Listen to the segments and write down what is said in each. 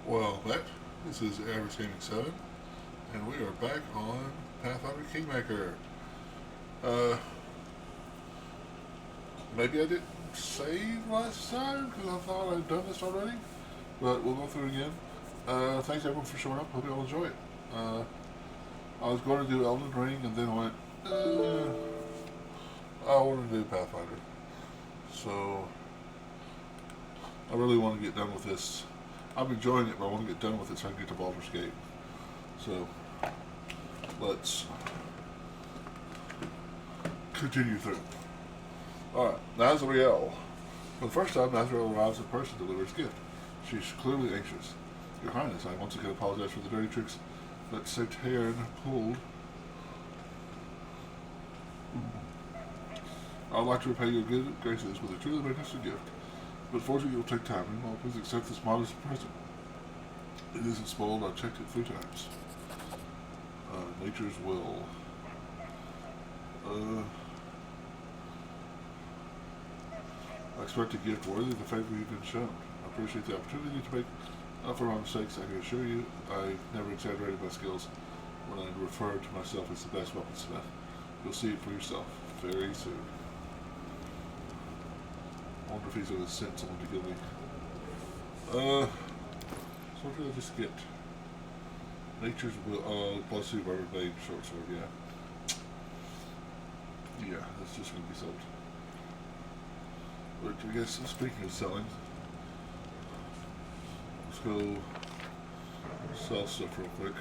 Well, back. This is Average Gaming 7, and we are back on Pathfinder Kingmaker. Uh, maybe I didn't save last time because I thought I'd done this already, but we'll go through it again. Thanks everyone for showing up. Hope you all enjoy it. I was going to do Elden Ring, and then I went, I want to do Pathfinder. So, I really want to get done with this. I'm enjoying it, but I want to get done with it so I can get to Baldur's Gate. So, let's continue through. Alright, Nazriel. For the first time, Nazriel arrives in person to deliver his gift. She's clearly anxious. Your Highness, I once again apologize for the dirty tricks that Saturn pulled. I would like to repay your good graces with a truly magnificent gift, but fortunately it will take time, and please accept this modest present. It isn't spoiled, I've checked it 3 times. Nature's will. I expect a gift worthy of the favor you've been shown. I appreciate the opportunity to make up for my mistakes. I can assure you I never exaggerated my skills when I refer to myself as the best weaponsmith. You'll see it for yourself very soon. I wonder if he's going to send someone to kill me. So what did I just get? Nature's will, plus 2 rubber blade short sword, yeah. Yeah, that's just going to be sold. But I guess, speaking of selling, let's go sell stuff real quick.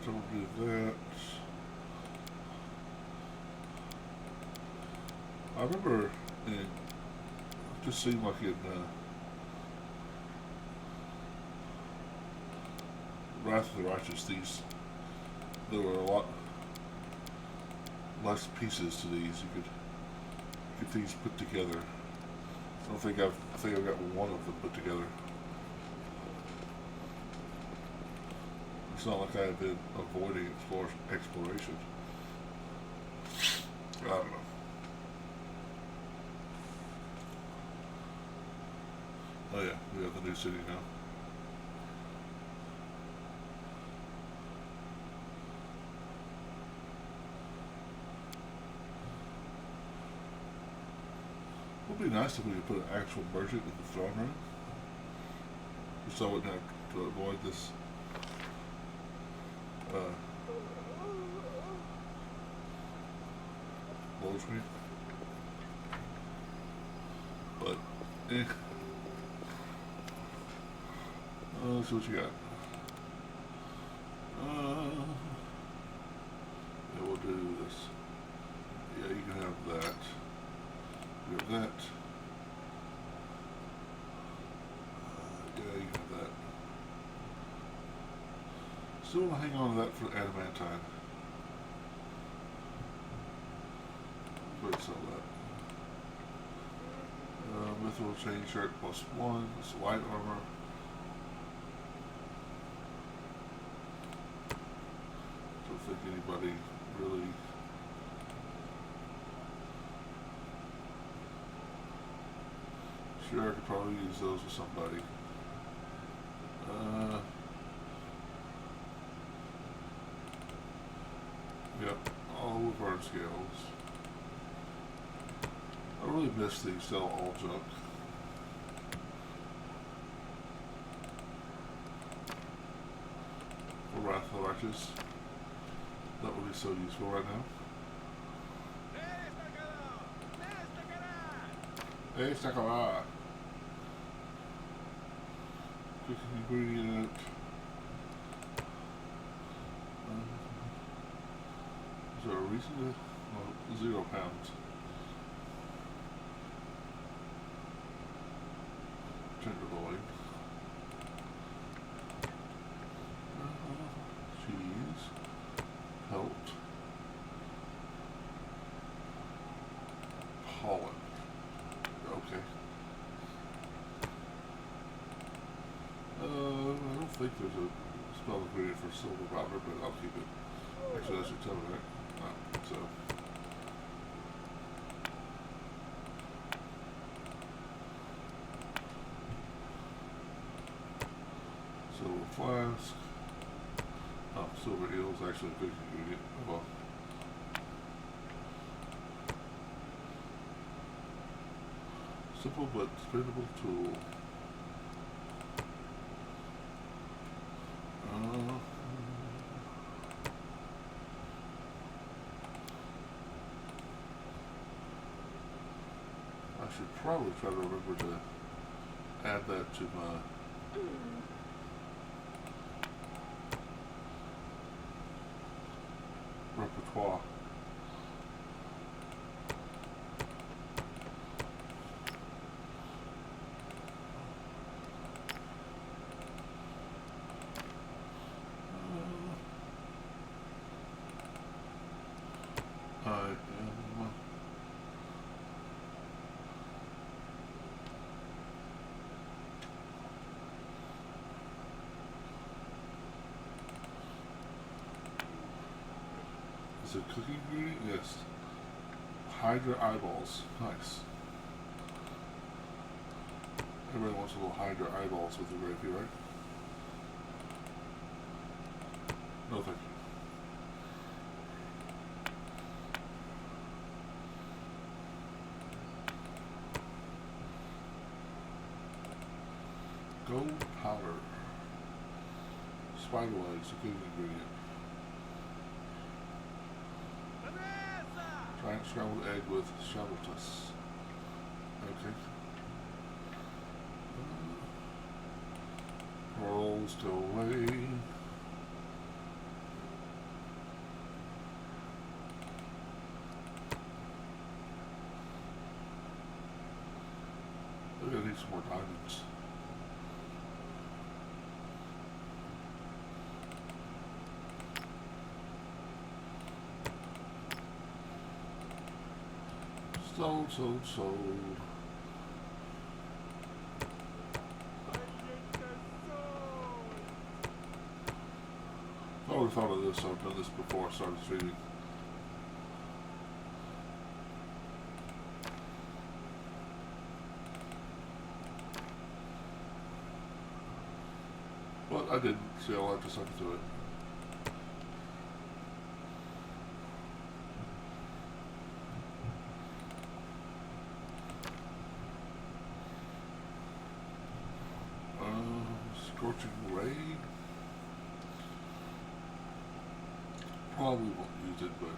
Don't do that. I remember it just seemed like in Wrath of the Righteous, there were a lot less pieces to these. You could get these put together. I think I've got one of them put together. It's not like I have been avoiding exploration. I don't know. Oh yeah, we have the new city now. It would be nice if we could put an actual merchant in the throne room. Just so I wouldn't have to avoid this load screen. But, let's see what you got. Yeah, we'll do this. Yeah, you can have that. You have that. Yeah, you can have that. Still want to hang on to that for adamantine. Go ahead and sell that. Mithril chain shirt +1. It's light armor. Don't think anybody really. Sure, I could probably use those with somebody. Yep, all with burn scales. I really miss these sell all junk. For Wrath of the Righteous. That would be so useful right now. Hey, Sakara! Quick ingredient. Is there a reason to? Oh, 0 pounds. Tenderloin. Cheese. Pelt. Pollen. Okay. I don't think there's a spell ingredient for silver powder, but I'll keep it. Actually, I should tell you that. So. flask. Oh, silver eel is actually a good ingredient. Well, simple but spendable tool. I should probably try to remember to add that to my repertoire. I am is it cooking ingredient? Yes. Hydra eyeballs. Nice. Everybody wants a little Hydra eyeballs with the gravy, right? No thank you. Gold powder. Spider legs, a good ingredient. Giant scrambled egg with shabbatus. Okay. Rolls to away. We're gonna need some more diamonds. Sold. I would have thought of this, I've done this before I started streaming. But I didn't, so I'll have to suck to it. Scorching ray. Probably won't use it, but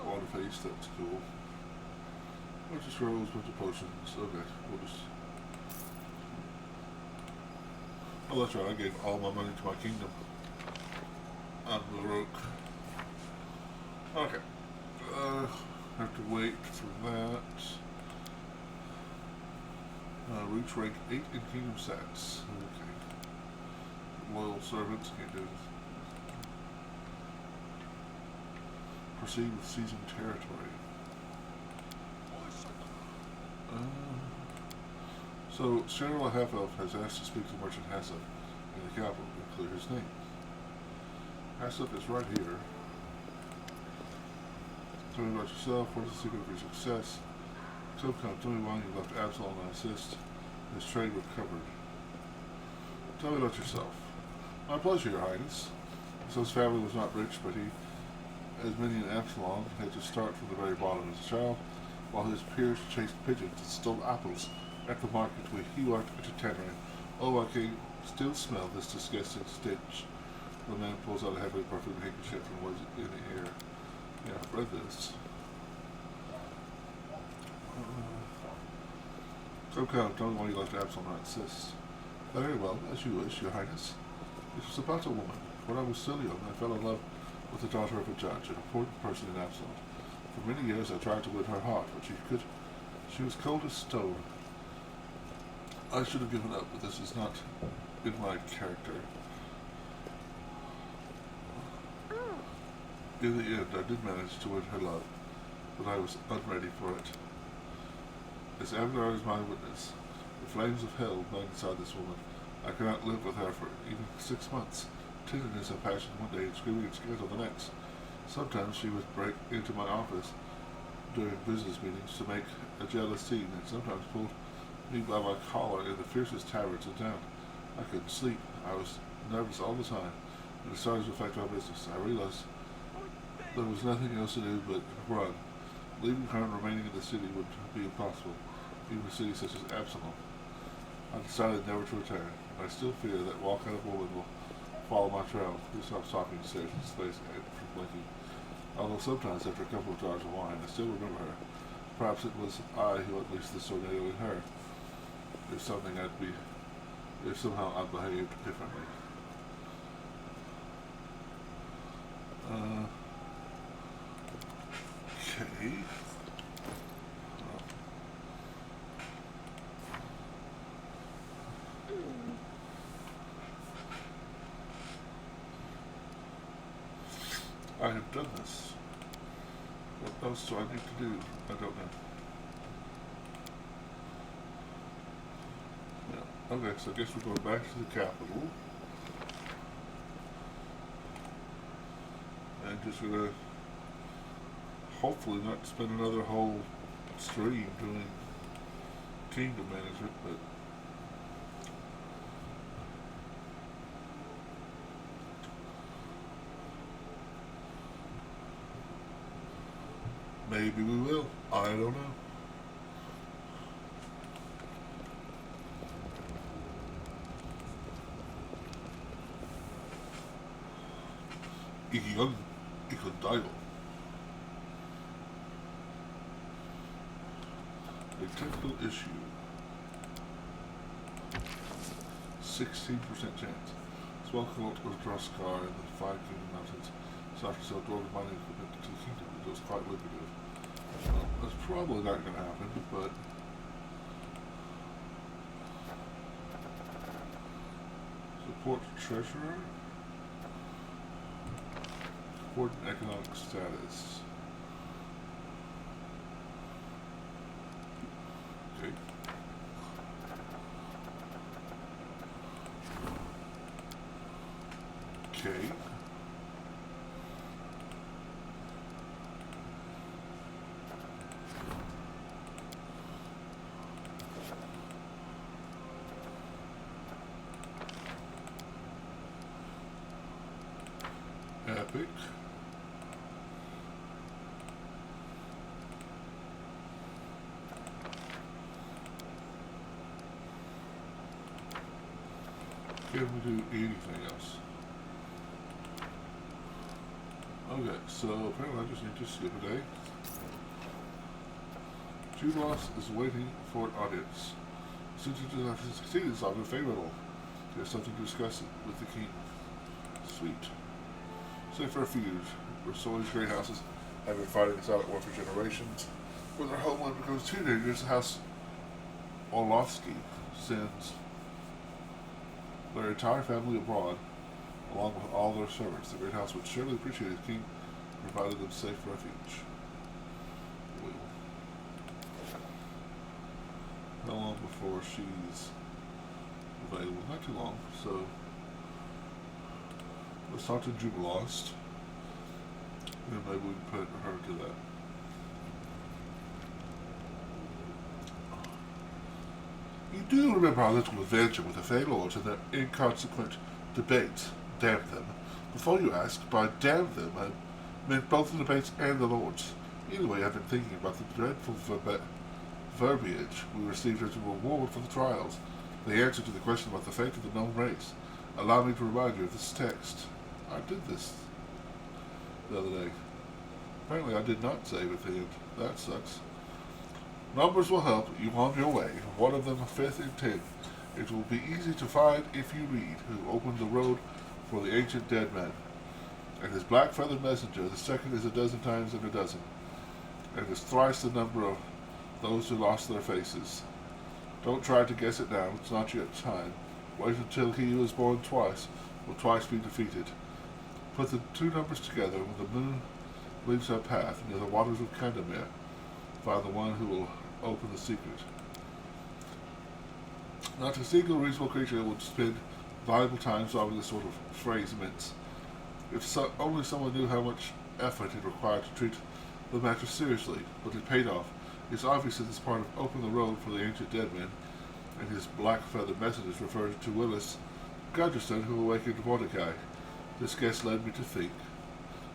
water face, that's cool. Bunch of scrolls, bunch of potions. Okay, we'll just. Oh, that's right. I gave all my money to my kingdom. I'm the rogue. Okay. Have to wait for that. Reach rank 8 in kingdom stats. Okay. Loyal servants can't do this. Proceed with seizing territory. So, Cheryl Half-Elf has asked to speak to Merchant Hassel in the capital to clear his name. Hassel is right here. Tell me about yourself. What is the secret of your success? So come, tell me why you left Absalom and assist his trade recovered. Tell me about yourself. My pleasure, Your Highness. So his family was not rich, but he, as many in Absalom, had to start from the very bottom as a child, while his peers chased pigeons and stole apples at the market where he worked at a tannery. Oh, I can still smell this disgusting stench. The man pulls out a heavily perfumed handkerchief and was in the air. Yeah, I've read this. So come, tell me why you left Absalom and insist. Very well, as you wish, Your Highness. It was about a woman. When I was still young, I fell in love with the daughter of a judge, an important person in Absalom. For many years I tried to win her heart, but she was cold as stone. I should have given up, but this is not in my character. In the end, I did manage to win her love, but I was unready for it. As Abner is my witness, the flames of hell burn inside this woman. I cannot live with her for even 6 months. Tenderness and passion one day and screaming and scandal the next. Sometimes she would break into my office during business meetings to make a jealous scene, and sometimes pulled me by my collar in the fiercest taverns in town. I couldn't sleep. I was nervous all the time, and it started to affect our business. I realized there was nothing else to do but run. Leaving her and remaining in the city would be impossible, even a city such as Absalom. I decided never to return, and I still fear that kind of woman will follow my trail. He stops talking and stares into space from blinking. Although sometimes, after a couple of jars of wine, I still remember her. Perhaps it was I who unleashed the tornado in her. If somehow I behaved differently. Okay. I have done this. What else do I need to do? I don't know. Yeah. Okay, so I guess we're going back to the capital. And just gonna hopefully not spend another whole stream doing kingdom management, but maybe we will. I don't know. Ikondaigo. A technical issue. 16% chance. Small cult of Droskar in the Five Kingdom Mountains sought to sell dwarven mining equipment to the kingdom. It was quite lucrative. Well, that's probably not going to happen, but support treasurer. Support economic status. Okay. Okay. Epic. Can we do anything else? Okay, so apparently I just need to skip a day. Jubilos is waiting for an audience. Since it does not succeed, it's often favorable. There's something to discuss with the king. Sweet. Safe refuge. Rosoli's great houses have been fighting the silent war for generations. When their homeland becomes too dangerous, the house Orlovsky sends their entire family abroad, along with all their servants. The great house would surely appreciate the king provided them safe refuge. Well, how long before she's available? Not too long, so let's talk to Jubilost, and maybe we can put her to that. You do remember our little adventure with the Fey Lords and their inconsequent debates. Damn them. Before you ask, by damn them, I meant both the debates and the Lords. Anyway, I've been thinking about the dreadful verbiage we received as a reward for the trials. The answer to the question about the fate of the known race. Allow me to remind you of this text. I did this the other day. Apparently I did not save at the end. That sucks. Numbers will help you on your way. One of them, 5th and 10th. It will be easy to find if you read, who opened the road for the ancient dead man. And his black-feathered messenger, the second is a dozen times in a dozen, and is thrice the number of those who lost their faces. Don't try to guess it now, it's not yet time. Wait until he who is born twice will twice be defeated. Put the two numbers together when the moon leaves her path near the waters of Kandamir. Find the one who will open the secret. Not a single reasonable creature would spend valuable time solving this sort of phrase immense. If only someone knew how much effort it required to treat the matter seriously, but it paid off. It's obvious that this part of Open the Road for the Ancient Dead Men and his black feathered messengers referred to Willis Gunderson, who awakened Mordecai. This guess led me to think,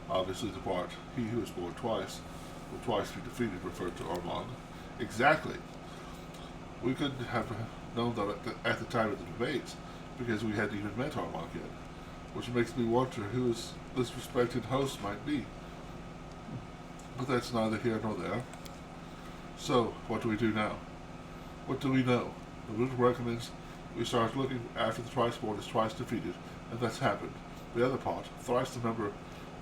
obviously the part, he who was born twice, will twice be defeated, referred to Armand. Exactly. We couldn't have known that at the time of the debates, because we hadn't even met Armand yet, which makes me wonder who this respected host might be. But that's neither here nor there. So, what do we do now? What do we know? The riddle recommends we start looking after the twice-born is twice defeated, and that's happened. The other part, thrice the number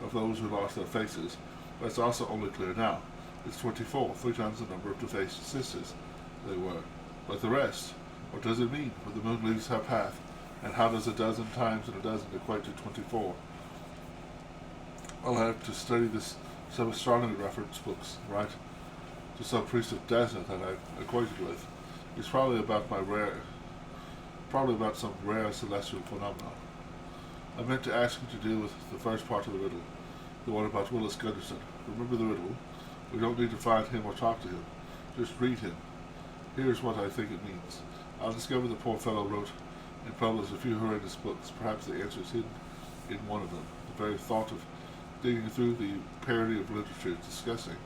of those who lost their faces, but it's also only clear now. It's 24, 3 times the number of defaced sisters they were. But the rest, what does it mean when the moon leaves her path? And how does a dozen times in a dozen equate to 24? I'll have to study some astronomy reference books, right? To some priest of Desna that I'm acquainted with. It's probably about some rare celestial phenomenon. I meant to ask you to deal with the first part of the riddle, the one about Willis Gunderson. Remember the riddle? We don't need to find him or talk to him. Just read him. Here's what I think it means. I'll discover the poor fellow wrote and published a few horrendous books. Perhaps the answer is hidden in one of them. The very thought of digging through the parody of literature is disgusting.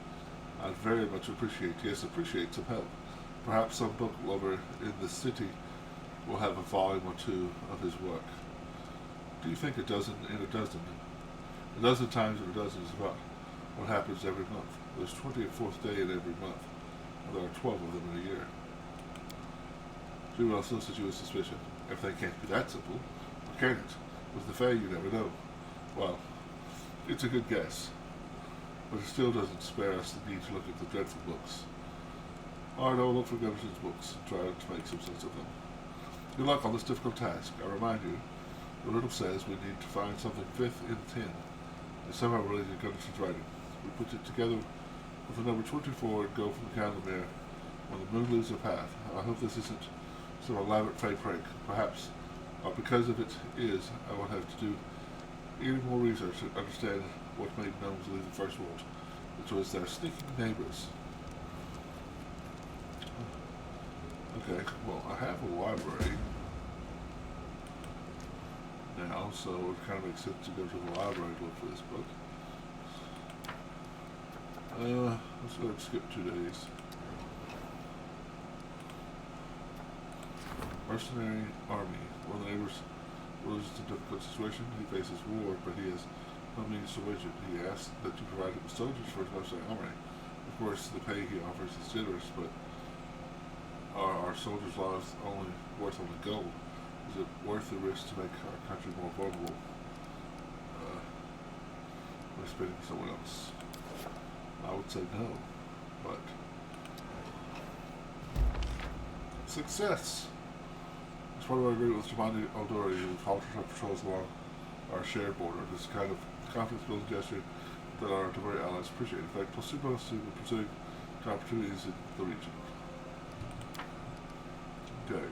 I'd very much appreciate some help. Perhaps some book lover in the city will have a volume or two of his work. Do you think a dozen times in a dozen is about what happens every month? There's 24th day in every month, and there are 12 of them in a year. Who else looks at you with suspicion? Everything can't be that simple. Or can it? With the Fae, you never know. Well, it's a good guess, but it still doesn't spare us the need to look at the dreadful books. Alright, I'll look for Gunderson's books and try to make some sense of them. Good luck on this difficult task. I remind you, the riddle says we need to find something fifth in 10, and somehow related to Gunderson's writing. We put it together with the number 24 and go from the candlemere when the moon leaves her path. I hope this isn't some elaborate fake prank. Perhaps, because if it is, I won't have to do any more research to understand what made gnomes leave the first world, which was their sneaking neighbors. Okay, well, I have a library now, so it kind of makes sense to go to the library to look for this book. Let's go ahead and skip 2 days. Mercenary army. One of the neighbors was in a difficult situation. He faces war, but he has no means to wage it. He asks that you provide him with soldiers for his mercenary army. Of course, the pay he offers is generous, but are our soldiers' lives worth only gold? Is it worth the risk to make our country more vulnerable by spending someone else? I would say no, but success! As part of our agreement with Giovanni Odori, we've halted our patrols along our shared border. This kind of confidence-building gesture that our Tovari allies appreciate. In fact, plus 2 bonus to pursuing opportunities in the region. Okay.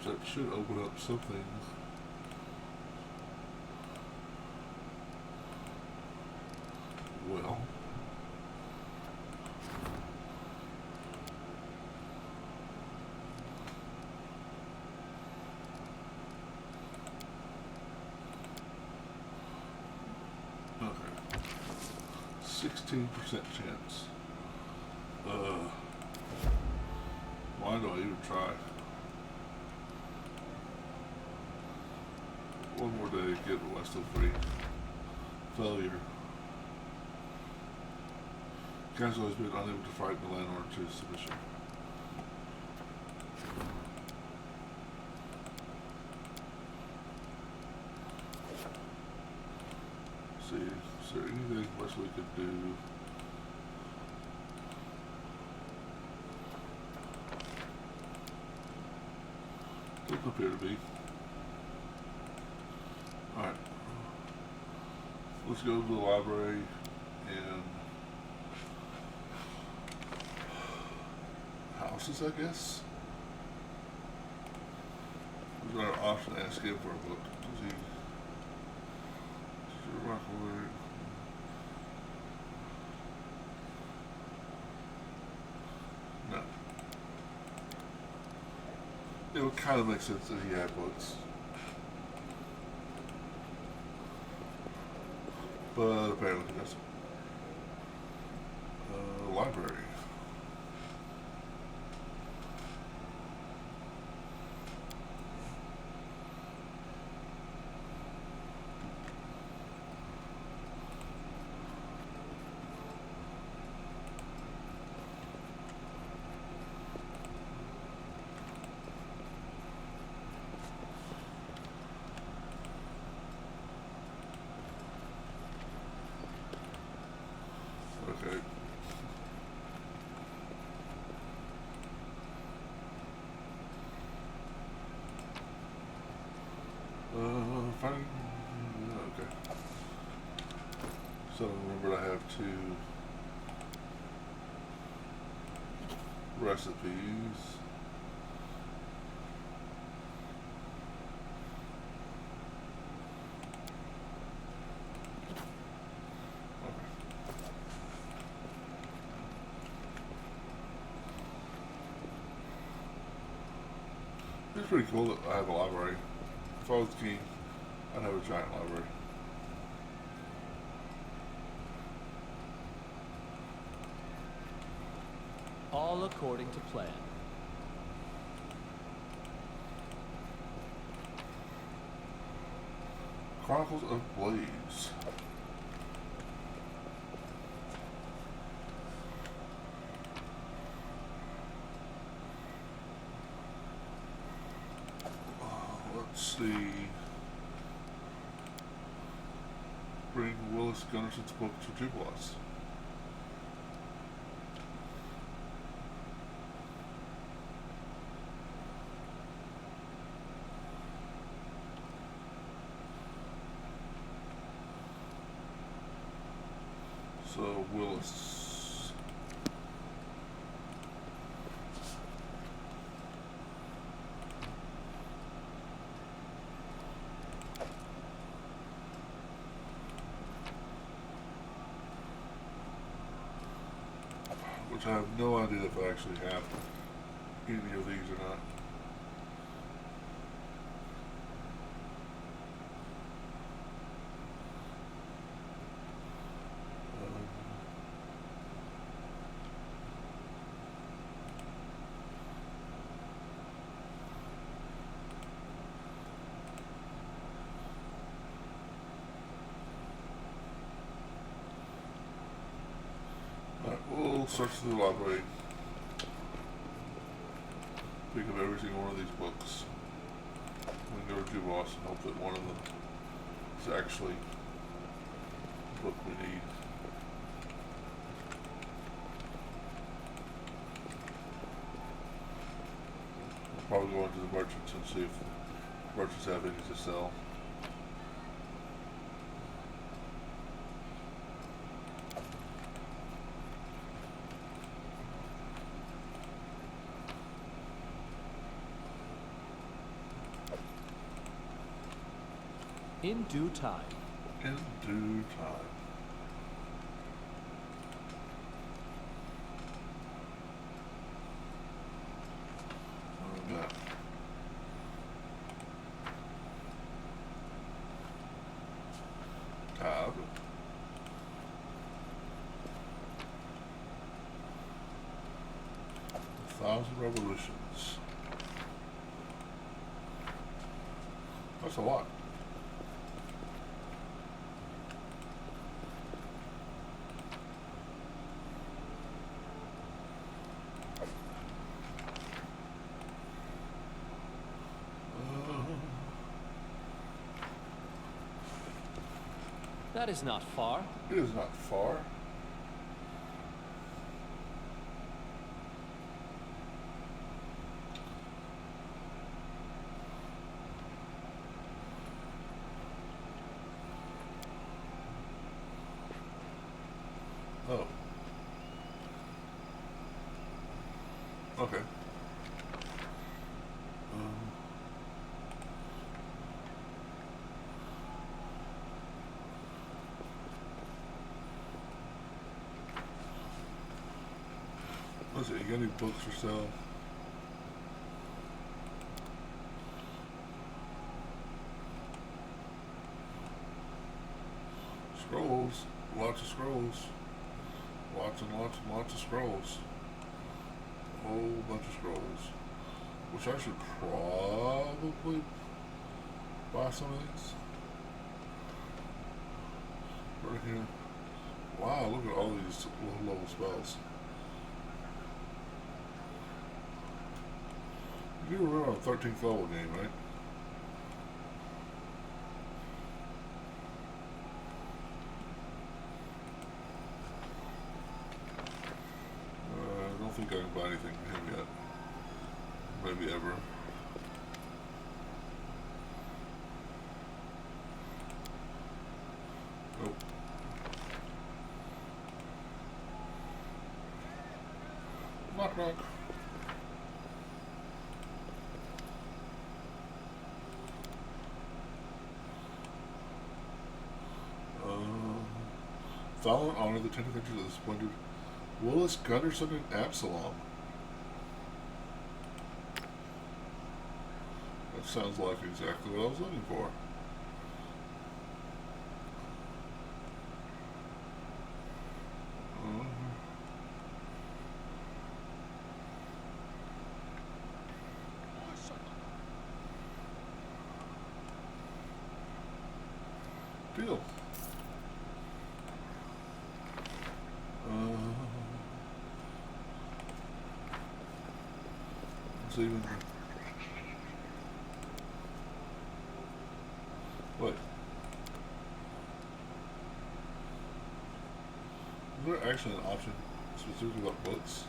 That should open up something. Well. Okay. 16% chance. Why do I even try? One more day, get less than 3. Failure. Council has been unable to frighten the landlord to submission. See, is there anything else we could do? Doesn't appear to be. Alright. Let's go to the library and houses, I guess. We've got an option to ask him for a book. Does he rock away? No. it would kind of make sense that he had books. But apparently he doesn't. Library. Okay. Fine. Okay. So remember, I have 2 recipes. It's pretty cool that I have a library. If I was king, I'd have a giant library. All according to plan. Chronicles of Blaze. Let's see. Bring Willis Gunnarson's book to Jublos. So Willis. Which I have no idea if I actually have any of these or not. Alright, we'll search through the library. Pick up every single one of these books. We can go to Jubos and hope that one of them is actually the book we need. We'll probably go into the merchants and see if merchants have any to sell. In due time. In due time. That. Tab. Thousand revolutions. That's a lot. That is not far. It is not far. Oh. Okay. Let's see, you got any books for sale? Scrolls. Lots of scrolls. Lots and lots and lots of scrolls. Whole bunch of scrolls. Which I should probably buy some of these. Right here. Wow, look at all these low level spells. You were on a 13th level game, right? I don't think I can buy anything from him yet. Maybe ever. Nope. Knock knock. Following honor the 10th adventure of the splendid Willis Gunderson and Absalom. That sounds like exactly what I was looking for. Deal. Let's even. What? Is there actually an option specifically about books?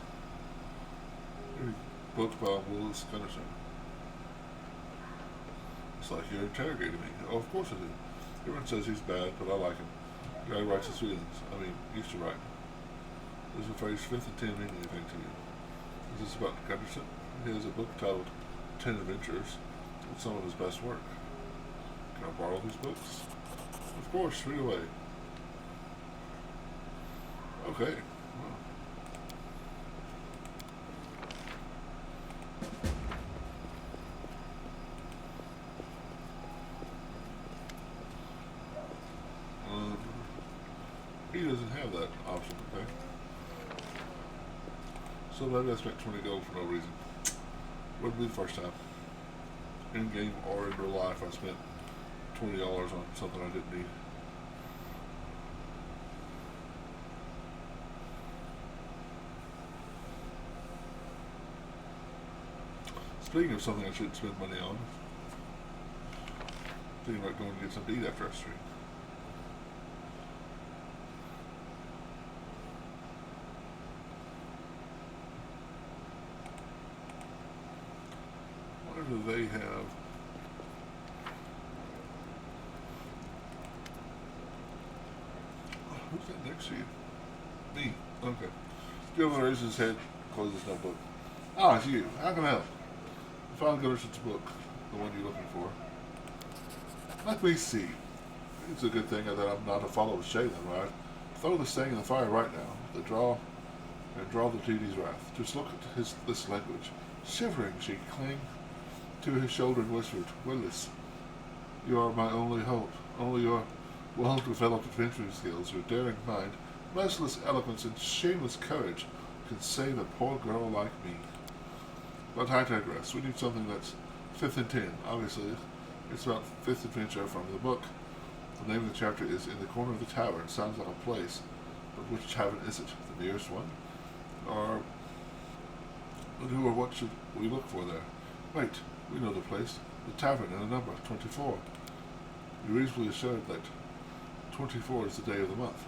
Maybe books by Willis Gunderson. It's like you're interrogating me. Oh, of course I do. Everyone says he's bad, but I like him. The guy writes his feelings. I mean, used to write. Does the phrase 5th and 10 mean anything to you? Is this about Gunderson? He has a book titled 10 Adventures with some of his best work. Can I borrow these books? Of course, read away. Okay. Well. He doesn't have that option, okay? So maybe I spent 20 gold for no reason. Wouldn't be the first time. In game or in real life, I spent $20 on something I didn't need. Speaking of something I shouldn't spend money on, thinking about going to get something to eat after I stream. Do they have? Who's that next to you? Me. Okay. Gilman raises his head, closes his notebook. Ah, it's you. How can I help? I found Gunderson's book, the one you're looking for. Let me see. It's a good thing that I'm not a follower of Shaylan, right? Throw this thing in the fire right now. Draw the TD's wrath. Just look at this language. Shivering, she clung to his shoulder and whispered, Willis, you are my only hope. Only your well-developed adventuring skills, your daring mind, merciless eloquence, and shameless courage can save a poor girl like me. But I digress. We need something that's 5th and 10. Obviously, it's about 5th adventure from the book. The name of the chapter is In the Corner of the Tavern. Sounds like a place. But which tavern is it? The nearest one? Or who or what should we look for there? Wait. We know the place. The tavern and the number, 24. You're reasonably assured that 24 is the day of the month.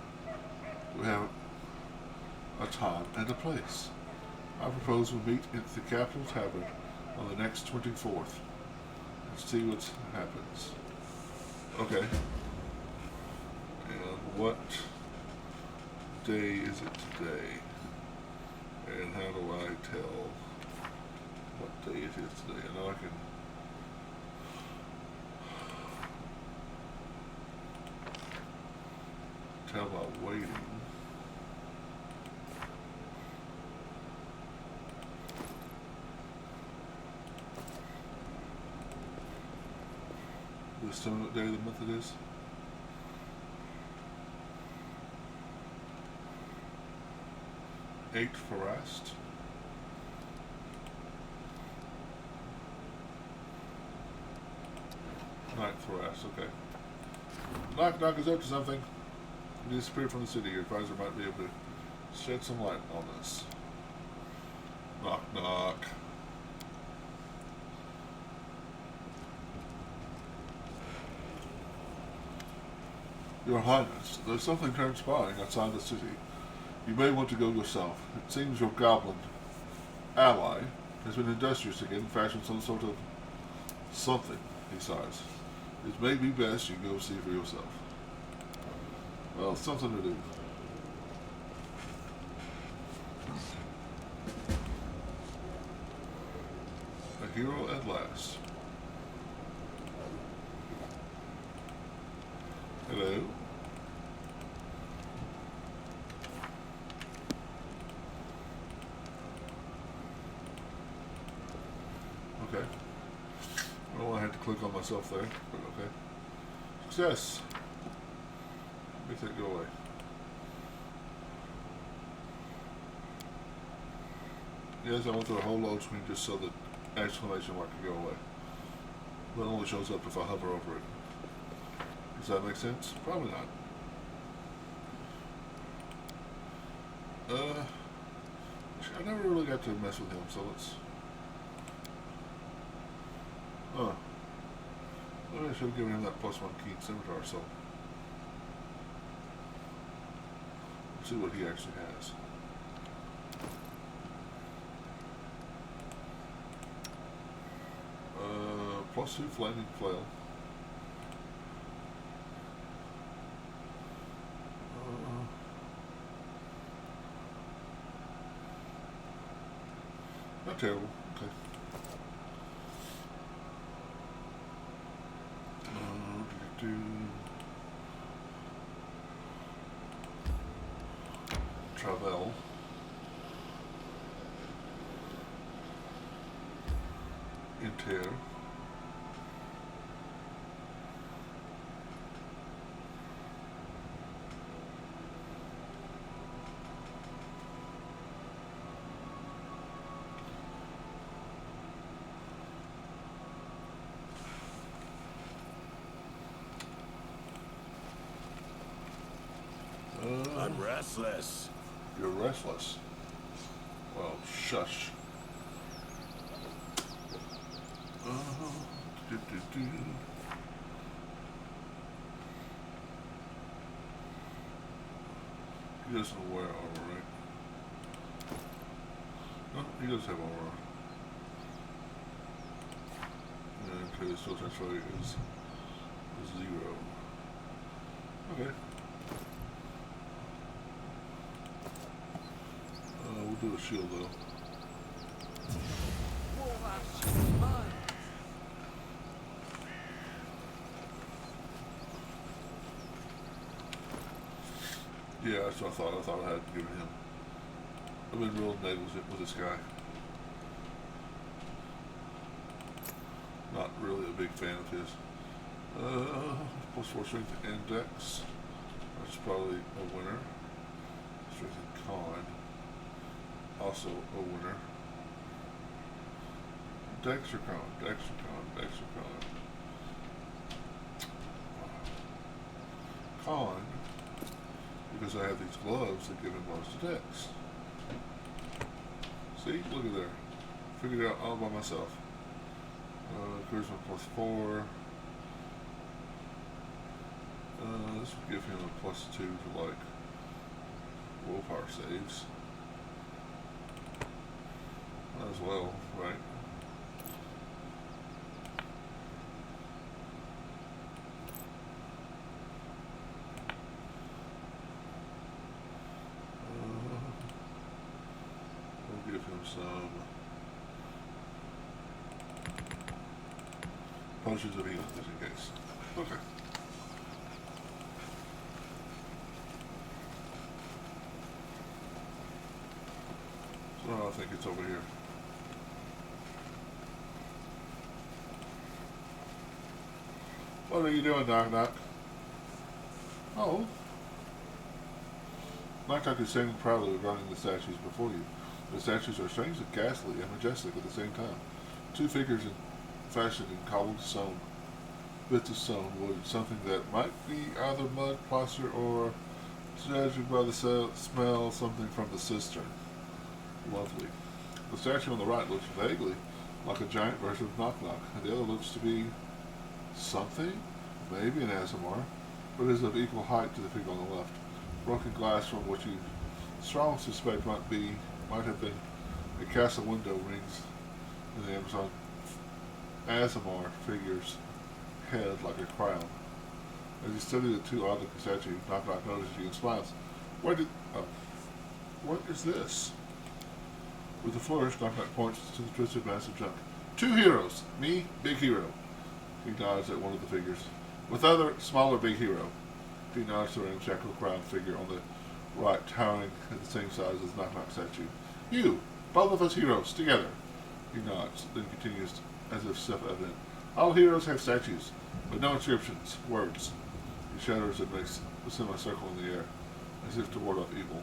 We have a time and a place. I propose we meet at the Capital Tavern on the next 24th. Let's see what happens. Okay. And what day is it today? And how do I tell what day it is today? I know I can tell by waiting. This time what day of the month it is? 8 Forest. Ninth Forest, okay. Knock knock is up to something. You disappeared from the city. Your advisor might be able to shed some light on this. Knock knock. Your Highness, there's something transpiring outside the city. You may want to go yourself. It seems your goblin ally has been industrious again and fashioned some sort of something, he sighs. It may be best you go see for yourself. Well, something to do. A hero at last. Hello. Okay. Well, I had to click on myself there, but okay. Success. Make that go away. Yes, I went through a whole load screen just so that exclamation mark could go away. But it only shows up if I hover over it. Does that make sense? Probably not. I never really got to mess with him, so let's... Maybe I should have given him that +1 key scimitar, so... Let's see what he actually has. +2 flaming flail. Not terrible. Okay. Travel. Inter. I'm restless. You're restless. Well, shush. He doesn't wear armor, right? No, he does have armor. Okay, so that's right, is 0. Okay. We'll do a shield though. Yeah, that's what I thought. I thought I had given him. I've been real negligent with this guy. Not really a big fan of his. +4 strength and dex. That's probably a winner. Strength and con. Also a winner. Dex or con? Dex or con? Dex or con? Con, because I have these gloves that give him bonus to dex. See? Look at there. Figured it out all by myself. Charisma +4. This would give him a +2 to like willpower saves. As well, right? We'll give him some potions of healing just in case. Okay. So I think it's over here. What are you doing, Knock Knock? Oh. Knock is standing proudly regarding the statues before you. The statues are strangely ghastly and majestic at the same time. Two figures fashioned in cobbled stone, bits of stone, wood, something that might be either mud, plaster, or, judging by the smell, something from the cistern. Lovely. The statue on the right looks vaguely like a giant version of Knock Knock, and the other looks to be something, maybe an Azamar, but is of equal height to the figure on the left. Broken glass from what you strongly suspect might have been a castle window rings in the Amazon Azamar figure's head like a crown. As you study the two odd-looking statues, Knock Knock notices you and smiles. What is this? With a flourish, Knock Knock points to the twisted mass of junk. Two heroes. Me, big hero. He nods at one of the figures. With other, smaller, big hero. He nods to the ramshackle crowned figure on the right, towering at the same size as Knock Knock statue. You, both of us heroes, together. He nods, then continues as if self-evident. All heroes have statues, but no inscriptions, words. He shudders and makes a semicircle in the air, as if to ward off evil.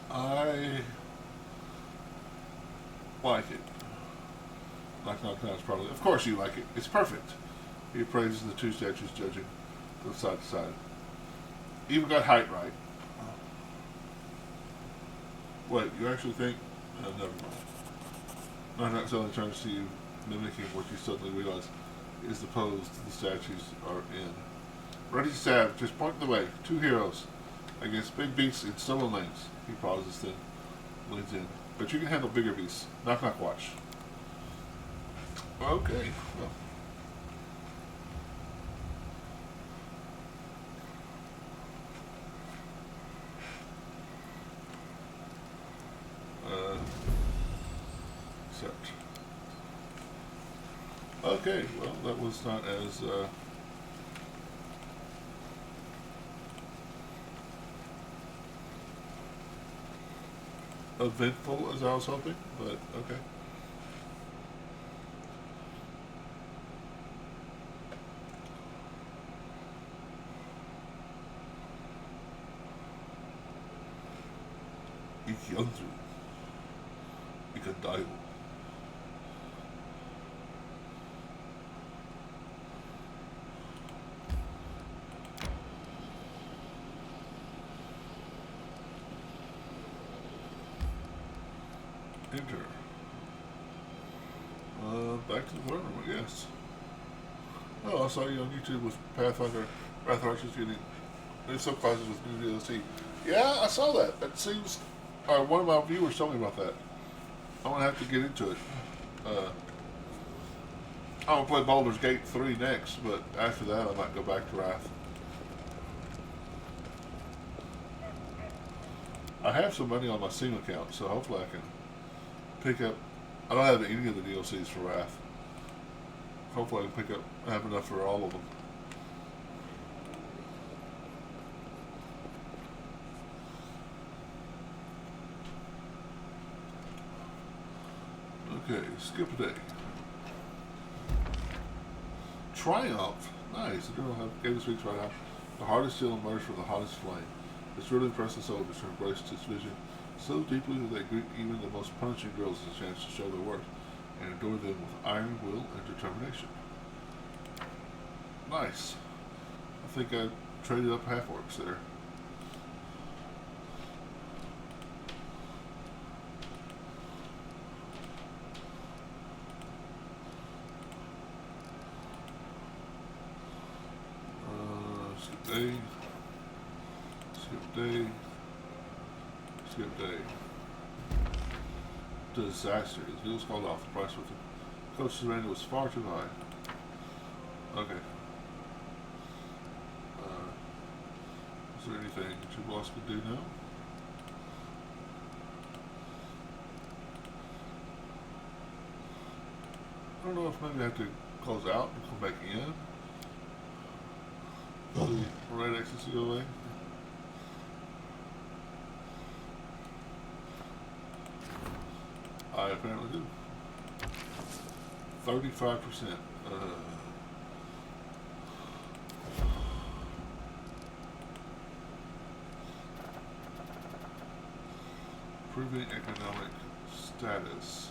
I like it. Knock Knock nods proudly. Of course you like it. It's perfect. He appraises the two statues, judging from side to side. Even got height right. Wait, you actually think? Never mind. Knock Knock suddenly turns to you, mimicking what you suddenly realize is the pose the statues are in. Ready to stab, just point the way. Two heroes against big beasts in stubborn lanes. He pauses, then leans in. But you can handle bigger beasts. Knock Knock watch. Okay. Well. Accept. Okay, well, that was not as eventful as I was hoping, but okay. Ikianzu. Ikadayo. Enter. Back to the throne room, I guess. Oh, I saw you on YouTube with Pathfinder Wrath Archers getting new subclasses with new DLC. Yeah, I saw that. That seems... one of my viewers told me about that. I'm going to have to get into it. I'm going to play Baldur's Gate 3 next, but after that I might go back to Wrath. I have some money on my Steam account, so hopefully I can pick up... I don't have any of the DLCs for Wrath. Hopefully I can have enough for all of them. Okay, skip a day. Triumph. Nice. The girl gave this week's right out. The hardest steel emerged from the hottest flame. It's really impressive soldiers who embraced its vision so deeply that they greet even the most punishing drills as a chance to show their worth and endure them with iron will and determination. Nice. I think I traded up half orcs there. Skip day. Skip day. Skip day. Disaster. The deal's called off. The price with the coach surrender was far too high. Okay. Is there anything that your boss could do now? I don't know if maybe I have to close out and come back in. The red access to go away. I apparently do. 35%. Improving economic status.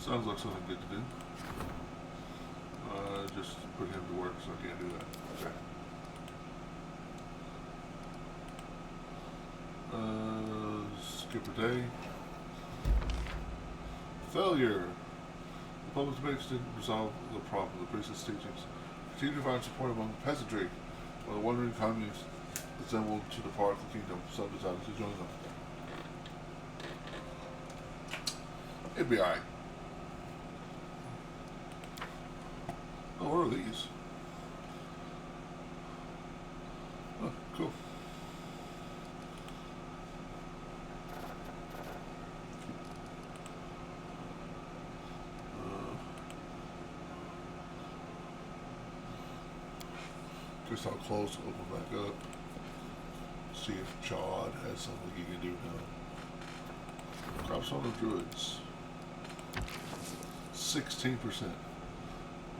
Sounds like something good to do. Just put him to work, so I can't do that. Okay. Skip a day. Failure. The public debates didn't resolve the problem. The priest's teachings continued to find support among the peasantry, while the wandering communists assembled to depart the kingdom. Some decided to join them. It'd be alright. Oh, what are these? Oh, cool. Guess I'll close, open back up. See if Chad has something he can do now. Crops on the druids. 16%.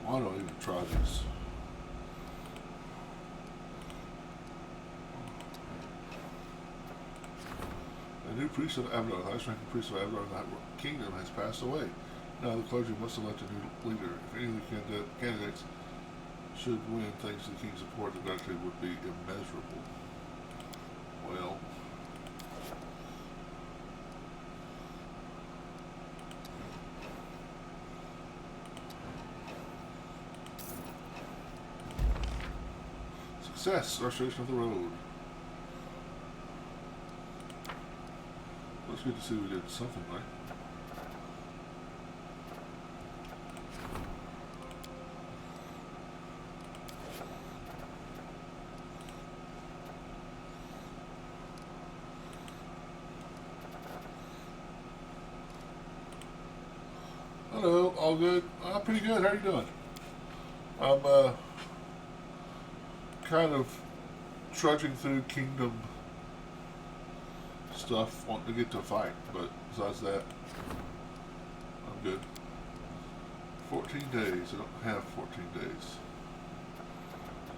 Why don't I even try this? A new priest of Abdar, the highest ranking priest of Abdar in the kingdom, has passed away. Now the clergy must elect a new leader. If any of the candidates should win thanks to the king's support, the gratitude would be immeasurable. Well, success, restoration of the road. Well, it's good to see we did something right. Hello, all good? Pretty good. How are you doing? I'm kind of trudging through kingdom stuff, wanting to get to a fight, but besides that, I'm good. 14 days. I don't have 14 days.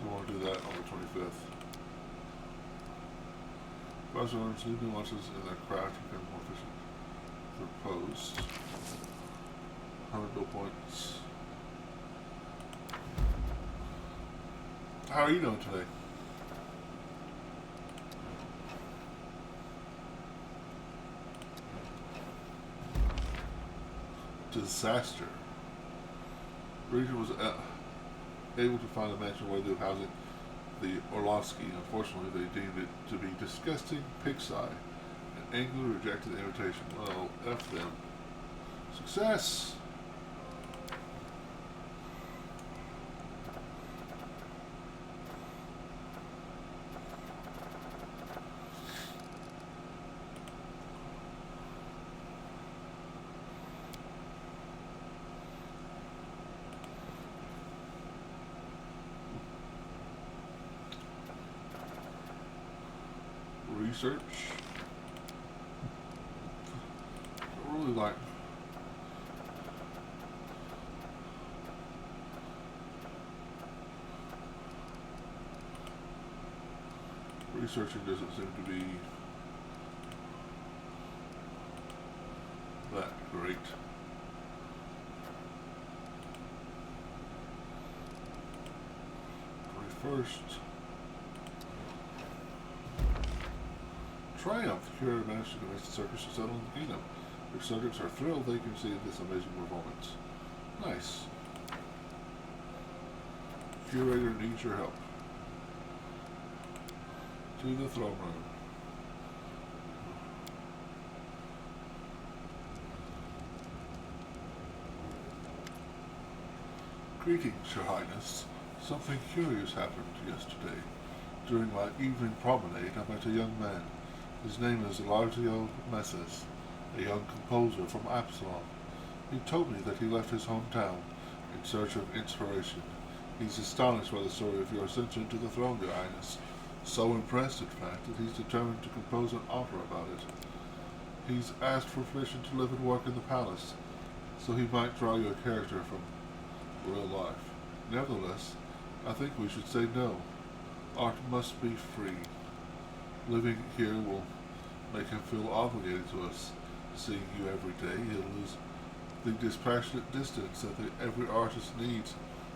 I want to do that on the 25th. Browser learns new nuances in their craft to become more efficient. Their posts. 100 bill points. How are you doing today? Disaster. The region was able to find a mansion worthy of housing the Orlovsky. Unfortunately, they deemed it to be disgusting pigsty and angrily rejected the invitation. Well, F them. Success! Research. I really like researching doesn't seem to be that great. First triumph. The curator managed to convince the circus to settle in the kingdom. Their subjects are thrilled they can see this amazing performance. Nice. Curator needs your help. To the throne room. Greetings, Your Highness. Something curious happened yesterday. During my evening promenade, I met a young man. His name is Eladio Messes, a young composer from Absalom. He told me that he left his hometown in search of inspiration. He's astonished by the story of your ascension to the throne, Your Highness. So impressed, in fact, that he's determined to compose an opera about it. He's asked for permission to live and work in the palace, so he might draw you a character from real life. Nevertheless, I think we should say no. Art must be free. Living here will make him feel obligated to us. Seeing you every day, he'll lose the dispassionate distance that every artist needs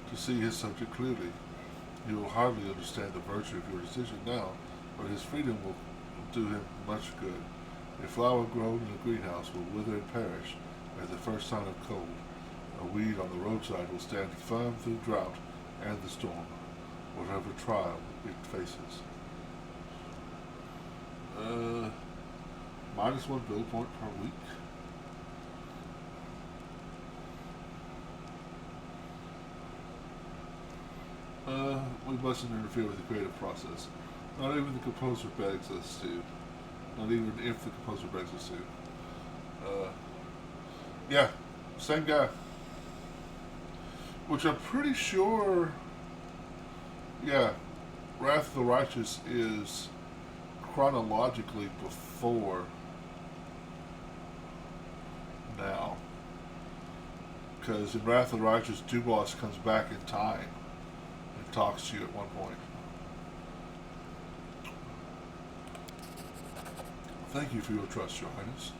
to see his subject clearly. He will hardly understand the virtue of your decision now, but his freedom will do him much good. A flower grown in a greenhouse will wither and perish at the first sign of cold. A weed on the roadside will stand firm through drought and the storm, whatever trial it faces. -1 build point per week. We mustn't interfere with the creative process. Not even the composer begs us to. Not even if the composer begs us to. Yeah, same guy. Which I'm pretty sure, yeah, Wrath of the Righteous is chronologically before now. Because in Wrath of the Righteous, Dubois comes back in time and talks to you at one point. Thank you for your trust, Your Highness.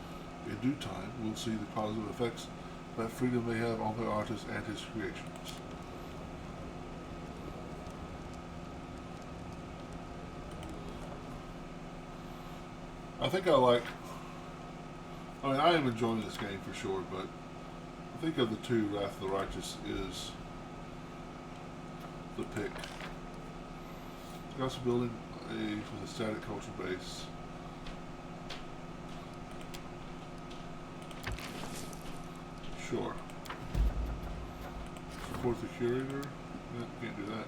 In due time, we'll see the positive effects that freedom may have on the artist and his creations. I am enjoying this game for sure, but I think of the two, Wrath of the Righteous is the pick. We're also building with a static culture base. Sure. Support the curator? No, can't do that.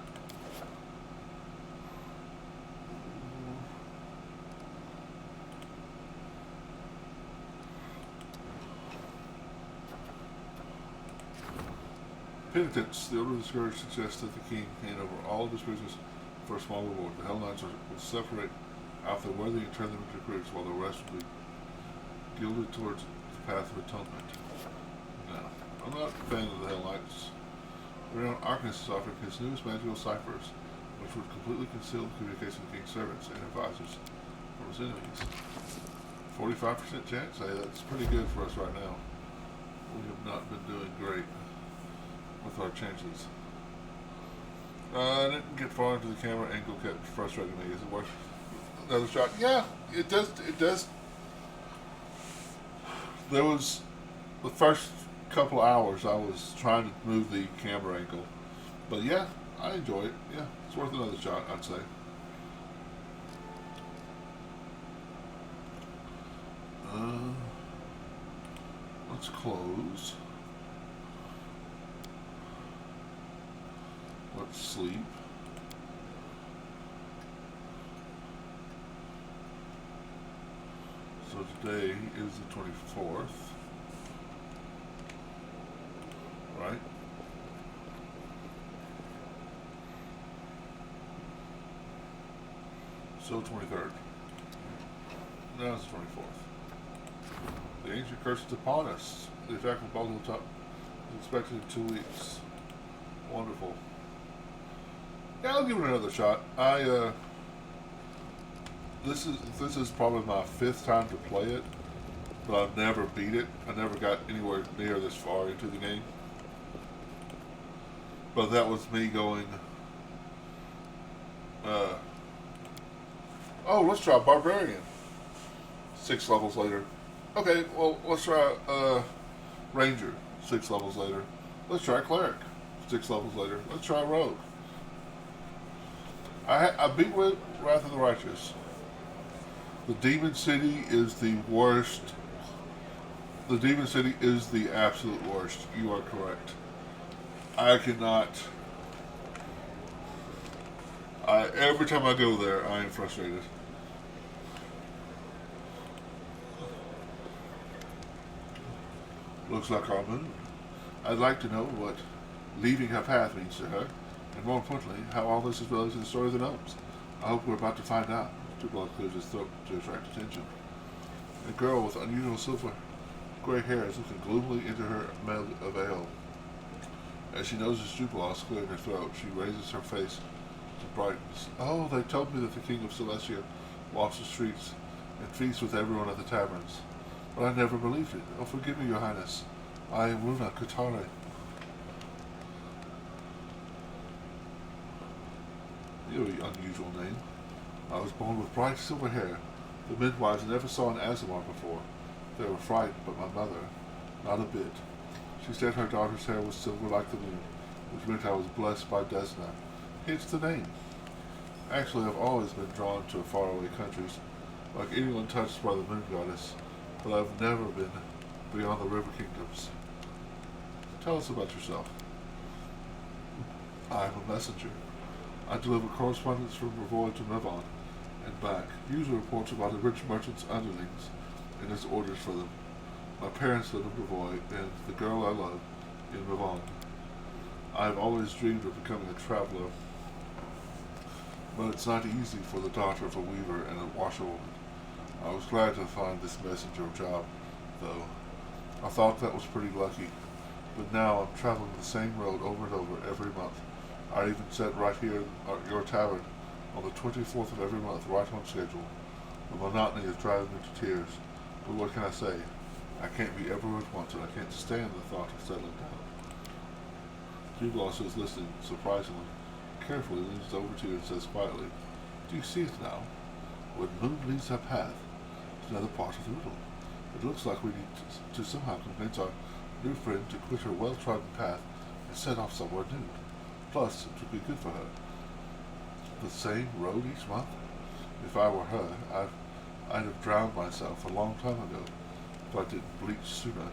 Penitence. The Order of the Scourge suggests that the king hand over all of his prisoners for a small reward. The Hell Knights will separate out the worthy and turn them into recruits, while the rest will be gilded towards the path of atonement. No, I'm not a fan of the Hell Knights. Renowned Arcanist is offering his newest magical ciphers, which would completely conceal the communication of the king's servants and advisors from his enemies. 45% chance? Hey, that's pretty good for us right now. We have not been doing great with our chances. I didn't get far into the camera angle, kept frustrating me. Is it worth another shot? Yeah, it does. It does. There was the first couple hours I was trying to move the camera angle, but yeah, I enjoy it. Yeah, it's worth another shot, I'd say. Let's close. Let's sleep. So today is the 24th, right? So 23rd. Now it's the 24th. The ancient curse is upon us. The attack of Baltimore Top is expected in 2 weeks. Wonderful. Yeah, I'll give it another shot. This is probably my 5th time to play it, but I've never beat it. I never got anywhere near this far into the game. But that was me going, oh, let's try Barbarian. 6 levels later. Okay, well, let's try Ranger. 6 levels later. Let's try Cleric. 6 levels later. Let's try Rogue. I beat with Wrath of the Righteous. The Demon City is the worst. The Demon City is the absolute worst. You are correct. I cannot. Every time I go there, I am frustrated. Looks like our moon. I'd like to know what leaving her path means to her, and more importantly, how all this is related to the story of the gnomes. I hope we're about to find out. Tubal clears his throat to attract attention. A girl with unusual silver gray hair is looking gloomily into her veil. As she notices Jubal clearing her throat, she raises her face and brightens. Oh, they told me that the King of Celestia walks the streets and feasts with everyone at the taverns. But I never believed it. Oh, forgive me, Your Highness. I am Runa Katare. You have an unusual name. I was born with bright silver hair. The midwives never saw an Azamar before. They were frightened, but my mother, not a bit. She said her daughter's hair was silver like the moon, which meant I was blessed by Desna. Hence the name. Actually, I've always been drawn to faraway countries, like anyone touched by the moon goddess, but I've never been beyond the river kingdoms. Tell us about yourself. I am a messenger. I deliver correspondence from Ravoy to Mevon and back, usually reports about the rich merchant's underlings and his orders for them. My parents live in Ravoy and the girl I love in Mevon. I have always dreamed of becoming a traveler, but it's not easy for the daughter of a weaver and a washerwoman. I was glad to find this messenger job, though. I thought that was pretty lucky, but now I'm traveling the same road over and over every month. I even sat right here at your tavern on the 24th of every month, right on schedule. The monotony is driving me to tears, but what can I say? I can't be everywhere at once, and I can't stand the thought of settling down. Jugloss is listening, surprisingly. Carefully leans over to you and says quietly, "Do you see it now? When moon leaves her path, it's another part of the riddle. It looks like we need to somehow convince our new friend to quit her well-trodden path and set off somewhere new. Plus, it would be good for her. The same road each month? If I were her, I'd have drowned myself a long time ago if I didn't bleach sooner."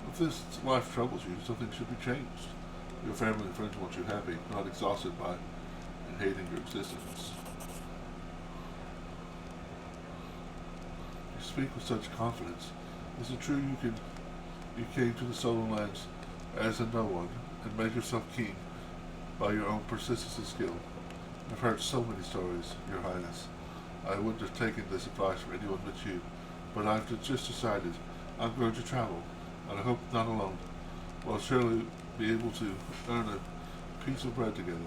If this life troubles you, something should be changed. Your family and friends want you happy, not exhausted by and hating your existence. You speak with such confidence. Is it true you came to the Solar Lands as a no one and made yourself king by your own persistence and skill? I've heard so many stories, Your Highness. I wouldn't have taken this advice from anyone but you, but I've just decided I'm going to travel, and I hope not alone. We'll surely be able to earn a piece of bread together.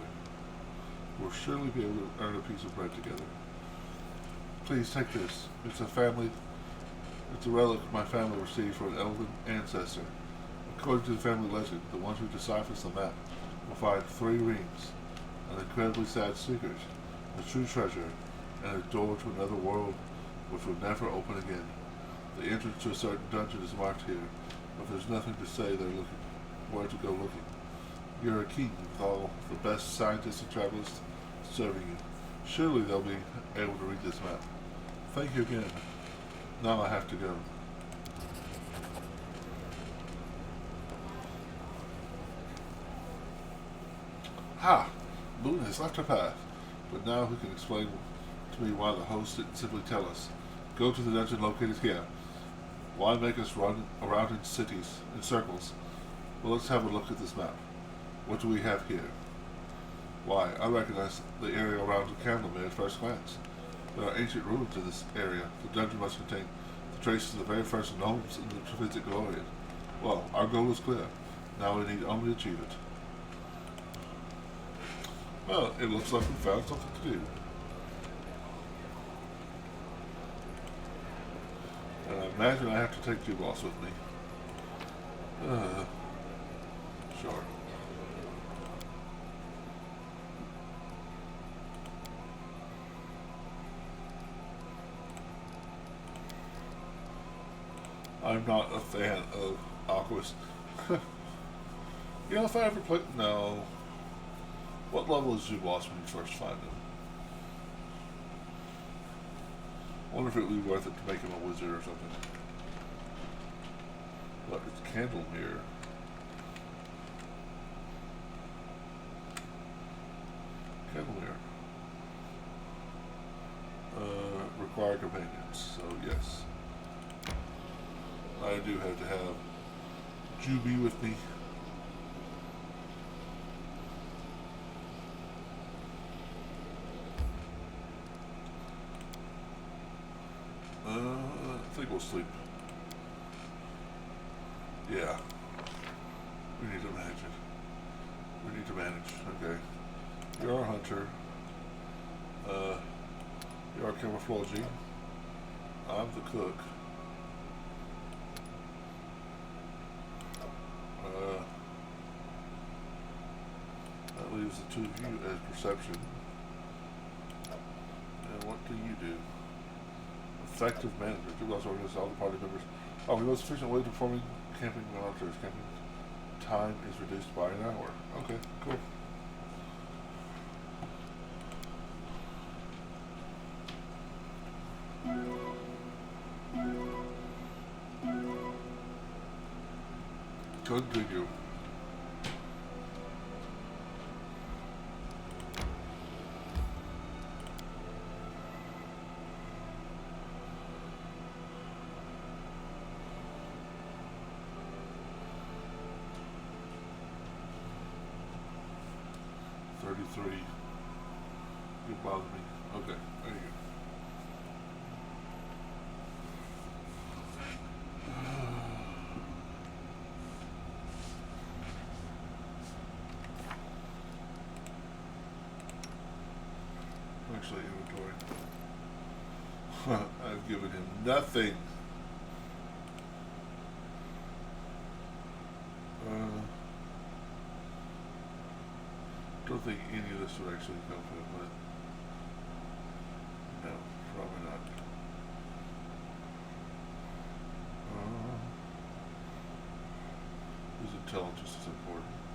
Please take this. It's a relic my family received from an elven ancestor. According to the family legend, the one who deciphers the map will find 3 rings, an incredibly sad secret, a true treasure, and a door to another world which will never open again. The entrance to a certain dungeon is marked here, but there's nothing to say where to go looking. You're a king with all the best scientists and travelers serving you. Surely they'll be able to read this map. Thank you again. Now I have to go. Ha! Moon has left her path, but now who can explain to me why the host didn't simply tell us? Go to the dungeon located here. Why make us run around in circles? Well, let's have a look at this map. What do we have here? Why, I recognize the area around the Candlemere at first glance. There are ancient ruins in this area. The dungeon must contain the traces of the very first gnomes in the Trevisit Glorian. Well, our goal is clear. Now we need only achieve it. Well, it looks like we found something to do. And I imagine I have to take Jugloss with me. Sure. I'm not a fan of Aquas. You know, if I ever play... No. What level is Jugloss when you first find him? I wonder if it would be worth it to make him a wizard or something. But it's Candlemere. Candlemere. Require companions, so yes. I do have to have Juby with me. We'll sleep. Yeah. We need to manage it. We need to manage. Okay. You're our hunter. You're our camouflagey. I'm the cook. That leaves the two of you as perception. And what do you do? Effective management. You also organize all the party members. Oh, the most efficient way to performing camping monitors. Camping time is reduced by an hour. Okay, cool. Continue. You bother me. Okay, there you go. Actually, inventory. I've given him nothing. Don't think any of this would actually come from it, but no, probably not. His intelligence is important.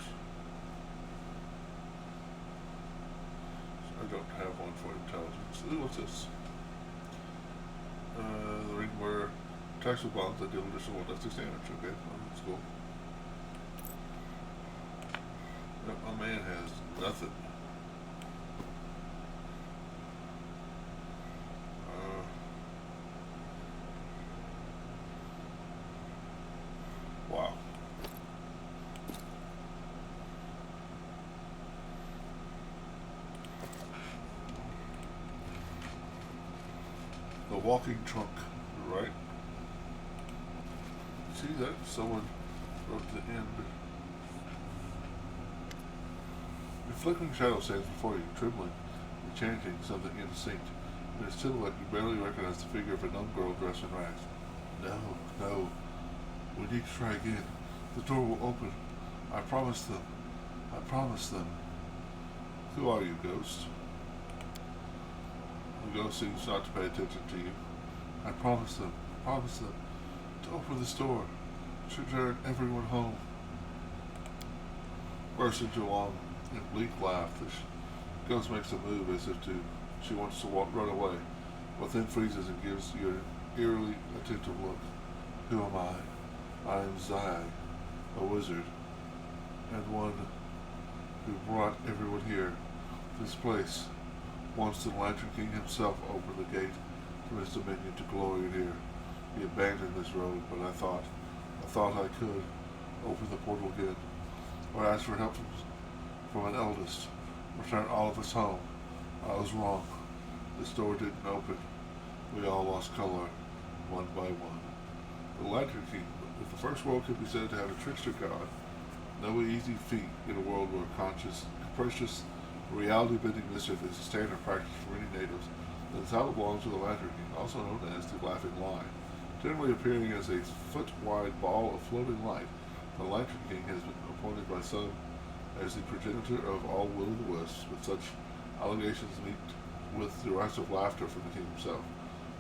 I don't have one for intelligence. Ooh, what's this? The ring where attacks with bombs that deal additional 1d6 damage. Okay, well, that's cool. Yep, my man has nothing. Wow. The walking trunk, right? See that? Someone wrote the end. The flickering shadow stands before you, trembling and chanting something indistinct. In its silhouette, you barely recognize the figure of a young girl dressed in rags. No. We need to try again. The door will open. I promise them. Who are you, ghost? The ghost seems not to pay attention to you. I promise them. To open this door. To return everyone home. Burst into a long and bleak laugh. The ghost makes a move as if she wants to run away, but then freezes and gives you an eerily attentive look. Who am I? I am Zai, a wizard, and one who brought everyone here. This place. Once the Lantern King himself opened the gate from his dominion to glory here. He abandoned this road, but I thought I could open the portal again, or ask for help from an eldest, return all of us home. I was wrong. This door didn't open. We all lost color, one by one. The Lantern King, if the first world could be said to have a trickster god, no easy feat in a world where capricious, reality-bending mischief is a standard practice for many natives, then the title belongs to the Lantern King, also known as the Laughing Line. Generally appearing as a foot-wide ball of floating light, the Lantern King has been appointed by some as the progenitor of all will-o'-the-wisps, but such allegations meet with derisive laughter from the king himself.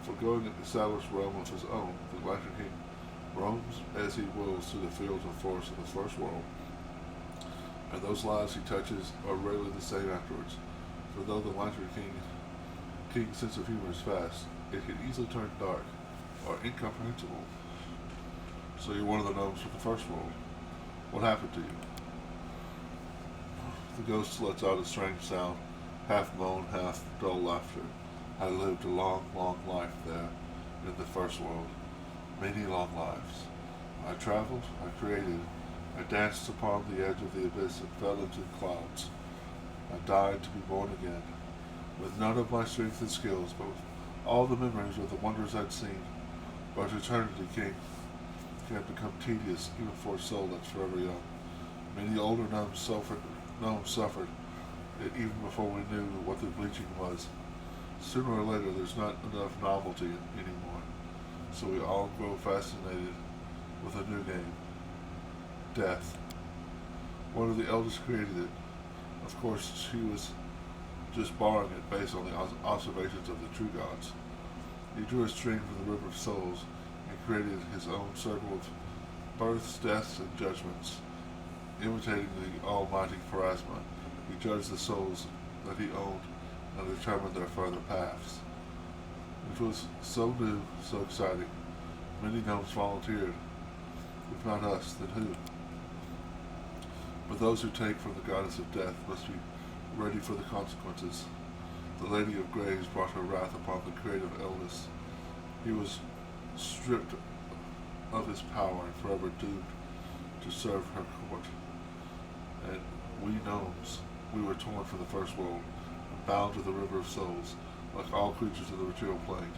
Foregoing an established realm of his own, the Lantern King roams as he wills through the fields and forests of the first world, and those lives he touches are rarely the same afterwards. For though the Lantern King's sense of humor is fast, it can easily turn dark or incomprehensible. So you're one of the gnomes from the first world. What happened to you? The ghost lets out a strange sound, half moan, half dull laughter. I lived a long, long life there in the first world. Many long lives. I traveled, I created, I danced upon the edge of the abyss and fell into the clouds. I died to be born again, with none of my strength and skills, but with all the memories of the wonders I'd seen. But eternity can become tedious even for a soul that's forever young. Many older gnomes suffered it even before we knew what the bleaching was. Sooner or later, there's not enough novelty anymore, so we all grow fascinated with a new game, death. One of the eldest created it. Of course, she was just borrowing it based on the observations of the true gods. He drew a string from the river of souls and created his own circle of births, deaths, and judgments. Imitating the almighty Pharasma, he judged the souls that he owned and determined their further paths. It was so new, so exciting. Many gnomes volunteered. If not us, then who? But those who take from the goddess of death must be ready for the consequences. The Lady of Graves brought her wrath upon the creative eldest. He was stripped of his power and forever doomed to serve her court. And we gnomes, we were torn from the first world and bound to the river of souls, like all creatures of the material plane.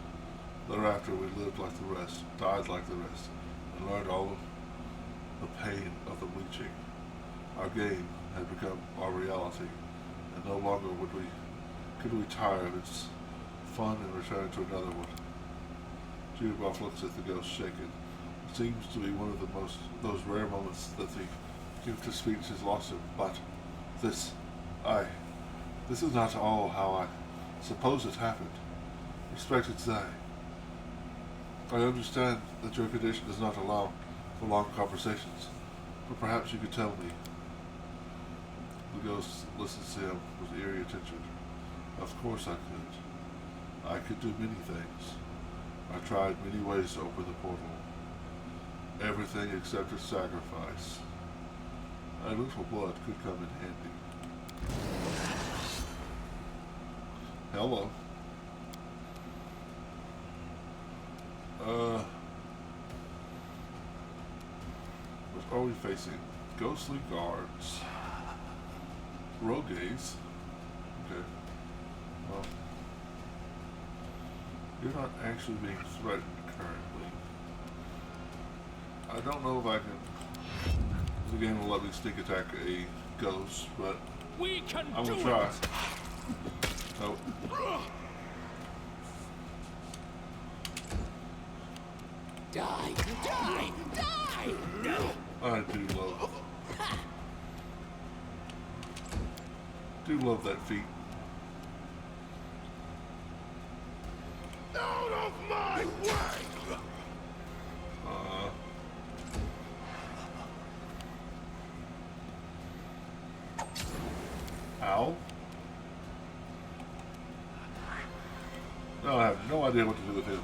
Thereafter we lived like the rest, died like the rest, and learned all the pain of the bleaching. Our game had become our reality, and no longer could we tire of its fun and return to another one. Judith looks at the ghost shaken. It seems to be one of those rare moments that the gift of speech has lost him, but this is not all how I suppose it happened. Respected Zai, I understand that your condition does not allow for long conversations, but perhaps you could tell me. The ghost listens to him with eerie attention. Of course I could. I could do many things. I tried many ways to open the portal. Everything except a sacrifice. A little blood could come in handy. Hello. What are we facing? Ghostly guards. Rogues. Okay. Well, you're not actually being threatened currently. I don't know if I can. The game will let me sneak attack a ghost, but I'm gonna try. Nope. Die! Die! Die! I do love that feat. Out of my way! Ow. No, I have no idea what to do with him.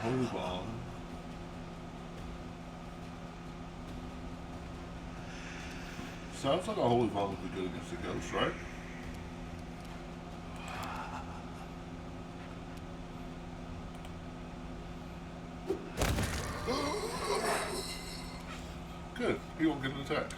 Holy bomb. Sounds like a holy bomb would be good against the ghost, right? Good. He won't get an attack.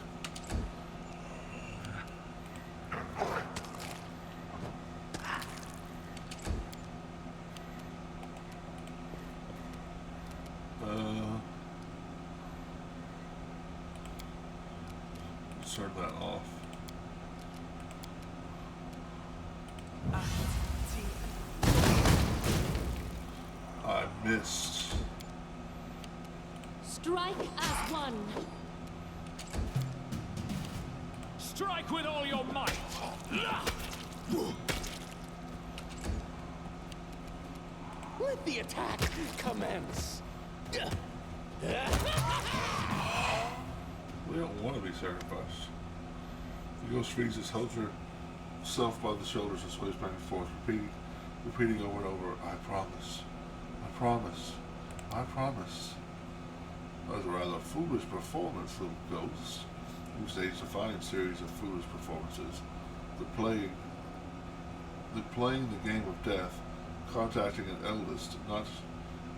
Turn that off. I missed. Strike as one. Strike with all your might! Let the attack commence! We don't want to be sacrificed. The ghost freezes, holds herself by the shoulders and sways back and forth, repeating over and over, I promise, I promise, I promise. That was a rather foolish performance from Ghost, who staged a fine series of foolish performances. The plague playing the game of death, contacting an eldest, not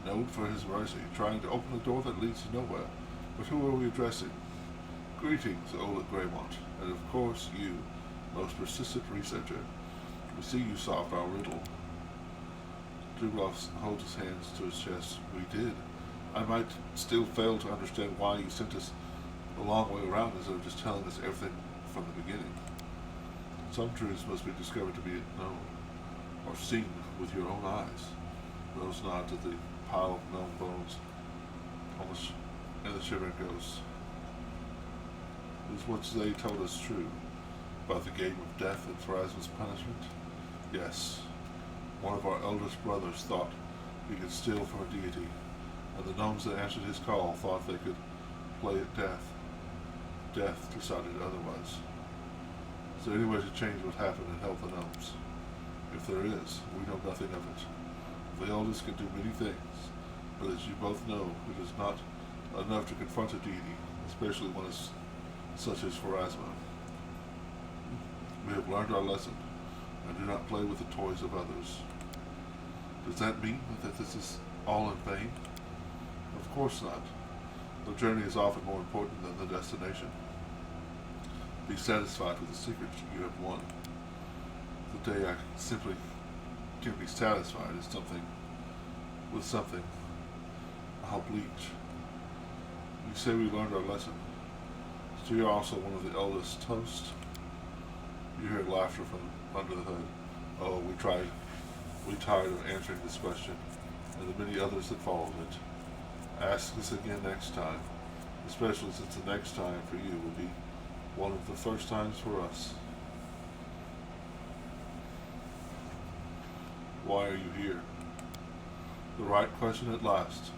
known for his mercy, trying to open a door that leads to nowhere. But who are we addressing? Greetings, Oleg Greymont, and of course you, most persistent researcher. We see you solved our riddle. Dubloff holds his hands to his chest. We did. I might still fail to understand why you sent us a long way around instead of just telling us everything from the beginning. Some truths must be discovered to be known, or seen with your own eyes. Rose nods at the pile of known bones and the shivering ghost. Is what they told us true about the game of death and Pharasma's punishment? Yes. One of our eldest brothers thought he could steal from a deity, and the gnomes that answered his call thought they could play at death. Death decided otherwise. Is there any way to change what happened and help the gnomes? If there is, we know nothing of it. The eldest can do many things, but as you both know, it is not enough to confront a deity, especially one such as Pharasma. We have learned our lesson, and do not play with the toys of others. Does that mean that this is all in vain? Of course not. The journey is often more important than the destination. Be satisfied with the secret you have won. The day I simply can be satisfied is something I'll bleach. You say we learned our lesson. So you're also one of the eldest hosts? You hear laughter from under the hood. Oh, we tired of answering this question, and the many others that followed it. Ask us again next time, especially since the next time for you will be one of the first times for us. Why are you here? The right question at last.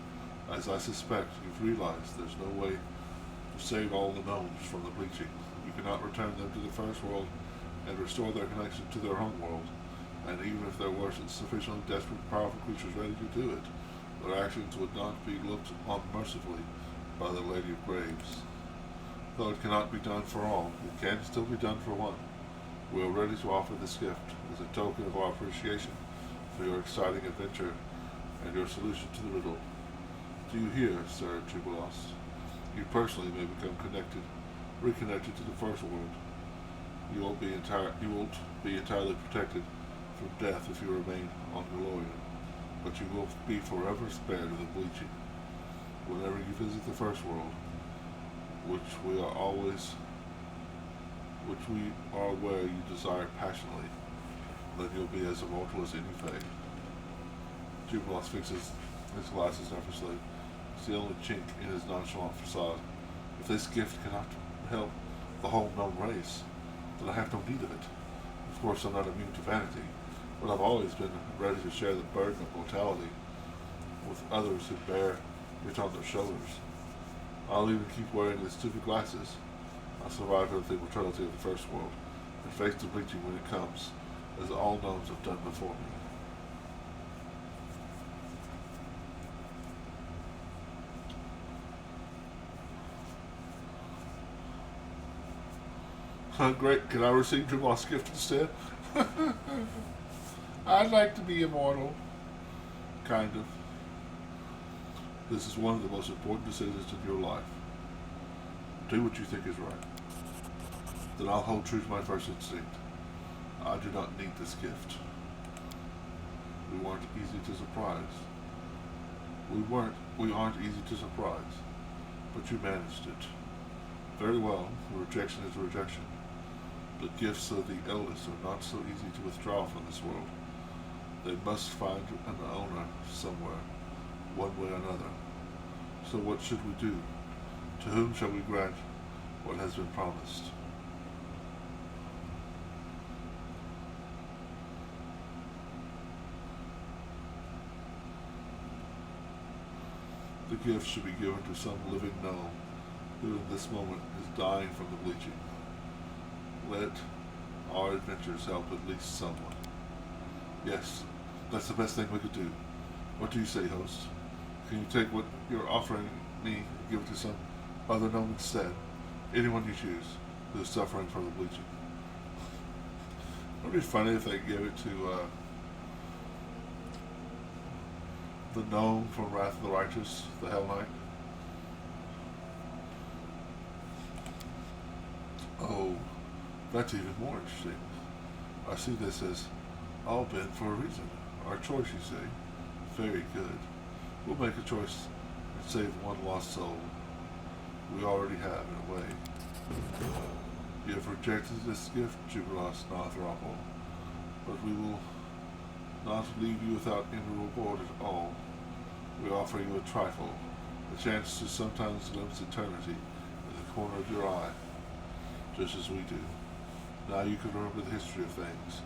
As I suspect, you've realized there's no way to save all the gnomes from the bleaching. You cannot return them to the first world and restore their connection to their home world. And even if there were sufficiently desperate, powerful creatures ready to do it, their actions would not be looked on mercifully by the Lady of Graves. Though it cannot be done for all, it can still be done for one. We are ready to offer this gift as a token of our appreciation for your exciting adventure and your solution to the riddle. Do you hear, Sir Jubilos? You personally may become reconnected to the first world. You won't be entirely protected from death if you remain on Galoria, but you will be forever spared of the bleaching. Whenever you visit the first world, which we are aware you desire passionately, then you'll be as immortal as any fae. Jubilos fixes his glasses nervously. It's the only chink in his nonchalant facade. If this gift cannot help the whole gnome race, then I have no need of it. Of course, I'm not immune to vanity, but I've always been ready to share the burden of mortality with others who bear it on their shoulders. I'll even keep wearing the stupid glasses. I'll survive the mortality of the first world and face the bleaching when it comes, as all gnomes have done before me. Great. Can I receive Jubilos' gift instead? I'd like to be immortal. Kind of. This is one of the most important decisions of your life. Do what you think is right. Then I'll hold true to my first instinct. I do not need this gift. We weren't easy to surprise. We aren't easy to surprise. But you managed it. Very well. Rejection is rejection. The gifts of the eldest are not so easy to withdraw from this world. They must find an owner somewhere, one way or another. So what should we do? To whom shall we grant what has been promised? The gift should be given to some living gnome who in this moment is dying from the bleaching. Let our adventures help at least someone. Yes, that's the best thing we could do. What do you say, host? Can you take what you're offering me and give it to some other gnome instead? Anyone you choose who is suffering from the bleaching. It'd be funny if they gave it to the gnome from Wrath of the Righteous, the Hell Knight. Oh, that's even more interesting. I see this as all bent for a reason. Our choice, you say. Very good. We'll make a choice and save one lost soul. We already have, in a way. You have rejected this gift, Jubilos Nothropol, but we will not leave you without any reward at all. We offer you a trifle, a chance to sometimes glimpse eternity in the corner of your eye, just as we do. Now you can remember the history of things.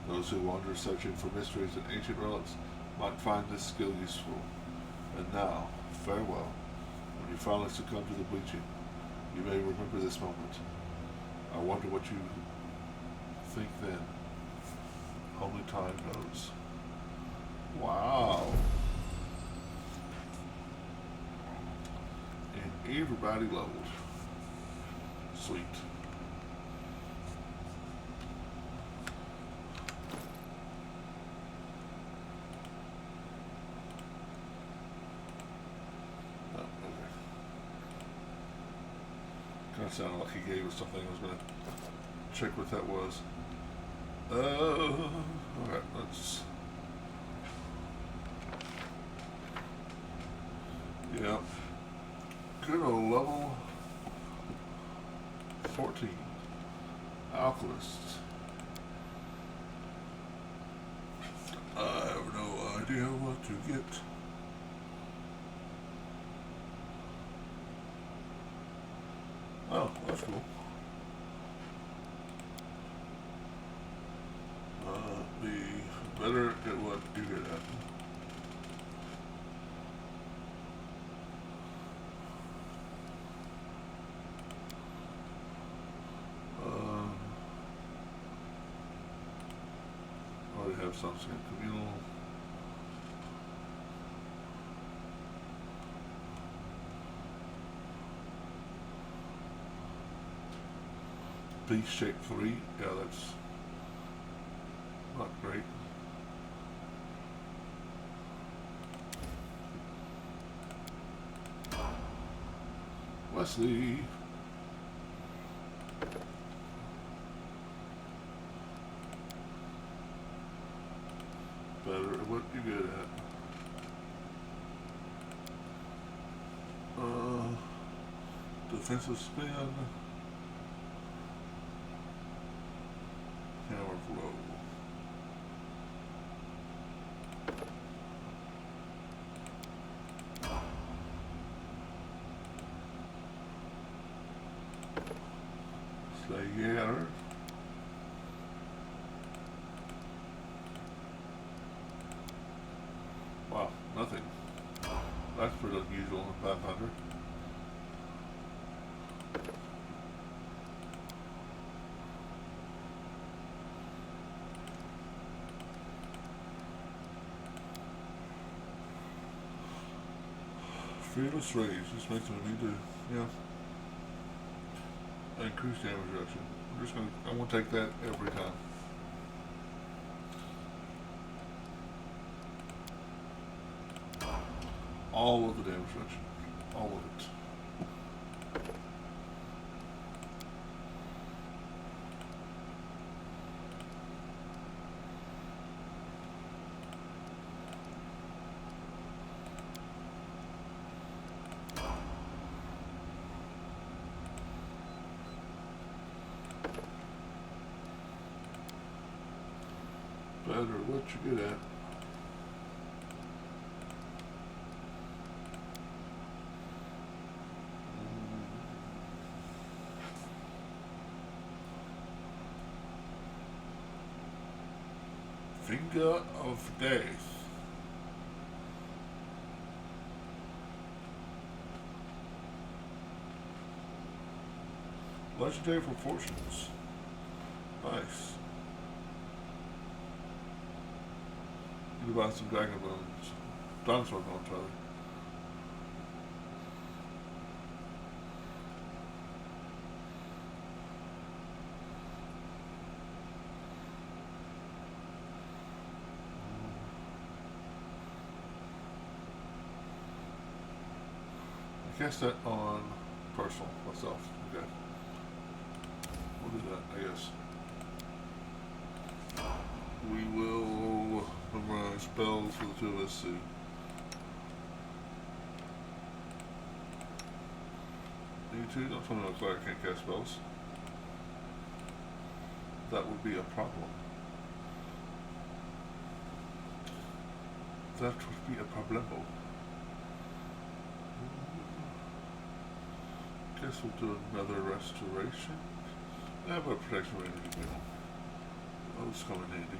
Those who wander searching for mysteries and ancient relics might find this skill useful. And now, farewell. When you finally succumb to the bleaching, you may remember this moment. I wonder what you think then. Only time knows. Wow. And everybody leveled. Sweet. Oh, okay. Kind of sounded like he gave us something. I was going to check what that was. Alright, let's... Yeah. Good old level 14. Alchemists. I have no idea what to get. Oh, that's cool. Be better at what you get at. Already have some sort of communal. Beast shape 3, yeah, that's not great. Wesley. Better at what you good at. Defensive spin. Hammer blow. Slayer. Wow, nothing. That's pretty unusual in Pathfinder. Fearless Rage. This makes me need to, increase damage reduction. I'm gonna take that every time. All of the damage reduction. All of it. Better what you good at. Finger of Death. Legendary Proportions. Nice. You can buy some dragon bones. Dinosaur bones, rather. cast that on personal myself. Okay. We'll do that, I guess. We will memorize spells for the two of us. See. You two, don't tell me my cleric can't cast spells. That would be a problem. That would be a problemo. Guess we'll do another restoration. Yeah, but protection rating again. Those come in handy.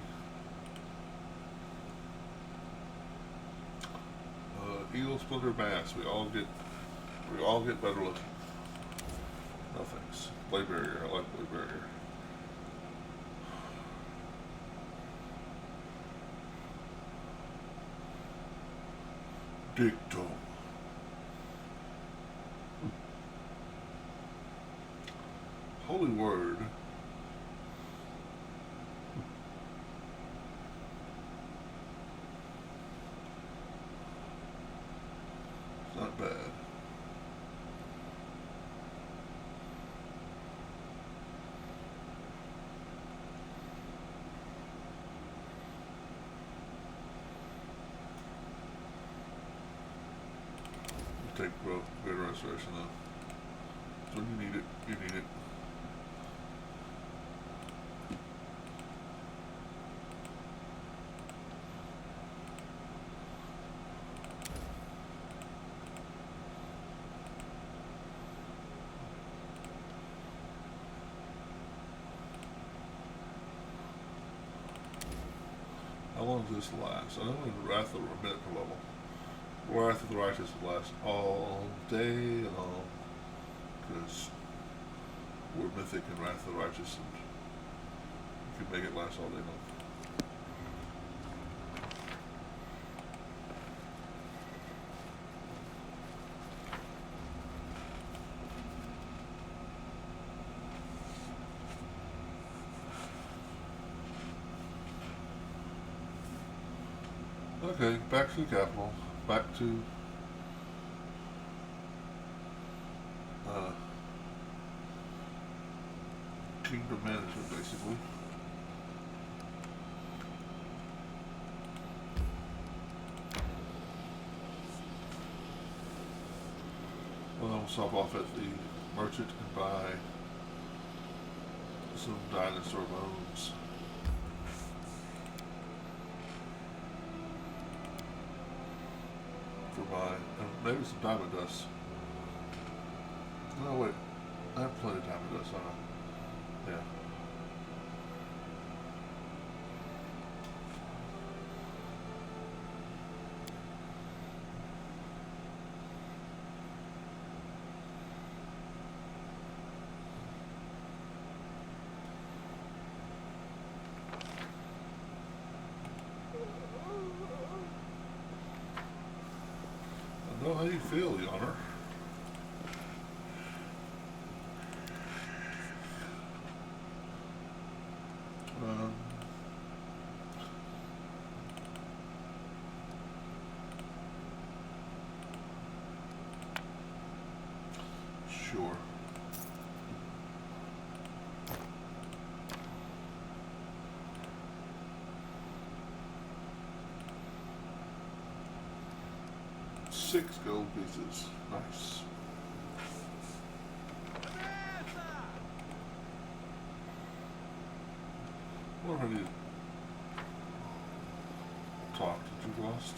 Eagle Splinter Bass. We all get better looking. No thanks. Blade Barrier. I like Blade Barrier. Dictum. Holy Word. It's not bad. Take great restoration though. When you need it, you need it. How long does this last? I know in Wrath of a minute per level. Wrath of the Righteous will last all day long, because we're mythic in Wrath of the Righteous, and you can make it last all day long. Okay, back to the capital. Back to kingdom management, basically. Well, I'll stop off at the merchant and buy some dinosaur bones. For my, maybe some diamond dust. No, wait. I have plenty of diamond dust, don't I? Yeah. I know how you feel, Yonner. Sure. Six gold pieces. Nice. What if I need to talk to Lost?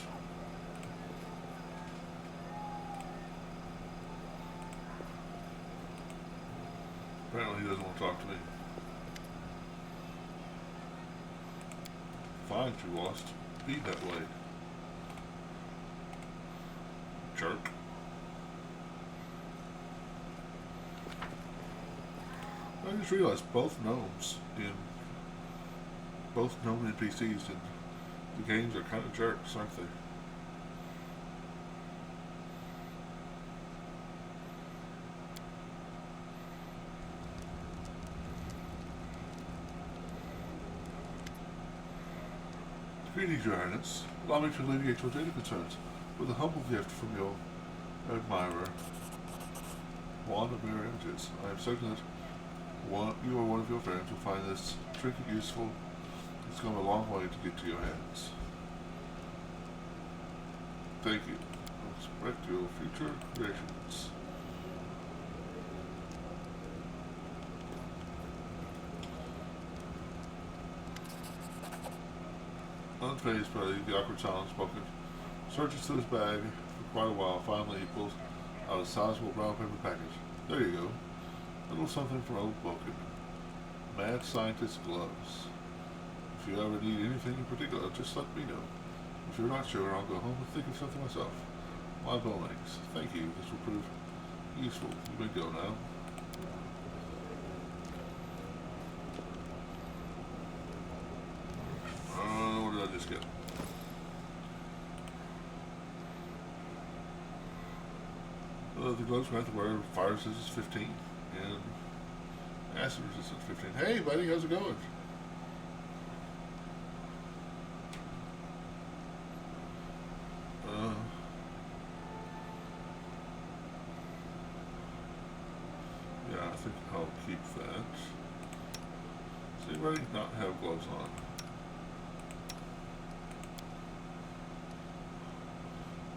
Apparently he doesn't want to talk to me. Fine, you lost. Be that way. Jerk. I just realized both gnome NPCs in the games are kind of jerks, aren't they? Greetings, Your Highness. Allow me to alleviate your data concerns with a humble gift from your admirer. Wand of Mirror Images. I am certain that you or one of your friends will find this trinket useful. It's gone a long way to get to your hands. Thank you. Expect your future creations. Unfazed by the awkward silence, spoken searches through his bag for quite a while. Finally, he pulls out a sizable brown paper package. There you go. A little something from old Boken. Mad Scientist Gloves. If you ever need anything in particular, just let me know. If you're not sure, I'll go home and think of something myself. My bowlings. Thank you. This will prove useful. You may go now. What did I just get? The gloves grant the wearer fire resistance 15 and acid resistance 15. Hey, buddy, how's it going? Yeah, I think I'll keep that. Does anybody not have gloves on?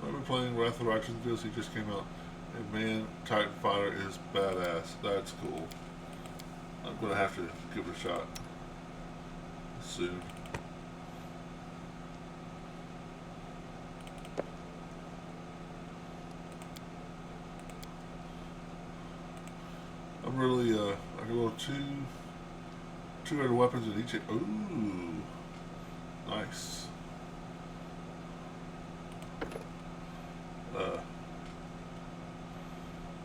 I've been playing Wrath of the Righteous. The DLC just came out. And man, Titan Fighter is badass. That's cool. I'm gonna have to give it a shot soon. I'm really I can roll two red weapons in each. Ooh, nice.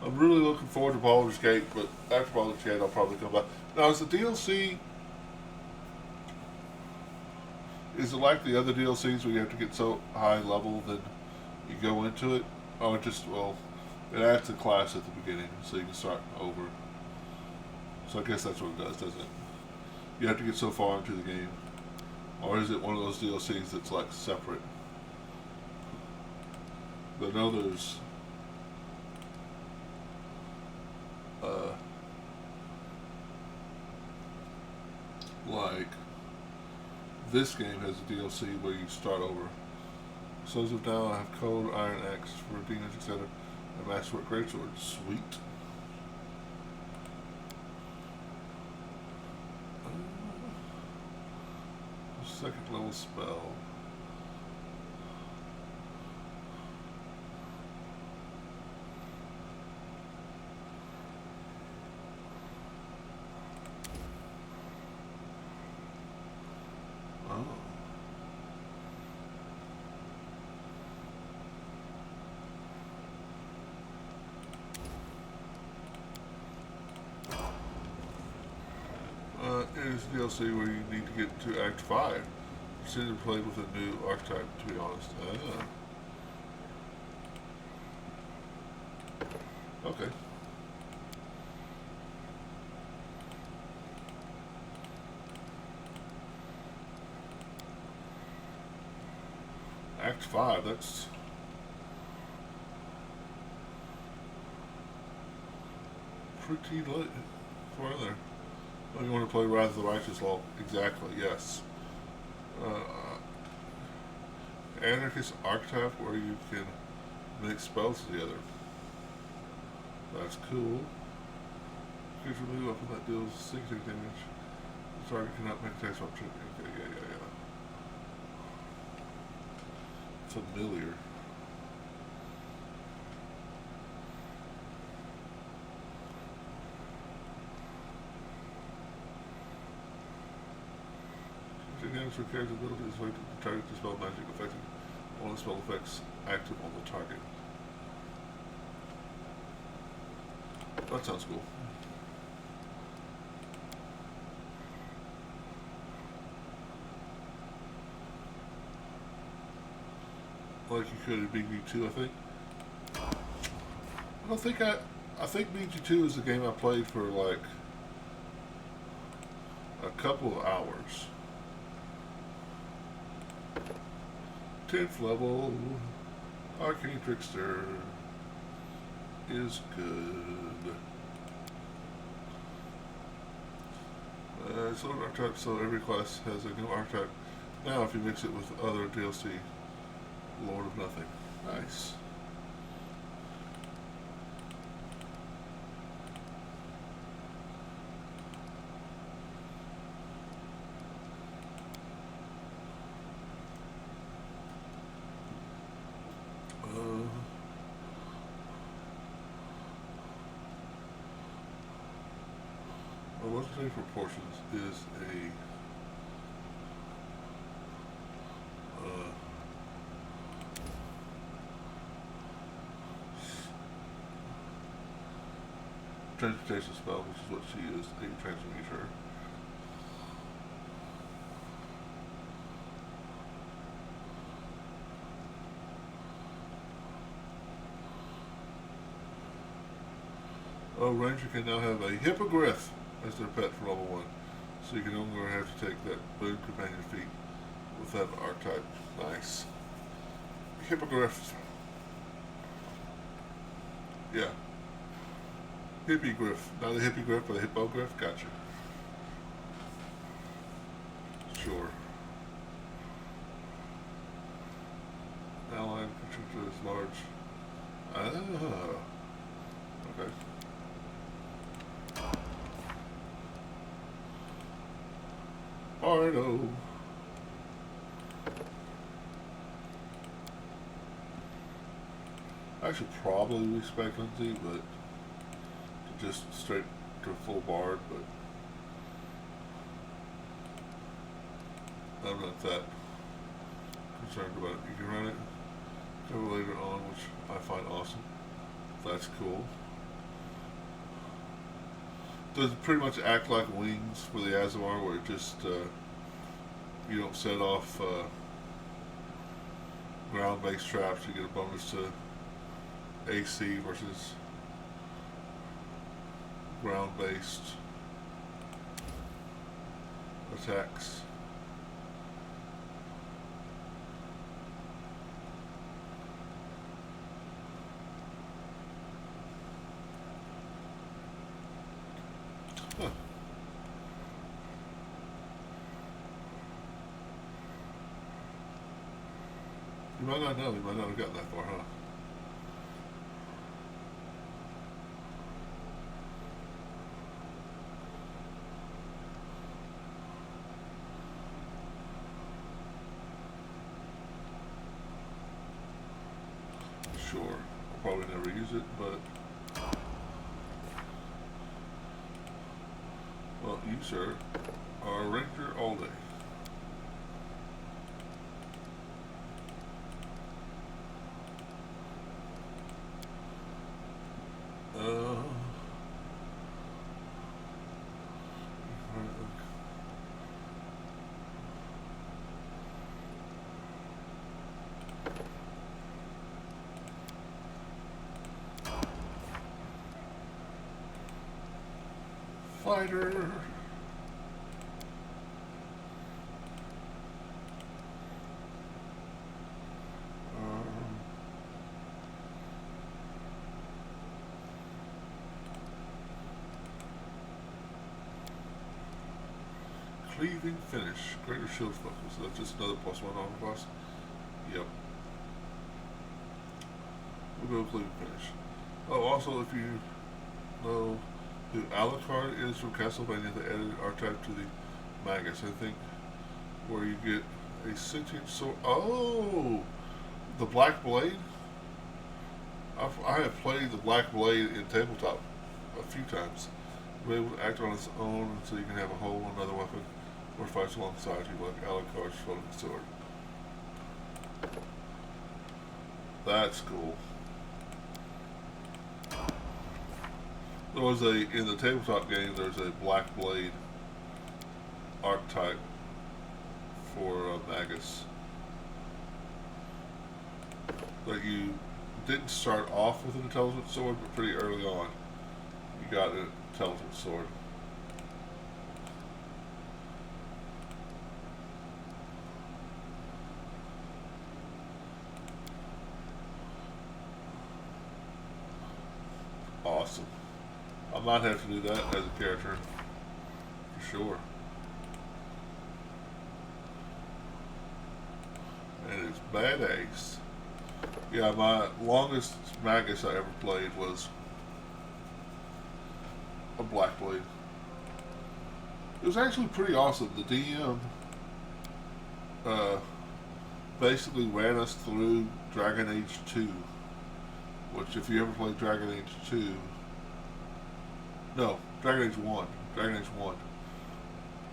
I'm really looking forward to Baldur's Gate, but after Baldur's Gate, I'll probably come back. Now, is the DLC? Is it like the other DLCs where you have to get so high level that you go into it? Oh, it just, well, it adds a class at the beginning, so you can start over. So I guess that's what it does, doesn't it? You have to get so far into the game. Or is it one of those DLCs that's like separate? But I know there's like this game has a DLC where you start over. So as of now, I have Code, Iron Axe for Demons, etc. and Masterwork Greatsword. Sweet. Second level spell. It is DLC where you need to get to Act 5. Proceed to play with a new archetype, to be honest. Okay. Act 5, that's pretty late. Far there. Oh, you want to play Wrath of the Righteous Law? Exactly, yes. Anarchist archetype where you can mix spells together. That's cool. Creature move weapon that deals 6 damage. The target cannot make attacks up to. Okay, yeah. Familiar. Damage for character's ability is directed to target to spell magic affecting all the spell effects active on the target. That sounds cool. Like you could in BG2, I think. I think BG2 is the game I played for like a couple of hours. 10th level, Arcane Trickster. is good. It's an archetype, so every class has a new archetype. Now, if you mix it with other DLC, Lord of Nothing. Nice. What's the name for portions is a transmutation spell, which is what she is, a transmuter. Oh, Ranger can now have a hippogriff as their pet for level 1. So you can no longer have to take that boon companion feat with that archetype. Nice. Hippogriff. Yeah. Hippogriff. Not a hippogriff, but a hippogriff. Gotcha. Sure. Allied constrictor is large. Ah. Okay. Bardo. I should probably respect Lindsay, but just straight to full bard, but I'm not that concerned about it. You can run it cover later on, which I find awesome. That's cool. Does it pretty much act like wings for the Azamar, where it just you don't set off ground-based traps, you get a bonus to AC versus ground-based attacks. Huh. You might not know, you might not have gotten that far, huh? Sure, I'll probably never use it, but well, you, sir, are a ranger all day. Fighter. Cleaving finish. Greater shield focus. So that's just another +1 armor class. Yep. We'll go cleaving finish. Oh, also, if you know who Alucard is from Castlevania, they added archetype to the Magus, I think, where you get a sentient sword. Oh! The Black Blade? I have played the Black Blade in tabletop a few times. Be able to act on its own, so you can have a whole another weapon or fights alongside you, like Alucard's floating sword. That's cool. There was in the tabletop game, there's a Black Blade archetype for Magus that you didn't start off with an intelligent sword, but pretty early on you got an intelligent sword. awesome. I might have to do that as a character. For sure. And it's badass. Yeah, my longest Magus I ever played was a Black Blade. It was actually pretty awesome. The DM basically ran us through Dragon Age 2, which if you ever played Dragon Age 2, no, Dragon Age 1, Dragon Age 1.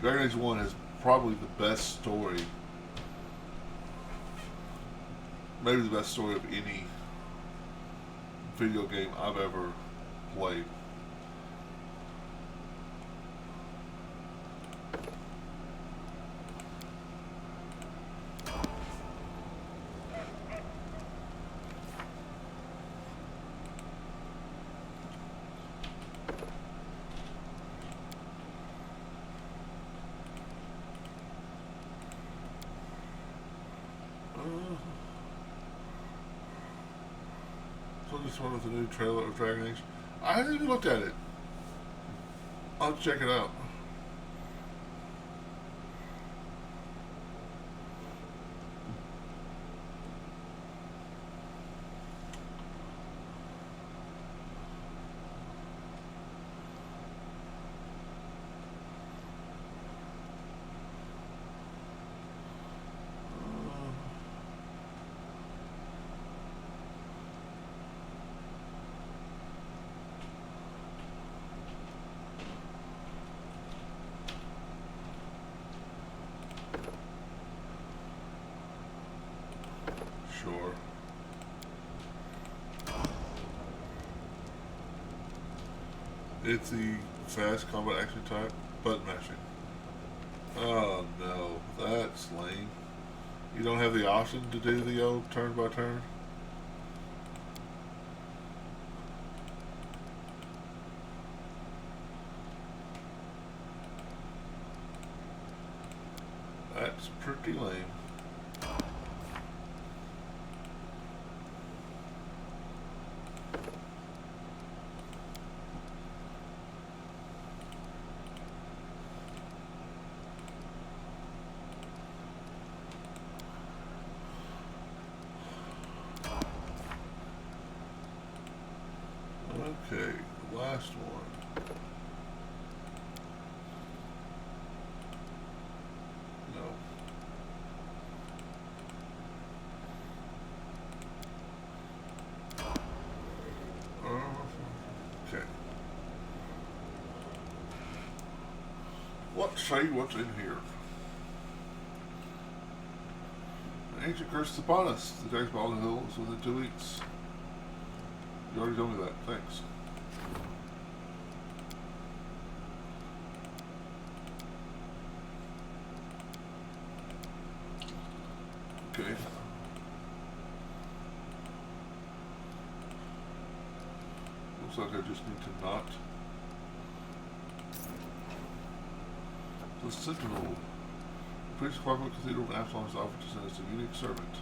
Dragon Age 1 is probably the best story, maybe the best story of any video game I've ever played. So just one of the new trailer of Dragon Age. I haven't even looked at it. I'll check it out. Sure. It's the fast combat action type, button mashing. Oh no, that's lame. You don't have the option to do the old turn by turn? That's pretty lame. Okay, last one. No. Okay. Let's see what's in here. An ancient curse is upon us. The Jack's Ball Hill is within 2 weeks. You already told me that. Thanks. Okay. Looks like I just need to not. The Sentinel. The priest of Clarkwood Cathedral in Absalom is offered to send us a unique servant.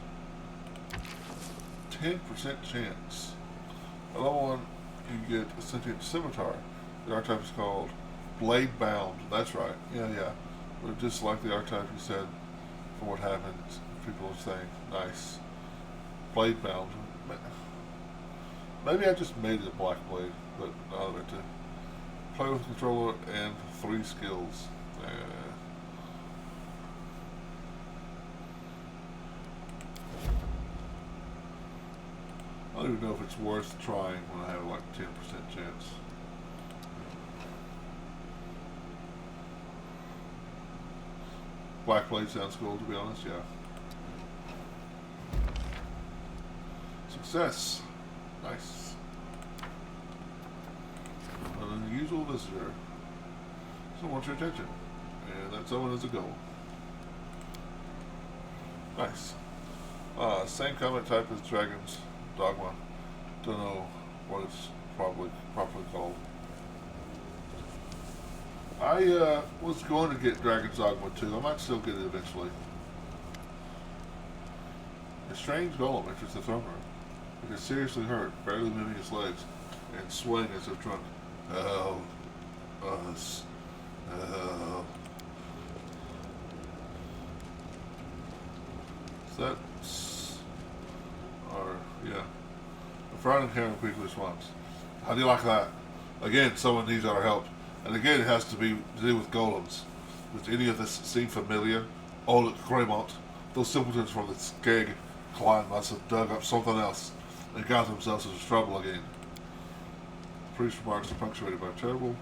10% chance. At level 1, you get a sentient scimitar. The archetype is called Blade Bound. That's right. Yeah. But just like the archetype you said, for what happened, people are saying, nice. Blade Bound. Maybe I just made it a black blade, but not of it to play with the controller and 3 skills. I don't even know if it's worth trying when I have like 10% chance. Black blade sounds cool, to be honest, yeah. Success. Nice. An unusual visitor. Someone wants your attention. And that someone is a goal. Nice. Same combat type as Dragon's Dogma. Don't know what it's properly called. I was going to get Dragon's Dogma too. I might still get it eventually. A strange golem enters the throne room. It is seriously hurt, barely moving his legs. and swing as if trying to help us. Help. So that's our, yeah. The frowning Karen quickly responds. How do you like that? Again, someone needs our help. And again, it has to be to do with golems. Does any of this seem familiar? Oleg Gremont, those simpletons from the Skeg clan must have dug up something else and got themselves into trouble again. The priest's remarks are punctuated by a terrible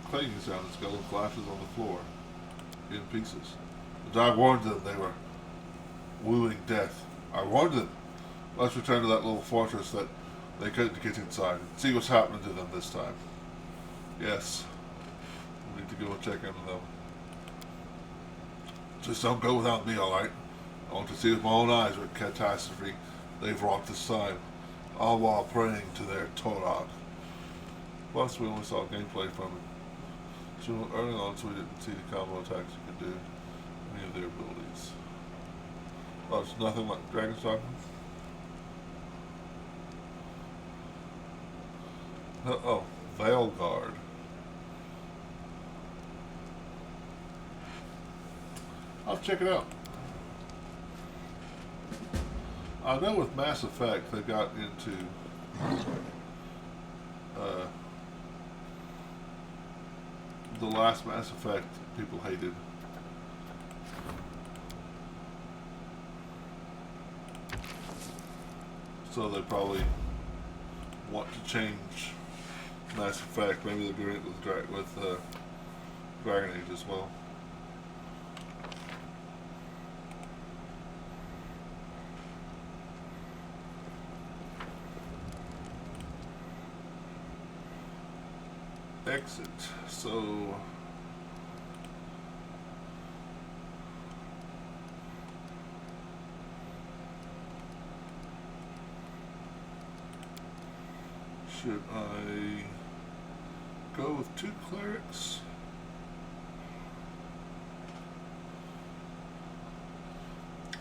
clanging sound as golem collapses on the floor in pieces. The dog warned them they were wooing death. I warned them. Let's return to that little fortress that they couldn't get inside and see what's happening to them this time. Yes. We need to go and check into them. Just don't go without me, alright? I want to see with my own eyes what catastrophe they've wrought this time, all while praying to their Torag. Plus, we only saw gameplay from it. So early on, so we didn't see the combo attacks you could do, any of their abilities. Oh, it's nothing like Dragon's Dogma? Oh, Veil Guard. I'll check it out. I know with Mass Effect they got into the last Mass Effect people hated. So they probably want to change Mass Effect. Maybe they're doing it with Dragon Age as well. Exit. So should I go with 2 clerics?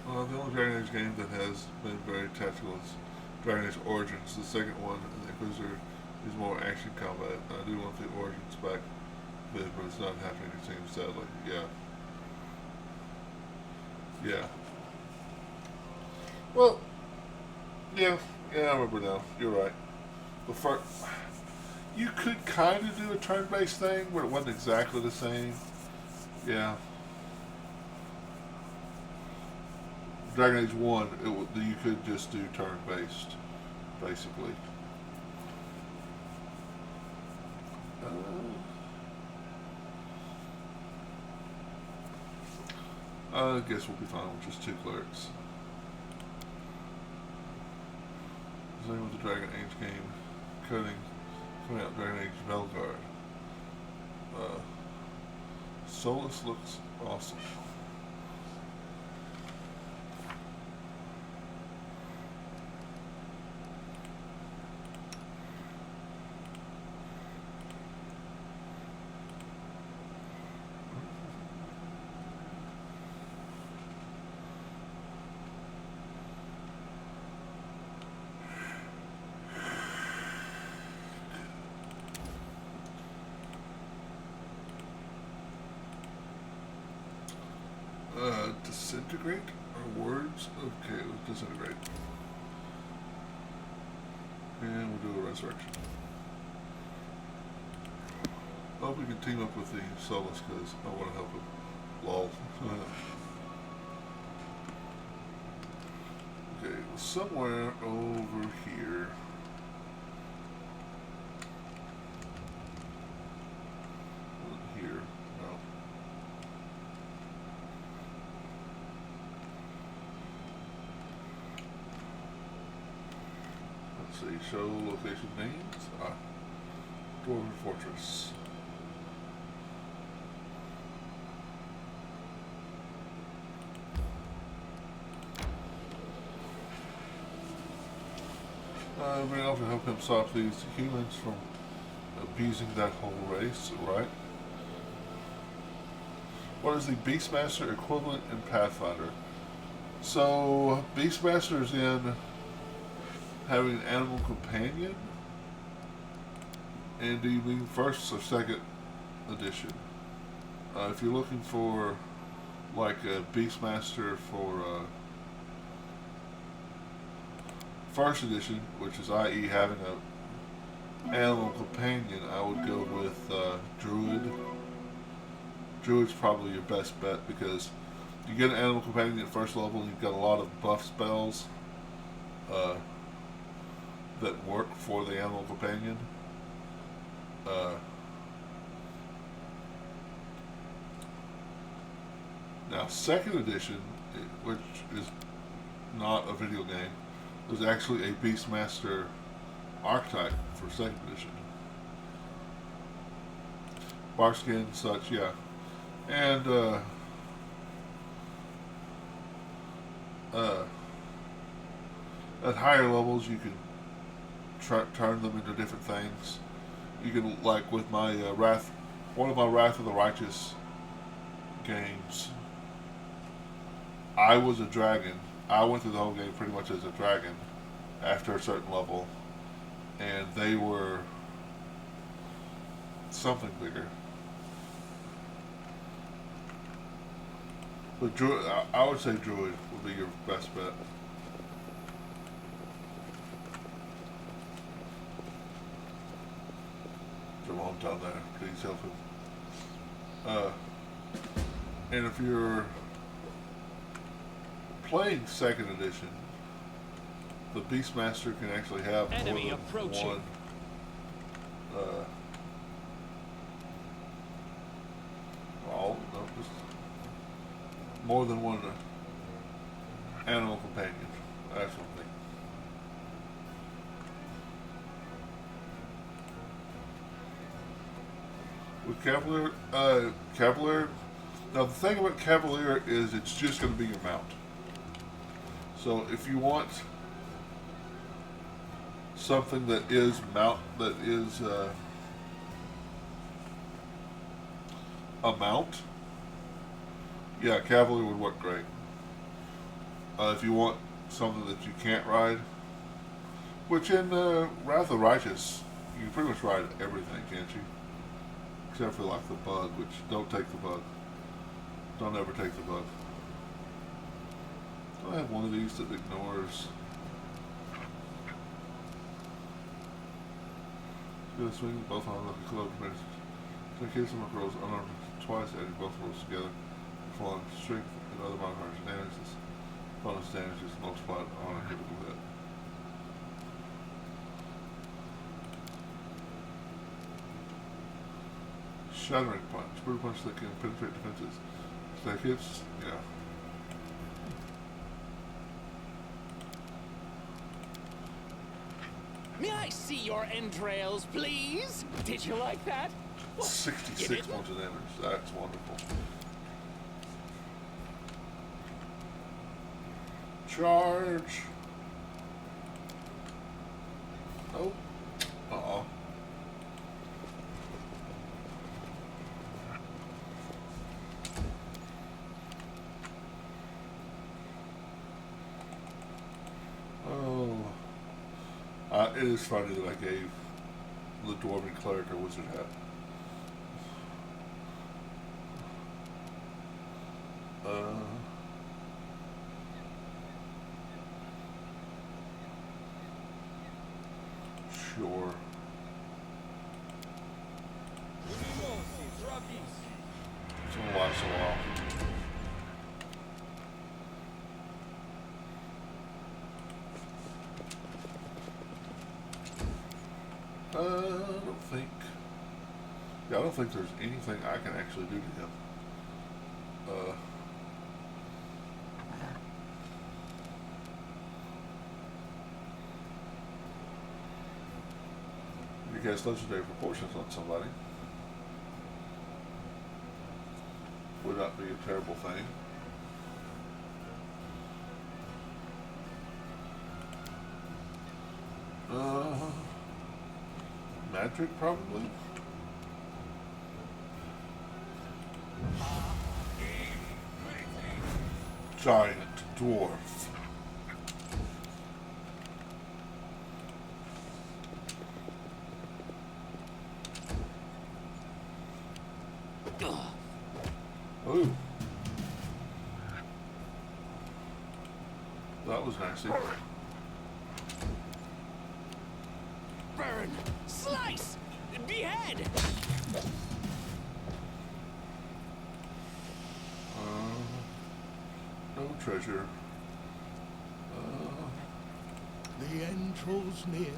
The only Dragon Age game that has been very tactical is Dragon Age Origins. The second one, the Inquisitor, is more action combat. I do want the Origins back, but it's not happening, it seems, sadly. Yeah. Yeah. Well, yeah, I remember now. You're right. But first, you could kind of do a turn-based thing, but it wasn't exactly the same. Yeah. Dragon Age 1, you could just do turn-based, basically. I guess we'll be fine with just 2 clerics. Same with the Dragon Age game. Coming out Dragon Age Velguard. Solus looks awesome. Disintegrate or words? Okay, let's disintegrate. And we'll do a resurrection. I hope we can team up with the Solus because I want to help him. Lol. Okay, somewhere over here. Here. No. Let's see, show location names. Dwarven Fortress. I've been able to help him stop these humans from abusing that whole race, right? What is the Beastmaster equivalent in Pathfinder? So, Beastmaster is in having an animal companion. And do you mean first or second edition? If you're looking for like a Beastmaster for first edition, which is i.e. having a animal companion, I would go with Druid. Druid's probably your best bet because you get an animal companion at first level and you've got a lot of buff spells that work for the animal companion. Now, second edition, which is not a video game, was actually a Beastmaster archetype for second edition. Barskin and such, yeah. And at higher levels, you can turn them into different things. You can, like with my one of my Wrath of the Righteous games, I was a dragon. I went through the whole game pretty much as a dragon after a certain level, and they were something bigger. But Druid, I would say Druid would be your best bet. Come on down there, please help him. And if you're playing second edition, the Beastmaster can actually have Enemy more than approaching. one. Oh no, just more than one animal companion. That's one thing. With Cavalier. Now the thing about Cavalier is it's just going to be your mount. So if you want something that is a mount, yeah, Cavalier would work great. If you want something that you can't ride, which in Wrath of the Righteous, you can pretty much ride everything, can't you? Except for like the bug, which don't take the bug. Don't ever take the bug. I have one of these that ignores. Gonna swing both on the club minutes. So in case someone rolls unarmed twice, adding both rolls together, falling strength and other modifiers and damages. Bonus damage is multiplied on a critical hit. Shattering punch. Brutal punch that can penetrate defenses. Stack hits, yeah. May I see your entrails, please? Did you like that? What, 66 points of damage. That's wonderful. Charge. Oh. Uh-oh. It is funny that I gave the Dwarven Cleric a wizard hat. Sure. It's gonna last a while. I don't think there's anything I can actually do to him. You cast legendary proportions on somebody. Would not be a terrible thing. Magic, probably. Giant dwarf. was nasty. Burn! Slice! Behead! No treasure. The end draws near.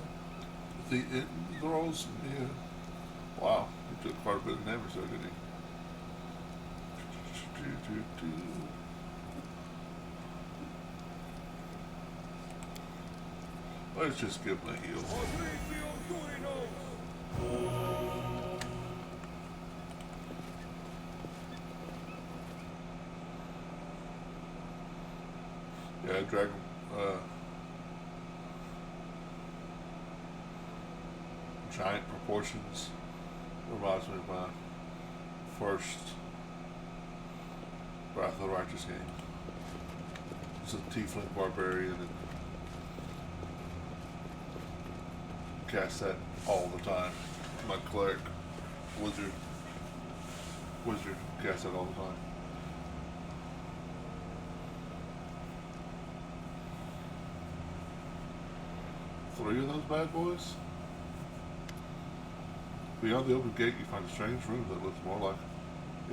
The end draws near. Wow, he took quite a bit of damage there, didn't he? Let's just give him a heal. Yeah, dragon. Giant proportions reminds me of my first Wrath of the Righteous game. It's a tiefling barbarian and cast that all the time. My cleric wizard cast that all the time. Three of those bad boys. Beyond the open gate, you find a strange room that looks more like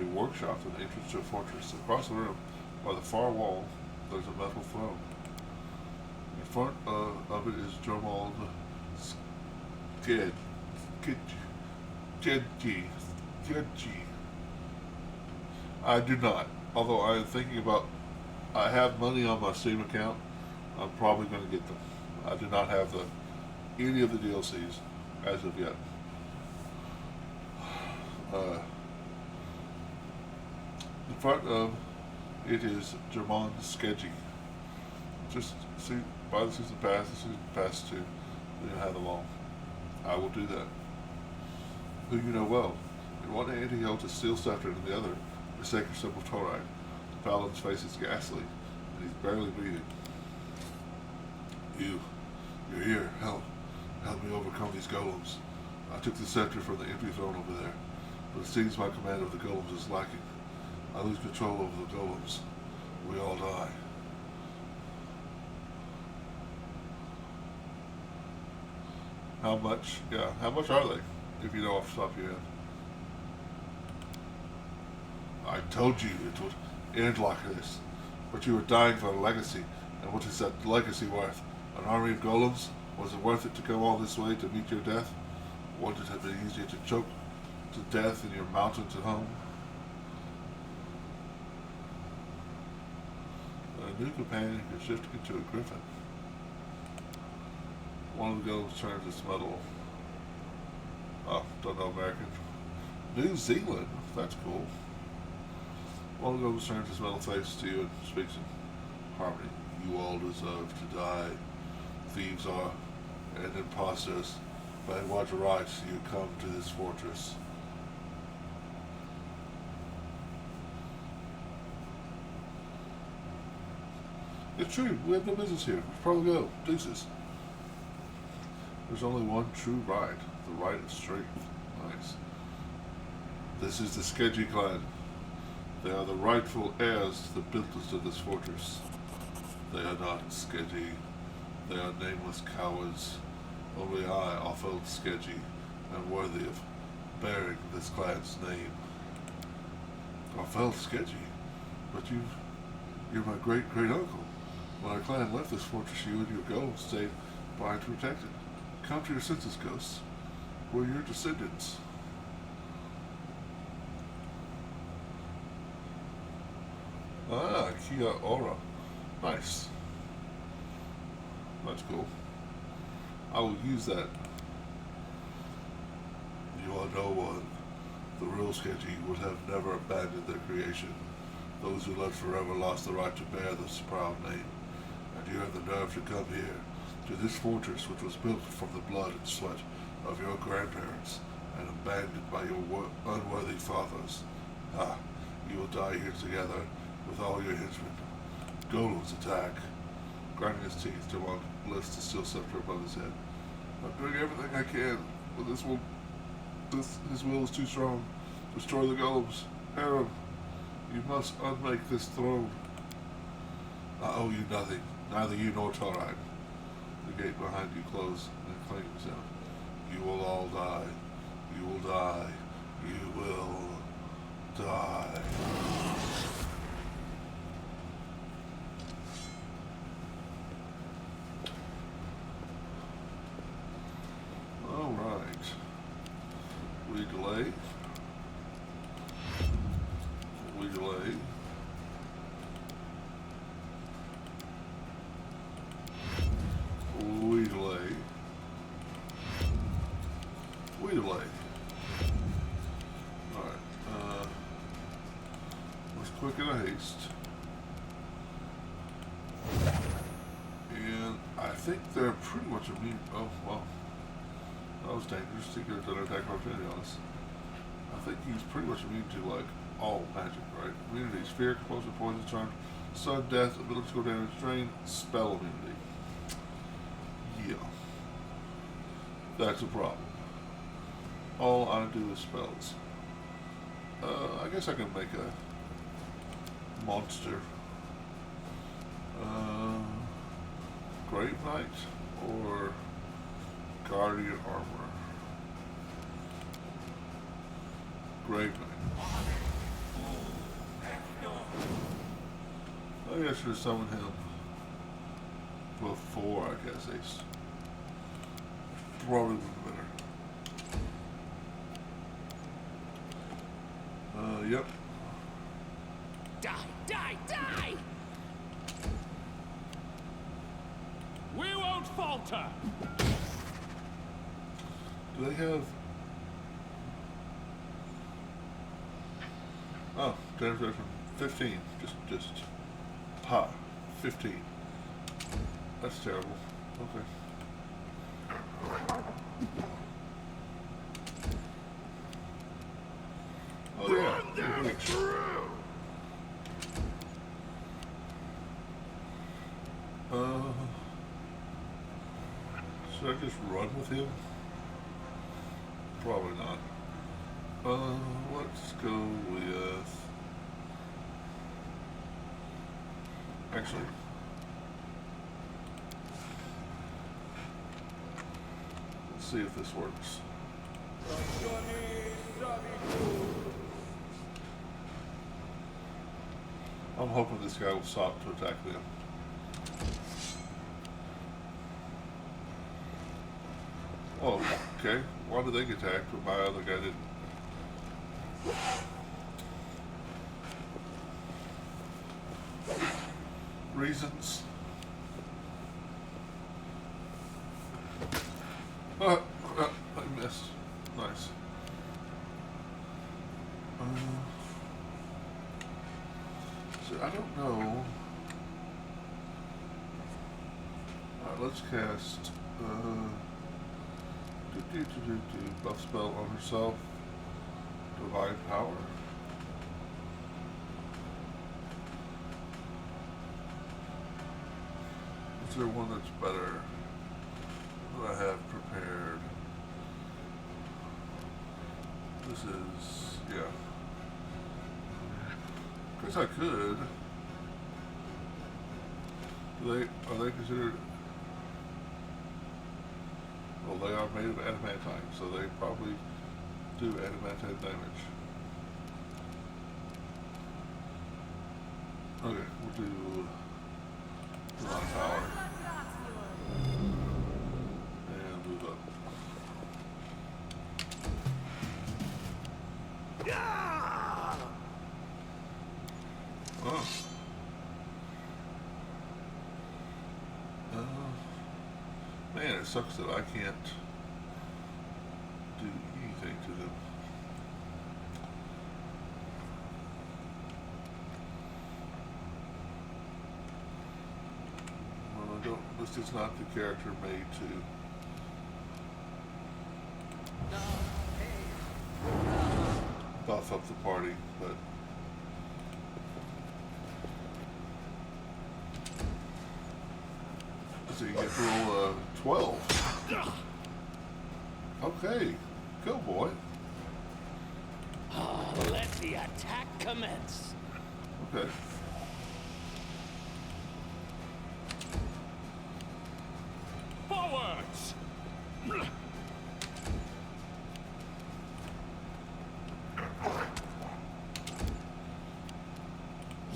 a workshop than the entrance to a fortress. Across the room, by the far wall, there's a metal throne. In front of it is Jormald Gedji. I do not. Although I am thinking about, I have money on my Steam account. I'm probably going to get them. I do not have any of the DLCs as of yet. In front of it is Germon Skedgy. Just see, by the season pass, the season pass 2, then have them all. I will do that. Who you know well. In one hand he holds a steel scepter, and in the other the sacred symbol Torite. The paladin's face is ghastly, and he's barely breathing. You're here. Help me overcome these golems. I took the scepter from the empty throne over there, but it seems my command of the golems is lacking. I lose control over the golems. We all die. How much? Yeah, how much are they? If you know off the top of your head. I told you it would end like this, but you were dying for a legacy, and what is that legacy worth? An army of golems? Was it worth it to come all this way to meet your death? Wouldn't it have been easier to choke to death in your mountains at home? A new companion can shift into a griffin. One of the golems turns its metal. Oh, don't know American. New Zealand? That's cool. One of the golems turns its metal face to you and speaks in harmony. You all deserve to die. Thieves are, and imposters. By what rights you come to this fortress? It's true, we have no business here. We should probably go. Deuces. There's only one true right, the right of strength. Nice. This is the Skedgy clan. They are the rightful heirs to the builders of this fortress. They are not Skedgy. They are nameless cowards. Only I, Offeld Skedgy, am worthy of bearing this clan's name. Offeld Skedgy? But you're my great-great-uncle. When our clan left this fortress, you and your golems stayed by to protect it. Come to your senses, ghosts. We're your descendants. Ah, Kia Ora. Nice. That's cool. I will use that. You are no one. The real Sketchy would have never abandoned their creation. Those who lived forever lost the right to bear this proud name. And you have the nerve to come here, to this fortress which was built from the blood and sweat of your grandparents, and abandoned by your unworthy fathers. Ah, you will die here together with all your henchmen. Golems attack. Grinding his teeth, Jamon lifts the steel scepter above his head. I'm doing everything I can, but his will is too strong. Destroy the golems. Harem, you must unmake this throne. I owe you nothing. Neither you nor Taurine. The gate behind you closed and claims him. You will all die. You will die. You will die. All right. We delay. We delay. We delay. We delay. Alright, was quick in a haste. And I think they're pretty much immune. Oh, well. That was dangerous. He could have done an attack opportunity on us. I think he's pretty much immune to, like, all magic, right? Immunities: fear, compulsion, poison, charm, sudden death, ability to go damage, drain, spell immunity. Yeah. That's a problem. All I do is spells. I guess I can make a monster. Grave Knight or Guardian Armor. Grave Knight. Maybe I should have summoned him before I cast Ace. Probably would be better. Yep. Die, die, die! We won't falter! Do they have... Oh, damage reduction 15. Just... Ha. 15. That's terrible. Okay. Oh yeah. Should I just run with him? Probably not. Let's go with... Actually... Let's see if this works. I'm hoping this guy will stop to attack them. Oh, okay. Why did they get attacked, but my other guy didn't? Reasons? I missed. Nice. So I don't know. Alright, let's cast buff spell on herself. Divine power. Is there one that's better that I have prepared? This is, yeah. Guess I could. Are they considered? Well, they are made of adamantine, so they probably do adamantine damage. Okay, we'll do Divine Power. And move up. Oh. Man, it sucks that I can't do anything to them. Well, I don't. This is not the character made to. Buff up the party, but. So you get to roll 12. Okay, go boy. Let the attack commence. Okay. once.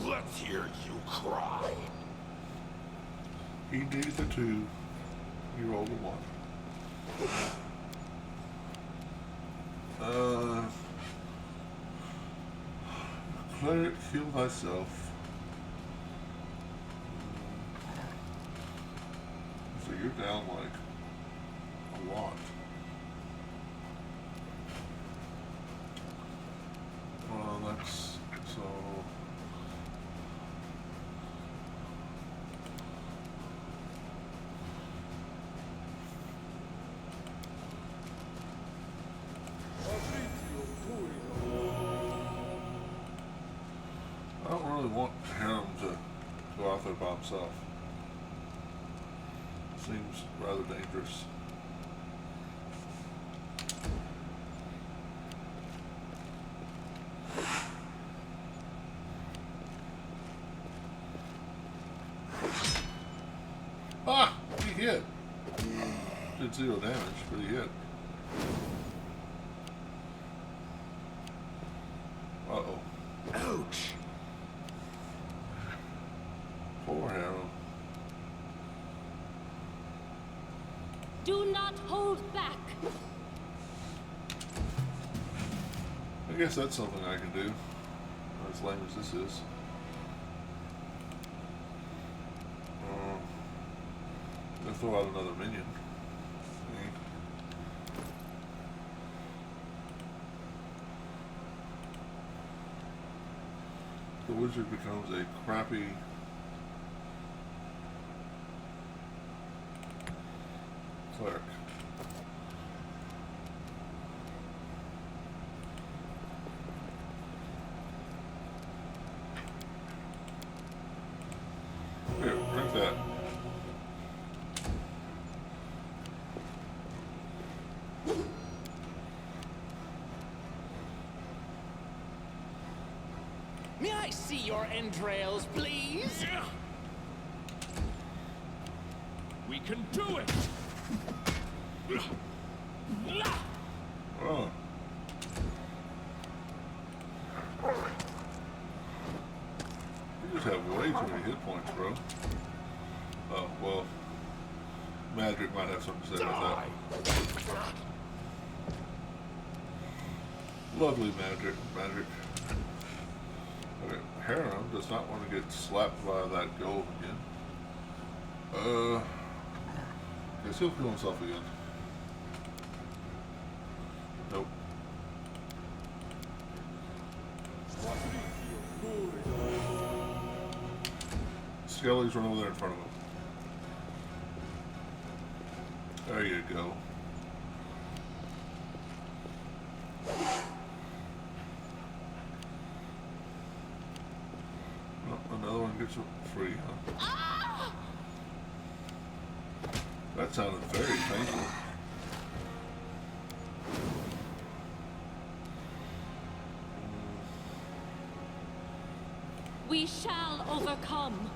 Let's hear you cry. He needs a 2. You rolled a 1. Cleric, heal thyself. So you're down like a lot. That's so. I don't really want him to go out there by himself. Seems rather dangerous. Ah! He hit. Did 0 damage, but he hit. Uh-oh. Ouch! Poor Harold. Do not hold back. I guess that's something I can do. As lame as this is. Gonna throw out another minion. The wizard becomes a crappy cleric. Here, drink that. May I see your entrails, please? We can do it! Oh. You just have way too many hit points, bro. Oh, well. Magic might have something to say about that. Lovely magic. Okay, Harem does not want to get slapped by that gold again. Guess he'll kill himself again. Nope. Skelly's run over there in front of him. There you go. Oh, another one gets free, huh? That sounded very painful. We shall overcome.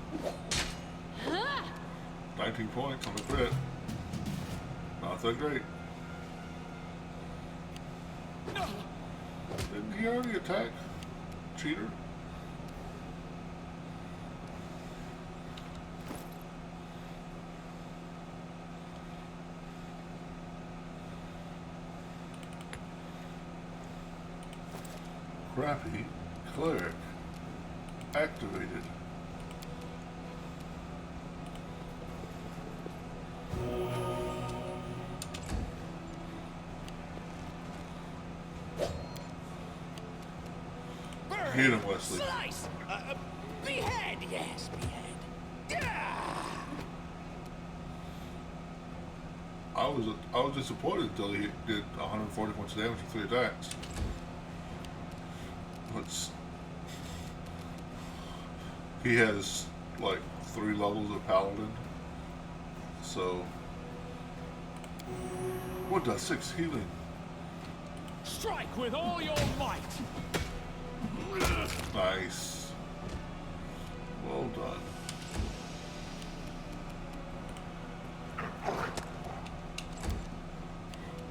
19 points on the crit. Not that great. Didn't he already attack? Cheater? Crappy cleric activated. Hit him, Wesley. Slice! Behead, yes, behead. I was disappointed until he did 140 points of damage with 3 attacks. He has like 3 levels of paladin. So what does 6 healing? Strike with all your might! Nice. Well done.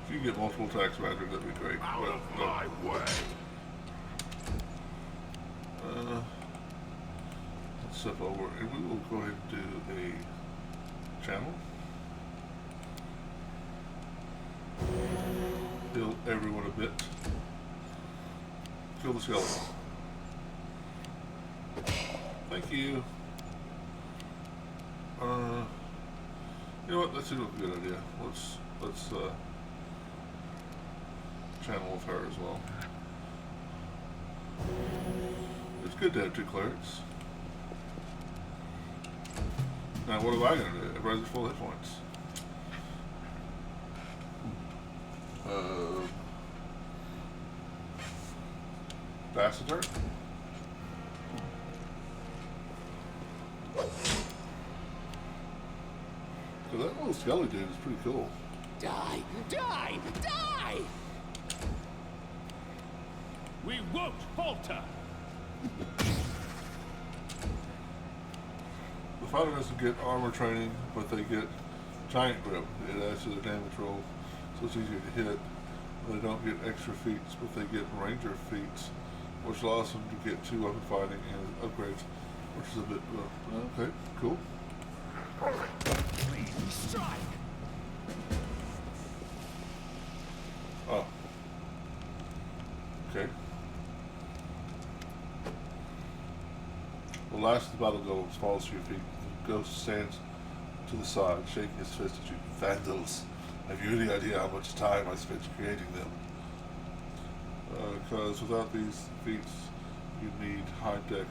If you get multiple attacks, Badger, that'd be great. Out But, of my way. let's step over, and we will go ahead and do a channel. Heal everyone a bit. Kill the skeleton. Thank you. You know what? That seems like a good idea. Let's channel with her as well. It's good to have two clerics. Now, what am I going to do? Everybody's full hit points. Ambassador. So that little skelly dude is pretty cool. Die! Die! Die! We won't falter. The fighter doesn't get armor training, but they get giant grip. It adds to their damage roll, so it's easier to hit. They don't get extra feats, but they get ranger feats, which allows them to get 2 weapon fighting and upgrades, which is a bit, okay, cool. Please strike. Oh. Okay. The last of the battle golems falls to your feet. The ghost stands to the side, shaking his fist at you. Vandals! Have you any idea how much time I spent creating them? Because without these feats, you need high dex.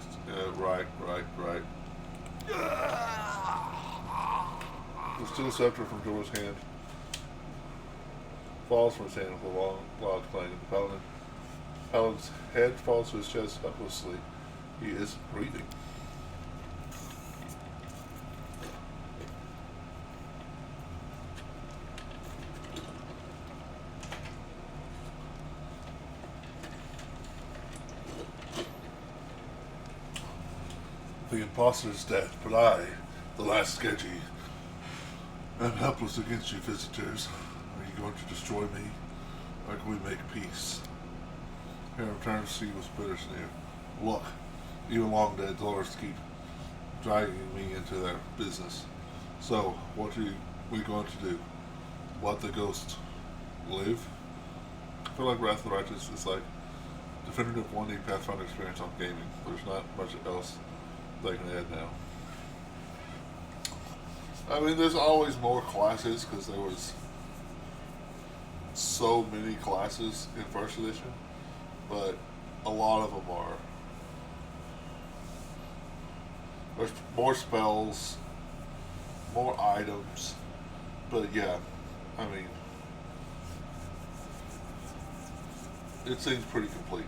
Right. The steel scepter from Jorah's hand falls from his hand with a long, loud clang. The paladin's head falls to his chest helplessly. He is breathing. The imposter is dead, but I, the last Sketchy, am helpless against you visitors. Are you going to destroy me, or can we make peace? Harem turns to see with bitter sneer. Look, even long dead lords keep dragging me into their business. So, what are we going to do? Let the ghost live? I feel like Wrath of the Righteous is like definitive 1D Pathfinder experience on gaming. There's not much else they can add now. I mean, there's always more classes because there was so many classes in first edition, but a lot of them are. There's more spells, more items, but yeah, I mean, it seems pretty complete.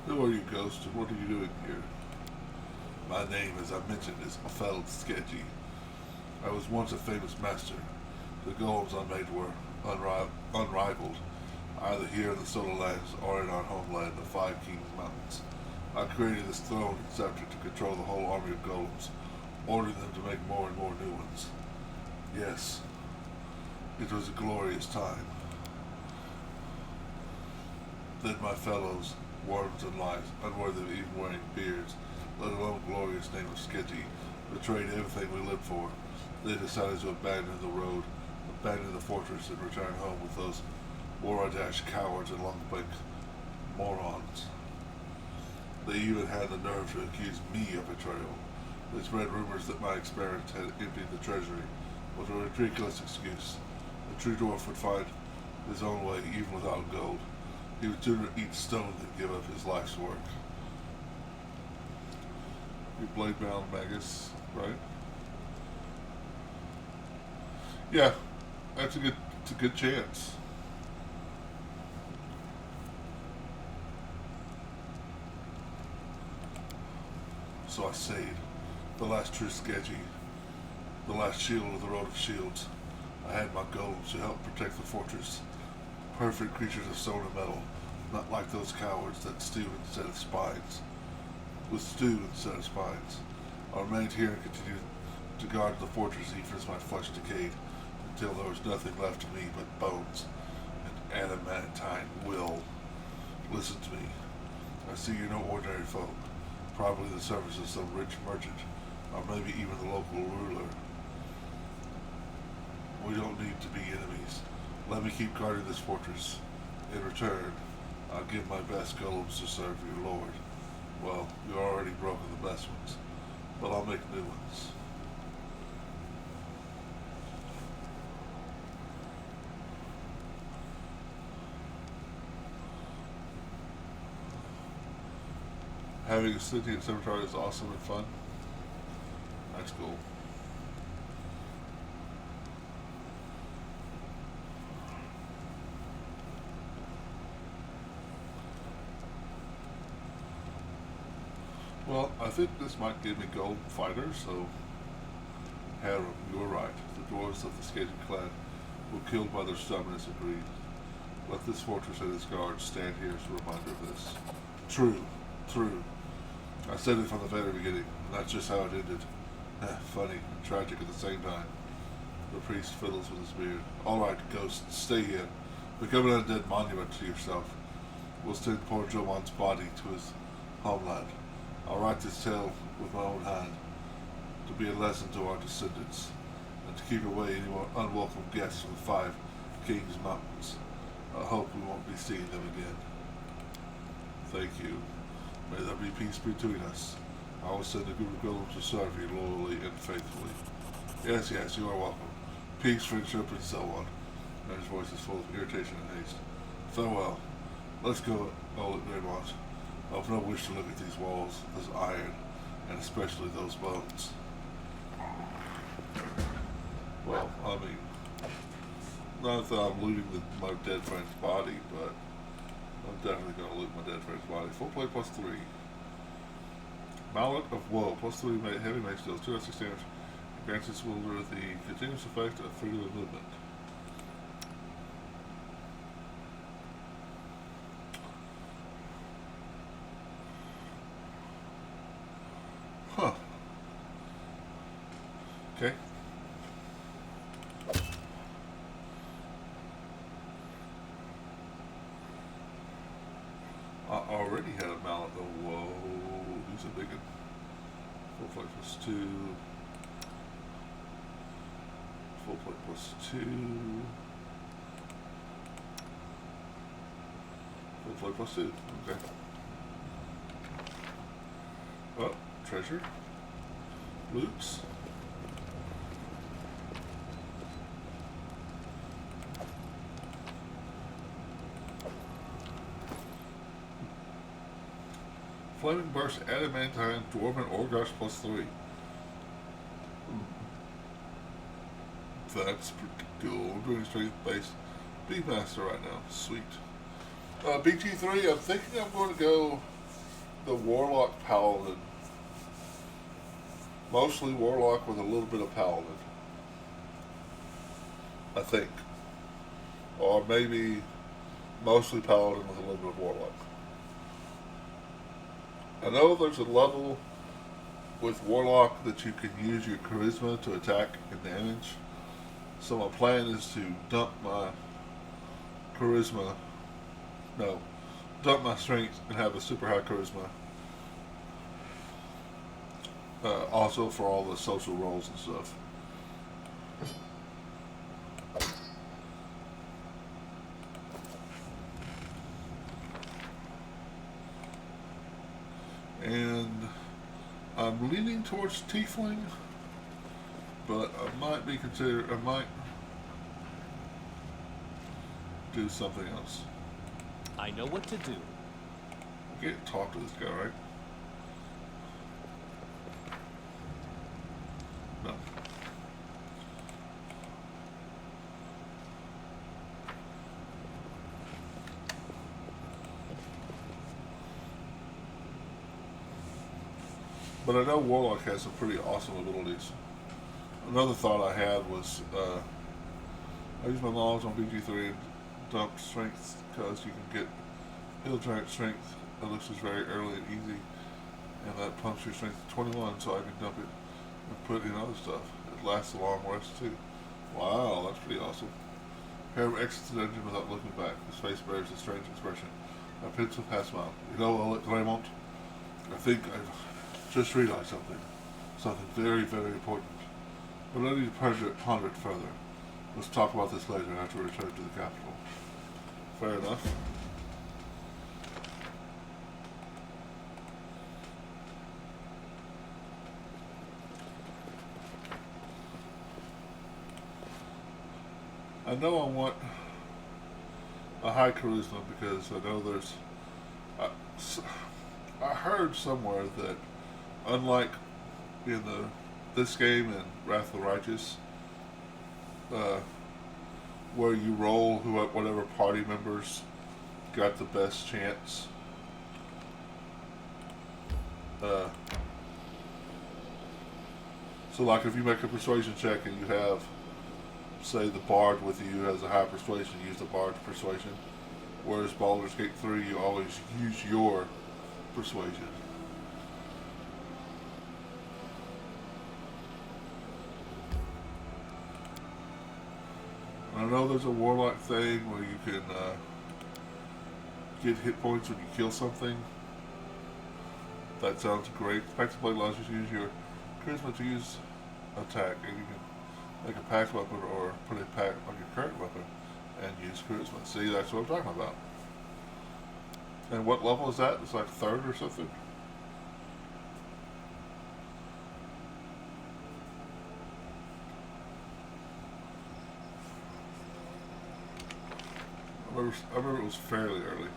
Who are you, Ghost, and what are you doing here? My name, as I mentioned, is Feld Sketchy. I was once a famous master. The golems I made were unrivaled, either here in the Solar Lands or in our homeland, the Five Kings Mountains. I created this throne and scepter to control the whole army of golems, ordering them to make more and more new ones. Yes, it was a glorious time. Then my fellows, worms and lice, unworthy of even wearing beards, let alone glorious name of Sketchy, betrayed everything we lived for. They decided to abandon the road, abandon the fortress, and return home with those Waradash cowards and Longbank morons. They even had the nerve to accuse me of betrayal. They spread rumors that my experiment had emptied the treasury, with a ridiculous excuse. The true dwarf would find his own way even without gold. He would sooner eat stone than give up his life's work. You blade-bound Magus, right? Yeah, it's a good chance. So I stayed, the last true Sketchy, the last shield of the Road of Shields. I had my golems to help protect the fortress. Perfect creatures of stone and metal, Not like those cowards that stew instead of spines. With stew instead of spines. I remained here and continued to guard the fortress even as my flesh decayed, until there was nothing left of me but bones and adamantine will. Listen to me. I see you're no ordinary folk. Probably the servants of some rich merchant, or maybe even the local ruler. We don't need to be enemies. Let me keep guarding this fortress. In return, I'll give my best golems to serve your lord. Well, you've already broken the best ones, but I'll make new ones. Having a sentient cemetery is awesome and fun. That's cool. Well, I think this might give me gold fighters, so Harem, you were right. The dwarves of the Skating Clan were killed by their stubbornness and greed. Let this fortress and its guards stand here as a reminder of this. True, true. I said it from the very beginning, and that's just how it ended. Funny and tragic at the same time. The priest fiddles with his beard. Alright, ghost, stay here. Become an undead monument to yourself. We'll send poor Jomon's body to his homeland. I'll write this tale with my own hand, to be a lesson to our descendants, and to keep away any more unwelcome guests from the 5 Kings Mountains. I hope we won't be seeing them again. Thank you. May there be peace between us. I will send a group of golems to serve you loyally and faithfully. Yes, yes, you are welcome. Peace, friendship, and so on. And his voice is full of irritation and haste. Farewell. Let's go, Oleg Raymond. I've no wish to look at these walls, this iron, and especially those bones. Well, I mean, not that I'm looting my dead friend's body, but I'm definitely going to loot my dead friend's body. Full plate plus 3. Mallet of Woe, plus 3 heavy mace deals 2 out 6 damage. Grants its wielder the continuous effect of freedom of movement. Huh. Okay. I already had a mallet though. Whoa, he's a big one. Full plate plus 2. Full plate plus 2. Full plate plus 2. Okay. Oh, treasure. Loots. Flaming Burst, Adamantine, Dwarven Orgosh plus 3. That's pretty cool. I'm doing strength-based Beastmaster right now. Sweet. BT3, I'm thinking I'm going to go the Warlock Paladin. Mostly Warlock with a little bit of Paladin. I think. Or maybe mostly Paladin with a little bit of Warlock. I know there's a level with Warlock that you can use your Charisma to attack and damage. So my plan is to dump my Charisma, dump my Strength and have a super high Charisma. Also for all the social roles and stuff. And I'm leaning towards Tiefling, but I might do something else. I know what to do. I can't talk to this guy, right? No. But I know Warlock has some pretty awesome abilities. Another thought I had was, I use my knowledge on BG3 and dump strength because you can get Hill Giant Strength. It looks is very early and easy. And that pumps your strength to 21, so I can dump it and put in other stuff. It lasts a long rest too. Wow, that's pretty awesome. Harry exits the dungeon without looking back. His face bears a strange expression. A pensive half-smile. You know, Claremont, I think I've just realized something. Something very, very important. But I need to ponder it further. Let's talk about this later after we return to the capital. Fair enough. I know I want a high charisma because I know there's... I heard somewhere that unlike in this game and Wrath of the Righteous, where you roll whatever party members got the best chance, so like if you make a persuasion check and you have, say, the bard with you has a high persuasion, use the bard's persuasion, whereas Baldur's Gate 3 you always use your persuasion. I know there's a warlock thing where you can get hit points when you kill something. That sounds great. Pact Blade allows you to use your charisma to use attack, and you can make a pact weapon or put a pact on your current weapon and use charisma. See, that's what I'm talking about. And what level is that? It's like 3rd or something? I remember it was fairly early.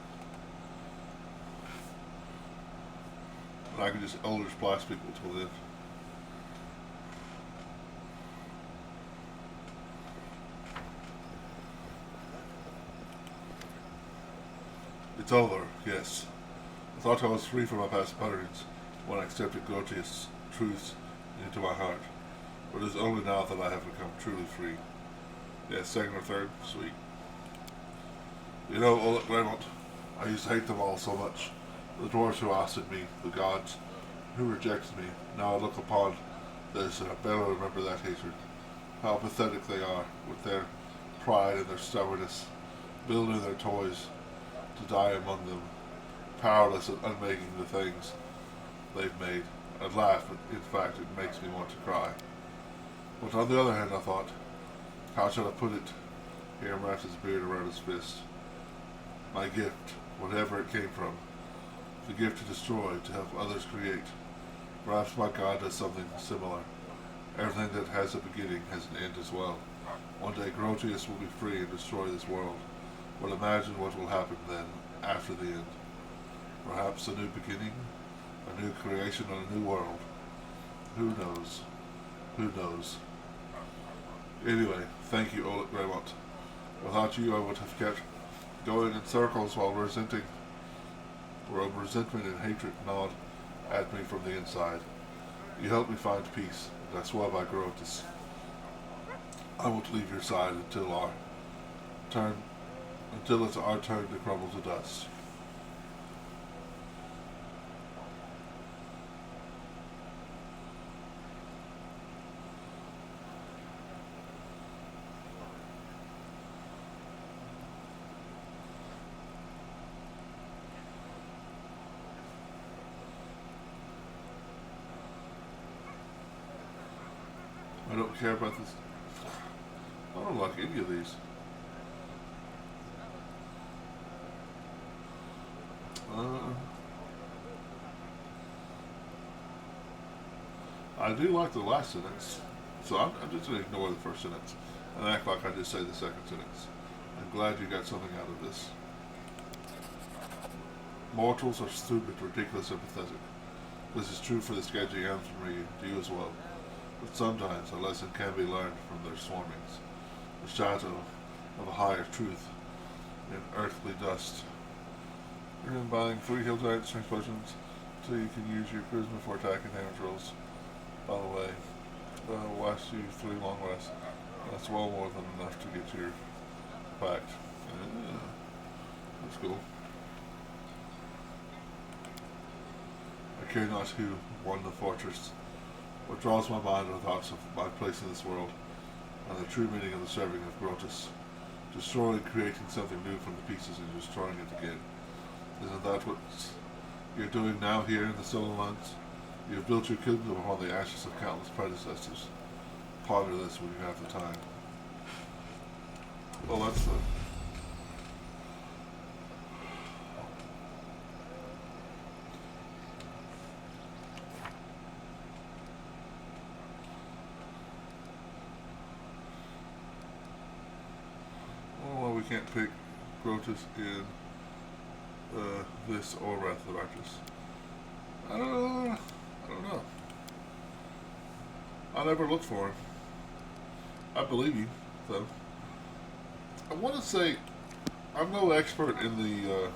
And I could just Eldritch Blast people until then. It's over, yes. I thought I was free from my past patterns when I accepted grotesque truths into my heart. But it is only now that I have become truly free. Yes, 2nd or 3rd? Sweet. You know, Oleg Claremont, I used to hate them all so much. The dwarves who ousted me, the gods who rejected me. Now I look upon this and I barely remember that hatred. How pathetic they are, with their pride and their stubbornness, building their toys to die among them, powerless at unmaking the things they've made. I'd laugh, but in fact it makes me want to cry. But on the other hand, I thought, how shall I put it? Here wraps his beard around his fist. My gift, whatever it came from, the gift to destroy, to help others create. Perhaps my God does something similar. Everything that has a beginning has an end as well. One day Grotius will be free and destroy this world. But imagine what will happen then, after the end. Perhaps a new beginning, a new creation on a new world. Who knows? Who knows? Anyway, thank you, Oleg Claremont. Without you, I would have kept going in circles while resentment and hatred gnawed at me from the inside. You helped me find peace, and I swear by Grotus, I won't leave your side until it's our turn to crumble to dust. I don't care about this. I don't like any of these. I do like the last sentence, so I'm just going to ignore the first sentence and act like I just say the second sentence. I'm glad you got something out of this. Mortals are stupid, ridiculous, and pathetic. This is true for the sketchy and for me, to you as well. But sometimes a lesson can be learned from their swarmings. The shadow of a higher truth in earthly dust. You're buying 3 Hill Giant strength potions so you can use your charisma for attack and damage rolls. By the way, that'll last you 3 long rests. That's well more than enough to get your pact. That's cool. care not who won the fortress. What draws my mind are thoughts of my place in this world, and the true meaning of the serving of Grotus. Destroying, creating something new from the pieces and destroying it again. Isn't that what you're doing now here in the Stolen Lands? You have built your kingdom upon the ashes of countless predecessors. Ponder this when you have the time. Well, that's the... Well, we can't pick Grotus in this or Wrath of the Righteous. I don't know. I never looked for him. I believe you, though. I want to say I'm no expert in the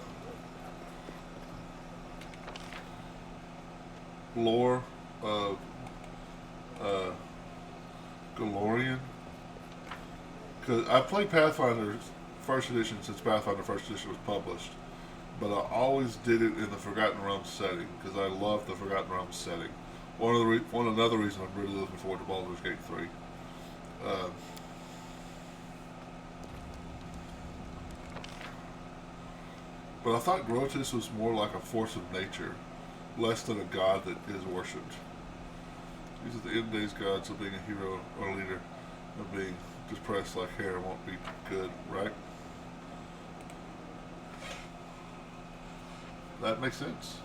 lore of Galorian. Because I played Pathfinder First Edition since Pathfinder First Edition was published. But I always did it in the Forgotten Realms setting because I love the Forgotten Realms setting. Another reason I'm really looking forward to Baldur's Gate 3. But I thought Grotus was more like a force of nature, less than a god that is worshipped. These are the end days gods of being a hero or a leader, of being depressed like hair won't be good, right? That makes sense.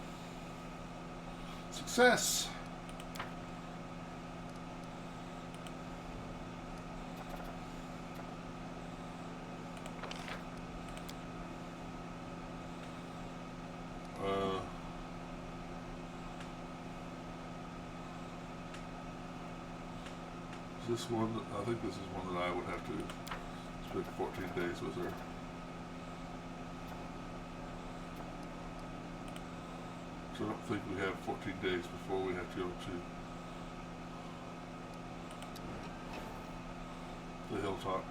Success! Is this one? I think this is one that I would have to spend 14 days with her. So I don't think we have 14 days before we have to go to the hilltop.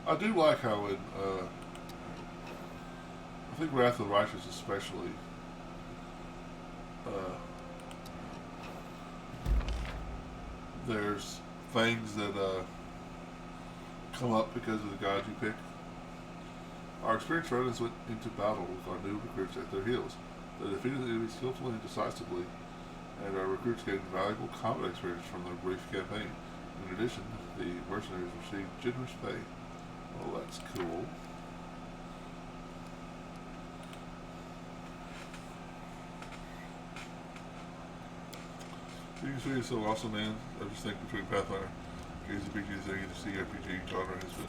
I do like how in, I think Wrath of the Righteous especially, there's things that come up because of the god you pick. Our experienced riders went into battle with our new recruits at their heels. They defeated the enemy skillfully and decisively, and our recruits gained valuable combat experience from their brief campaign. In addition, the mercenaries received generous pay. Well, that's cool. You can see it's so awesome, man. I just think between Pathfinder, KZPG, the CRPG genre has been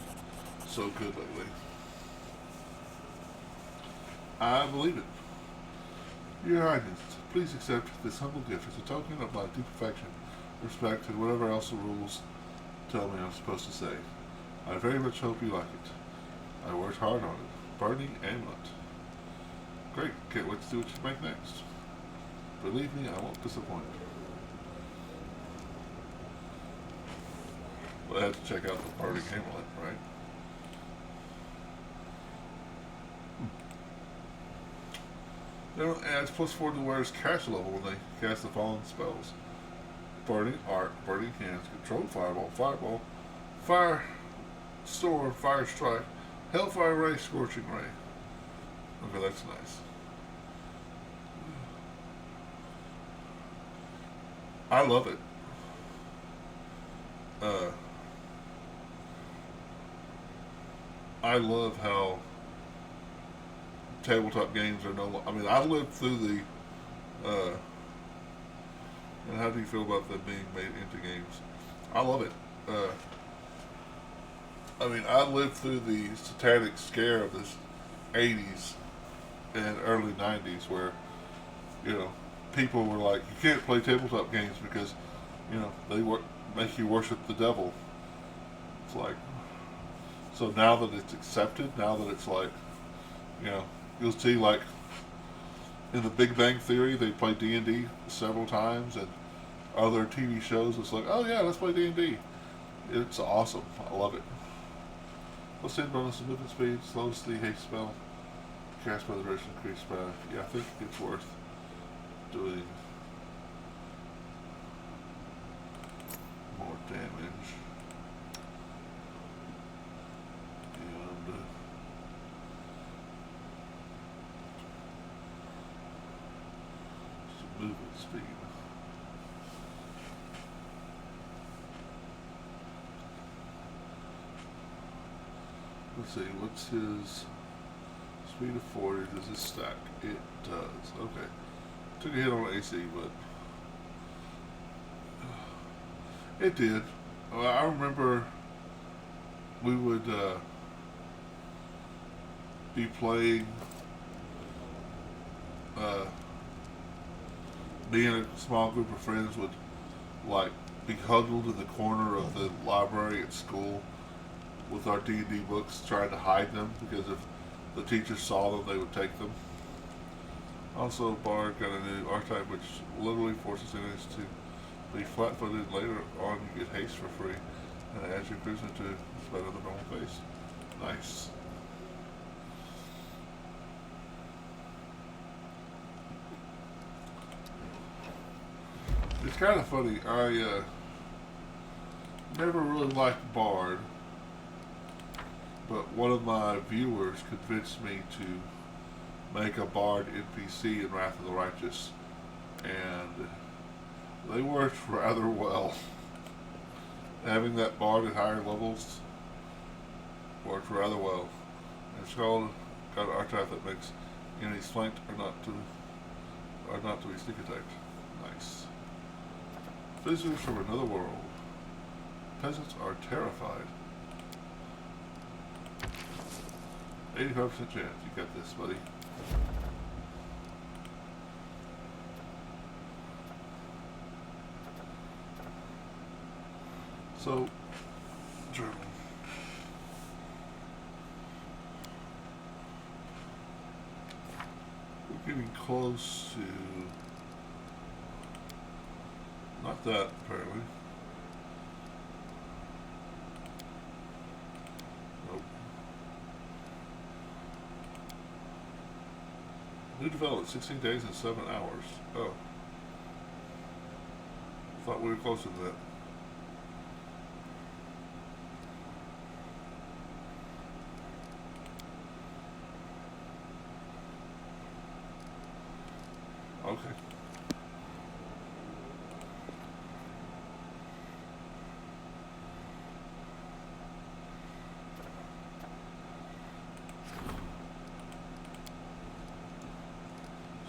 so good lately. I believe it. Your Highness, please accept this humble gift as a token of my deep affection, respect, and whatever else the rules tell me I'm supposed to say. I very much hope you like it. I worked hard on it. Burning Amulet. Great. Can't wait to see what you make next. Believe me, I won't disappoint. Well, I have to check out the Burning Amulet, right? It adds +4 to the wearer's cast level when they cast the following spells. Burning Arc, Burning Hands, Control Fireball, Fireball, Fire Storm, Fire Strike, Hellfire Ray, Scorching Ray. Okay, that's nice. I love it. I love how tabletop games are no. I mean, I lived through the. And how do you feel about them being made into games? I love it. I mean, I lived through the satanic scare of the 80s and early 90s where, you know, people were like, you can't play tabletop games because, you know, they make you worship the devil. It's like, so now that it's accepted, now that it's like, you know, you'll see like in the Big Bang Theory, they play D&D several times, and other TV shows, it's like, oh yeah, let's play D&D. It's awesome. I love it. Plus 10 bonus to movement speed, slows the haste spell, cast by the duration increased by. Yeah, I think it's worth doing more damage. And some movement speed. Let's see, what's his speed of 40? Does this stack? It does. Okay. Took a hit on AC, but it did. Well, I remember we would be playing, me and a small group of friends would like be huddled in the corner of the library at school with our D&D books, trying to hide them because if the teachers saw them, they would take them. Also, Bard got a new archetype which literally forces enemies to be flat-footed. Later on, you get haste for free, and adds your charisma to it's better than normal face. Nice. It's kind of funny. I never really liked Bard, but one of my viewers convinced me to make a Bard NPC in Wrath of the Righteous, and they worked rather well. Having that Bard at higher levels worked rather well. It's got an archetype that makes enemies flanked or not to be sneak attacked. Nice. Visitors from another world. Peasants are terrified. 85% chance. You got this, buddy. So, journal. We're getting close to... Not that, apparently. Nope. New development, 16 days and 7 hours. Oh. Thought we were closer to that. Okay.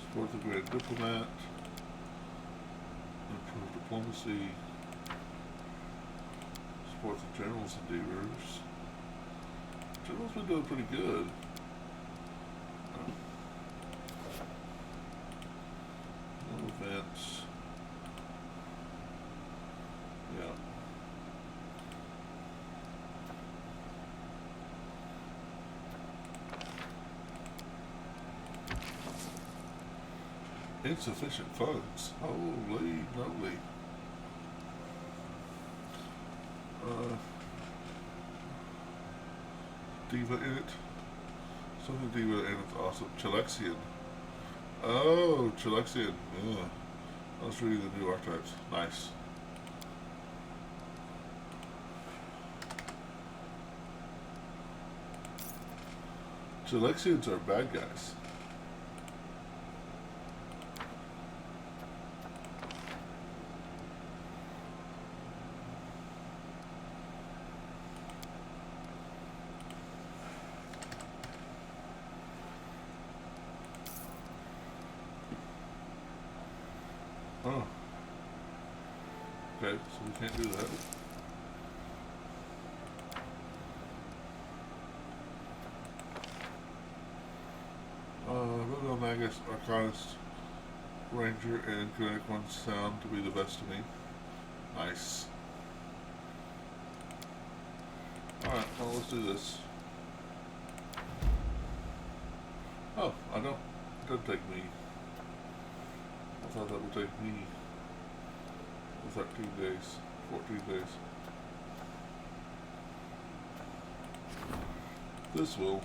Support the Grand Diplomat. Improve diplomacy. Support the General's endeavors. General's been doing pretty good. No events. Yeah. Insufficient funds. Holy moly. Diva in it. Something Diva in it's awesome. Chilexian. Oh, Chilexian. Yeah. Let's read the new archetypes. Nice. Chilexians are bad guys. Oh. Okay, so we can't do that. Little Magus, Arcanist, Ranger, and Kinetic ones sound to be the best to me. Nice. Alright, well, let's do this. Oh, I don't. It doesn't take me. I thought that would take me 13 days, 14 days. This will.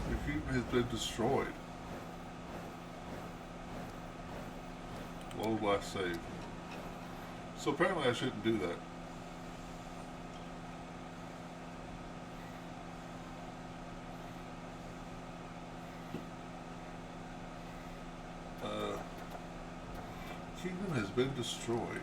Your kingdom has been destroyed. Load last save. So apparently I shouldn't do that. Kingdom has been destroyed.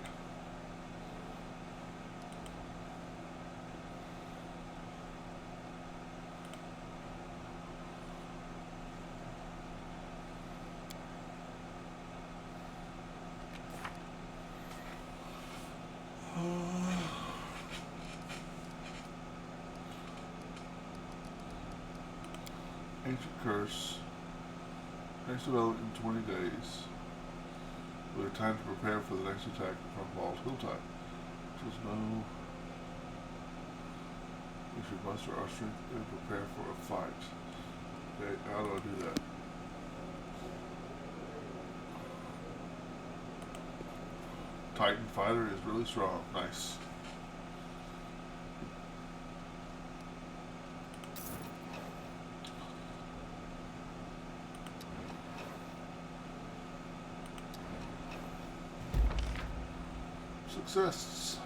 Ancient curse. Next development in 20 days. We have time to prepare for the next attack from Bald Hilltop. There's no... We should muster our strength and prepare for a fight. Okay, how do I do that? Titan fighter is really strong. Nice. Success.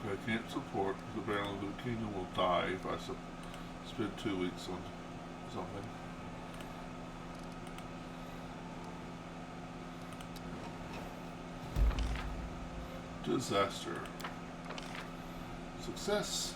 I can't support because apparently the kingdom will die if I spend 2 weeks on something. Disaster. Success.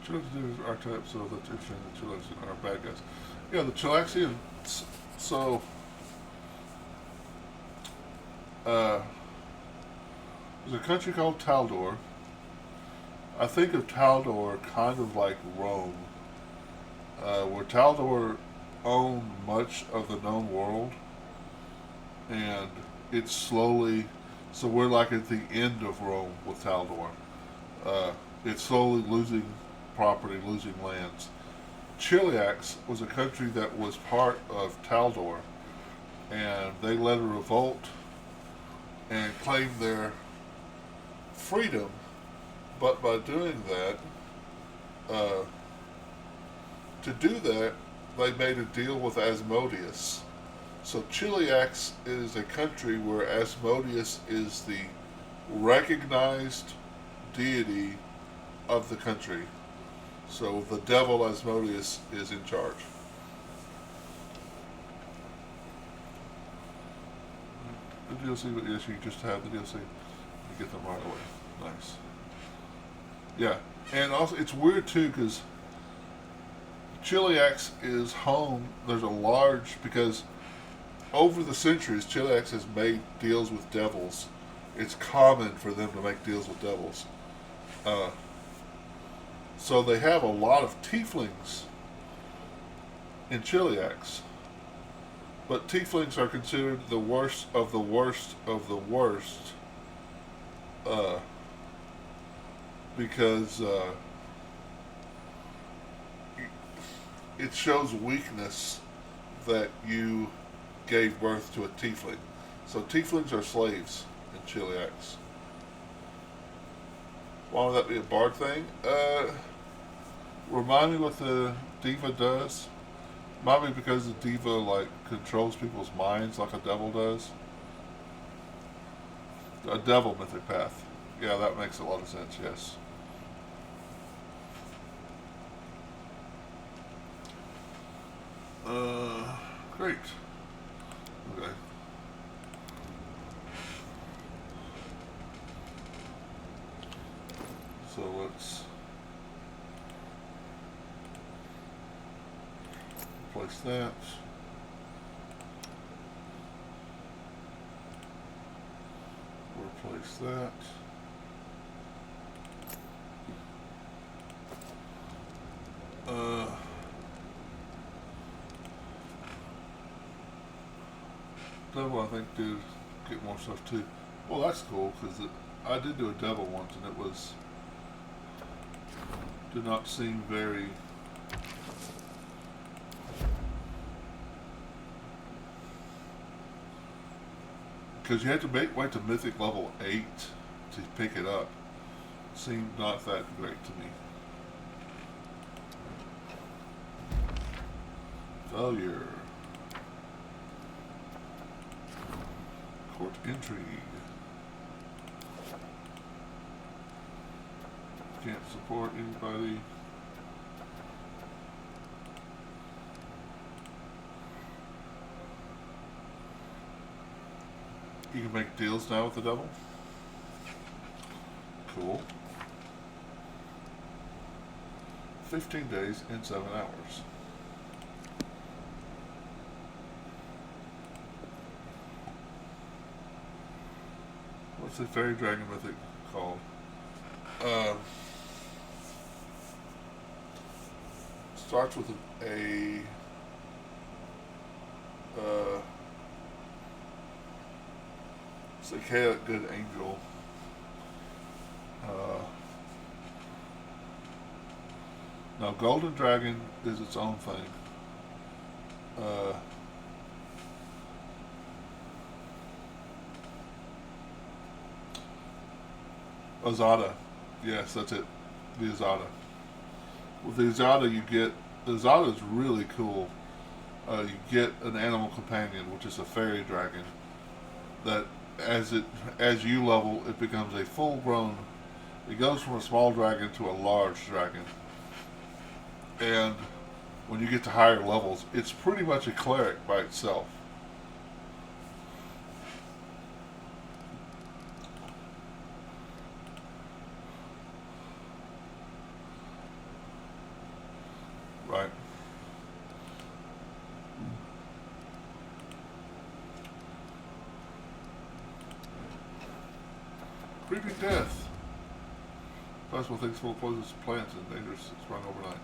Chilaxians are archetypes, so that's interesting. The Chilaxians are bad guys. Yeah, the Chilaxians. So, there's a country called Taldor. I think of Taldor kind of like Rome, where Taldor owned much of the known world, and it's slowly. So we're like at the end of Rome with Taldor. It's slowly losing property, losing lands. Chiliax was a country that was part of Taldor, and they led a revolt and claimed their freedom, but by doing that, they made a deal with Asmodeus. So Chiliax is a country where Asmodeus is the recognized deity of the country. So the devil Asmodeus is in charge. The DLC, but yes, you just have the DLC. You get them right away. Nice. Yeah, and also it's weird too because Chiliax is home. There's a large, because over the centuries, Chiliax has made deals with devils. It's common for them to make deals with devils. So they have a lot of tieflings in Chiliax. But tieflings are considered the worst of the worst of the worst. Because it shows weakness that you gave birth to a tiefling. So tieflings are slaves in Chiliax. Why would that be a bard thing? Remind me what the diva does. Remind me because the diva like controls people's minds like a devil does. A devil mythic path. Yeah, that makes a lot of sense, yes. Great. Okay. So let's replace that. Replace that. Devil, I think, did get more stuff too. Well, that's cool because I did do a devil once, and it was did not seem very. Because you had to wait to mythic level 8 to pick it up. Seemed not that great to me. Failure. Court intrigue. Can't support anybody. You can make deals now with the devil. Cool. 15 days and 7 hours. What's the fairy dragon mythic called? Starts with a Psychic Good Angel. Now, Golden Dragon is its own thing. Azada. Yes, that's it. The Azada. With the Azada, the Azada is really cool. You get an animal companion, which is a fairy dragon, that as you level, it becomes a full-grown. It goes from a small dragon to a large dragon, and when you get to higher levels, it's pretty much a cleric by itself. Right. Creeping death. Possible things full of poisonous plants and dangerous sprung overnight.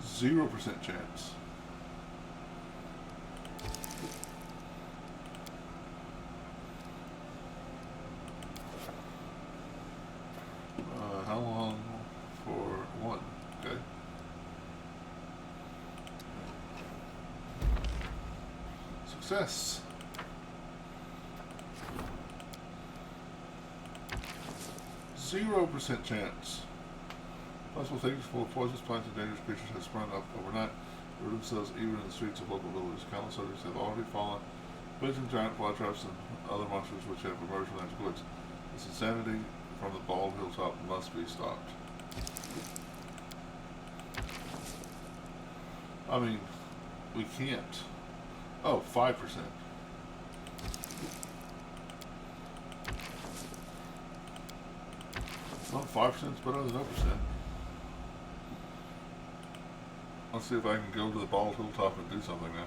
0% chance. How long for one? Okay. Success. Zero % chance. Possible things full of poisonous plants and dangerous creatures have sprung up overnight, root themselves even in the streets of local villages. Countless subjects have already fallen, victims, giant fly traps, and other monsters which have emerged from those woods. This insanity from the bald hilltop must be stopped. I mean, we can't. Oh, 5%. Well, 5% is better than 0%. Let's see if I can go to the bald hilltop and do something now.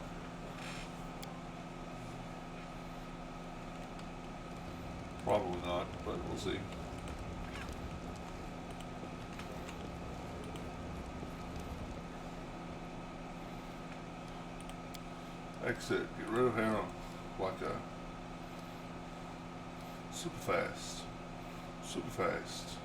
Probably not, but we'll see. Exit. Get rid of harem. Like a super fast. Super fast.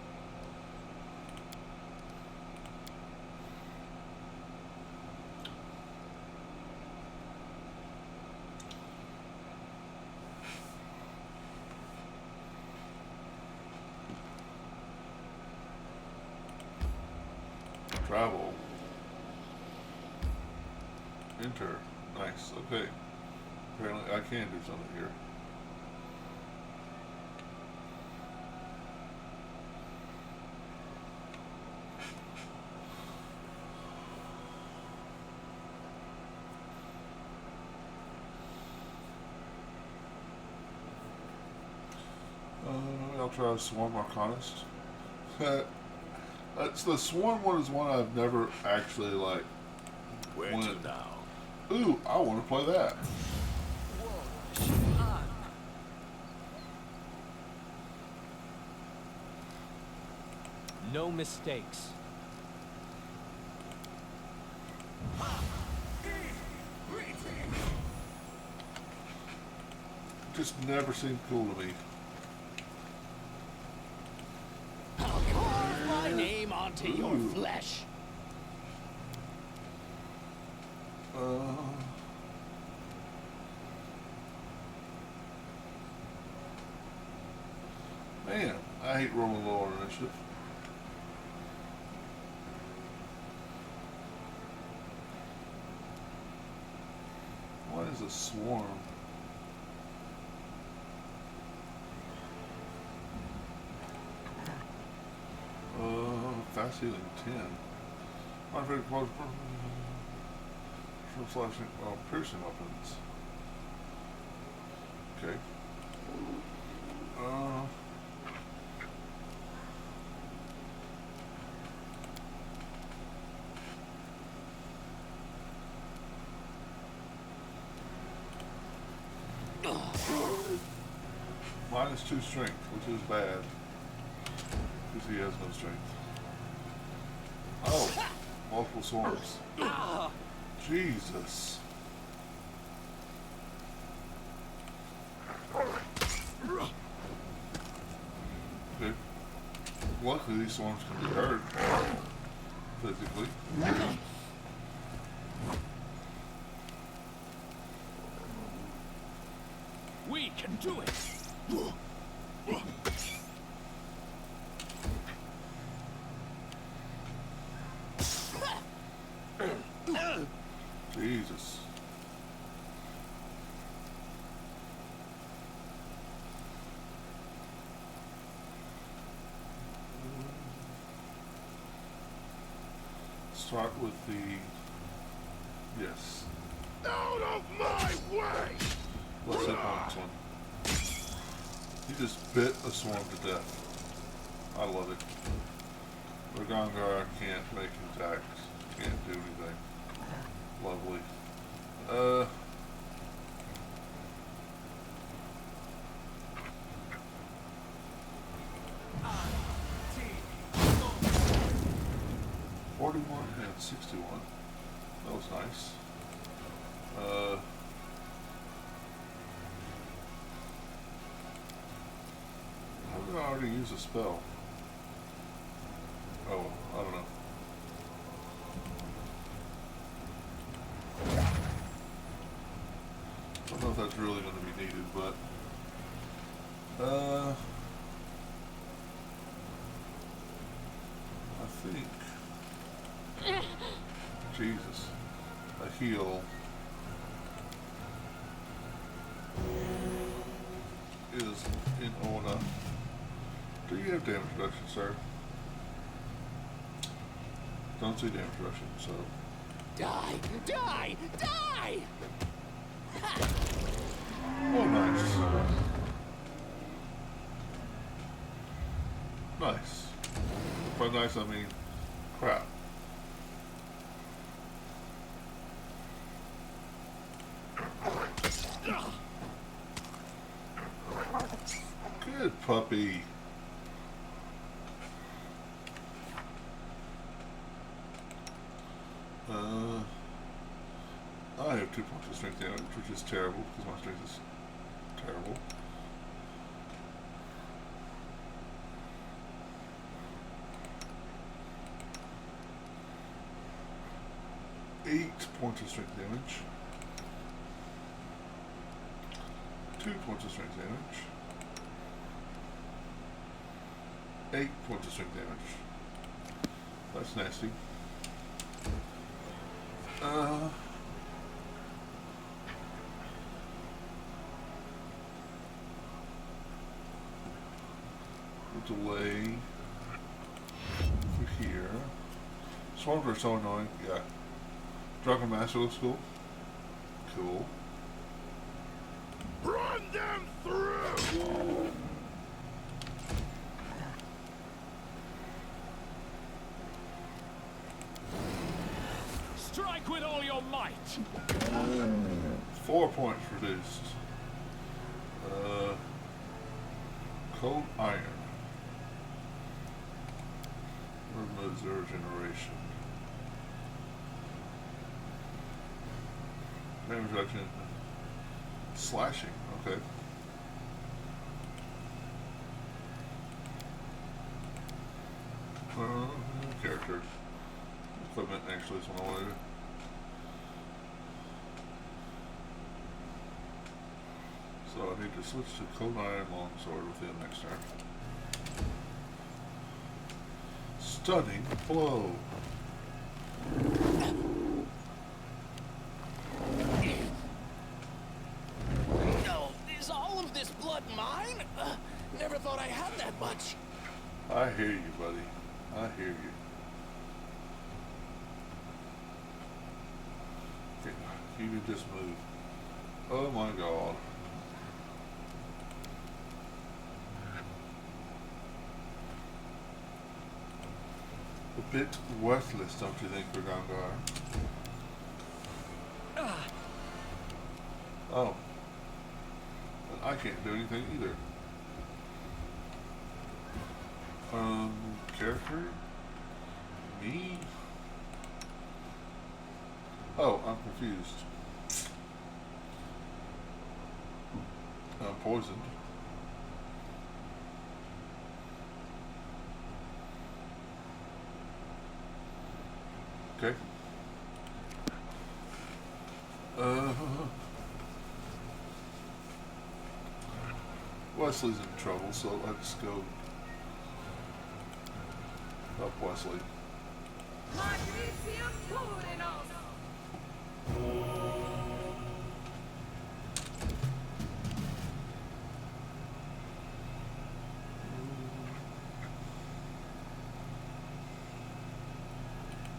Travel. Enter. Nice. Okay. Apparently I can do something here. I'll try a Swarm Arcanist. The Swarm one is one I've never actually like. Where went. to now? Ooh, I want to play that. No mistakes. just never seemed cool to me. I'll carve my name onto your Ooh. flesh. Man, I hate rolling low on initiative. What is a swarm? Fast healing 10. My favorite from slashing, piercing weapons. Okay. -2 strength, which is bad. Because he has no strength. Oh, multiple swarms. Jesus. Okay. Luckily, these swarms can be hurt physically. We can do it. Jesus. Start with the... Yes. Out of my way! Let's hit on this one. He just bit a swarm to death. I love it. Ragangar can't make attacks. Can't do anything. Lovely. Uh... 41 and 61. That was nice. How did I already use a spell? Oh, I don't know. I don't know if that's really going to be needed, but I think Jesus, a heal is in order. Do you have damage reduction, sir? Don't see damage reduction, so. Die! Die! Die! Oh, nice. Nice. By nice, I mean crap. Good puppy. I have 2 points of strength damage, which is terrible because my strength is terrible. Eight points of strength damage. 2 points of strength damage. 8 points of strength damage. That's nasty. Delay for here. Swarms are so annoying. Yeah. Drunken Master looks cool. Cool. Run them through! Strike with all your might. 4 points reduced. Cold Iron. Removes their regeneration. Damage reduction. Slashing, okay. Character. Equipment actually is what I want to do. So I need to switch to Cold Iron Longsword with him next turn. Stunning blow. No, is all of this blood mine? Never thought I had that much. I hear you, buddy. I hear you. Okay, you can just move. Oh my god. A bit worthless, don't you think, for Gongar? Oh. And I can't do anything either. Character? Me? Oh, I'm confused. I'm poisoned. Okay. Wesley's in trouble, so let's go up Wesley.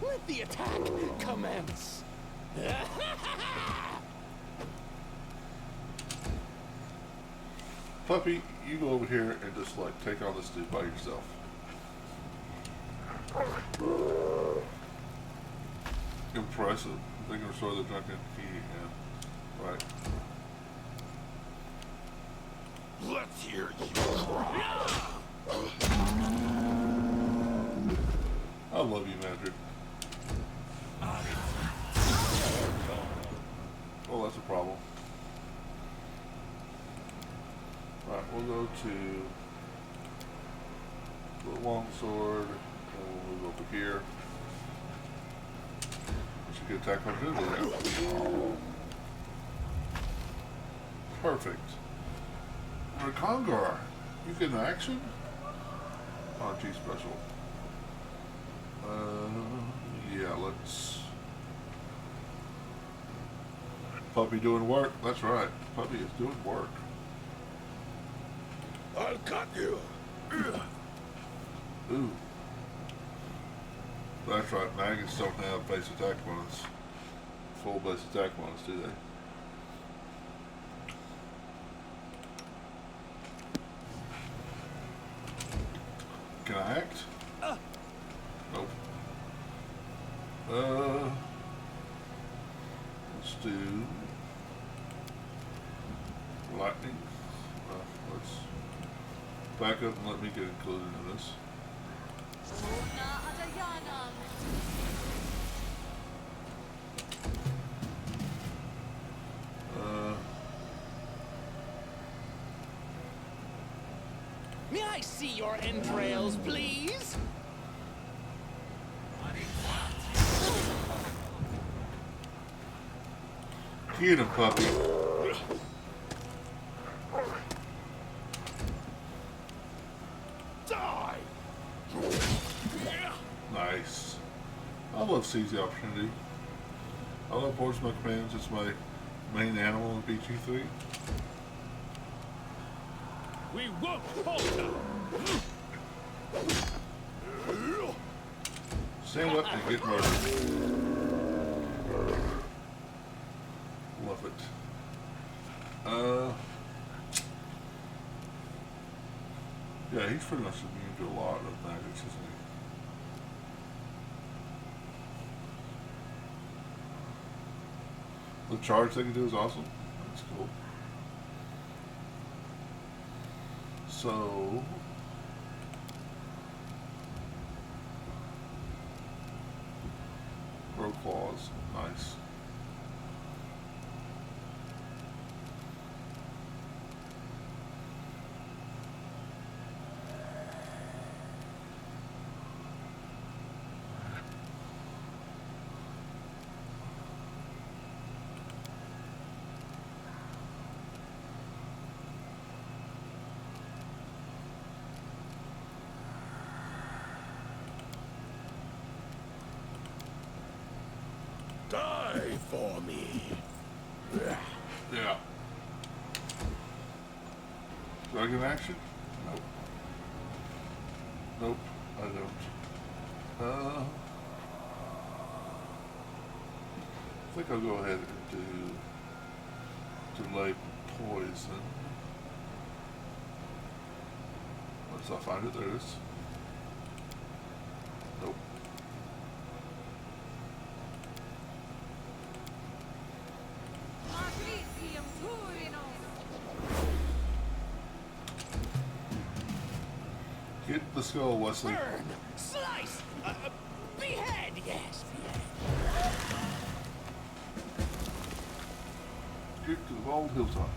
Let the attack commence. Puppy, you go over here and just like take on this dude by yourself. Impressive. They can restore the drunken key and right. Let's hear you cry. I love you, Magic. Oh, that's a problem. Right, we'll go to the longsword, and we'll move over here. We should get attack opportunity now. Perfect. Congar, you get an action? Oh, G special. Yeah, let's. Puppy doing work. That's right. Puppy is doing work. I'll cut you. Ooh. That's right. Maggots don't have base attack bonus. Full base attack bonus, do they? Can I act? Nope. Let's do lightning. Let's back up and let me get included in this. May I see your entrails, please? Get him, puppy. Die. Nice. I love seize the opportunity. I love voice my commands. It's my main animal in BG3. We won't falter. Stand up and get murdered. Love it. Yeah, he's pretty much immune to a lot of magics, isn't he? The charge they can do is awesome. That's cool. So grow claws, nice. Yeah. Do I get action? Nope. Nope, I don't. I think I'll go ahead and do delay poison. Once I find it, there it is. Nope. Get the skull, Wesley. Burn! Slice! Behead! Yes, behead. Get to the bald hilltop.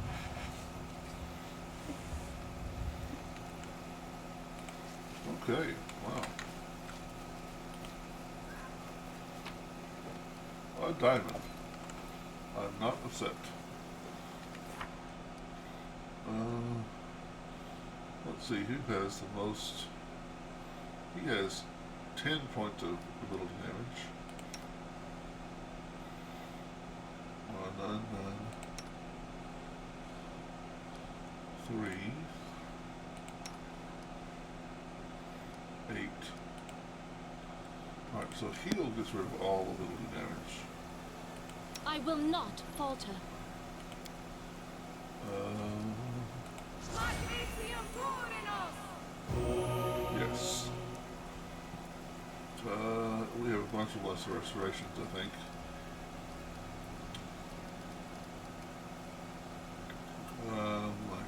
Okay, wow. A diamond. I'm not upset. Let's see, who has the most? He has 10 points of ability damage. None. 3. 8. Alright, so heal gets rid of all ability damage. I will not falter. Yes. We have a bunch of lesser restorations, I think. I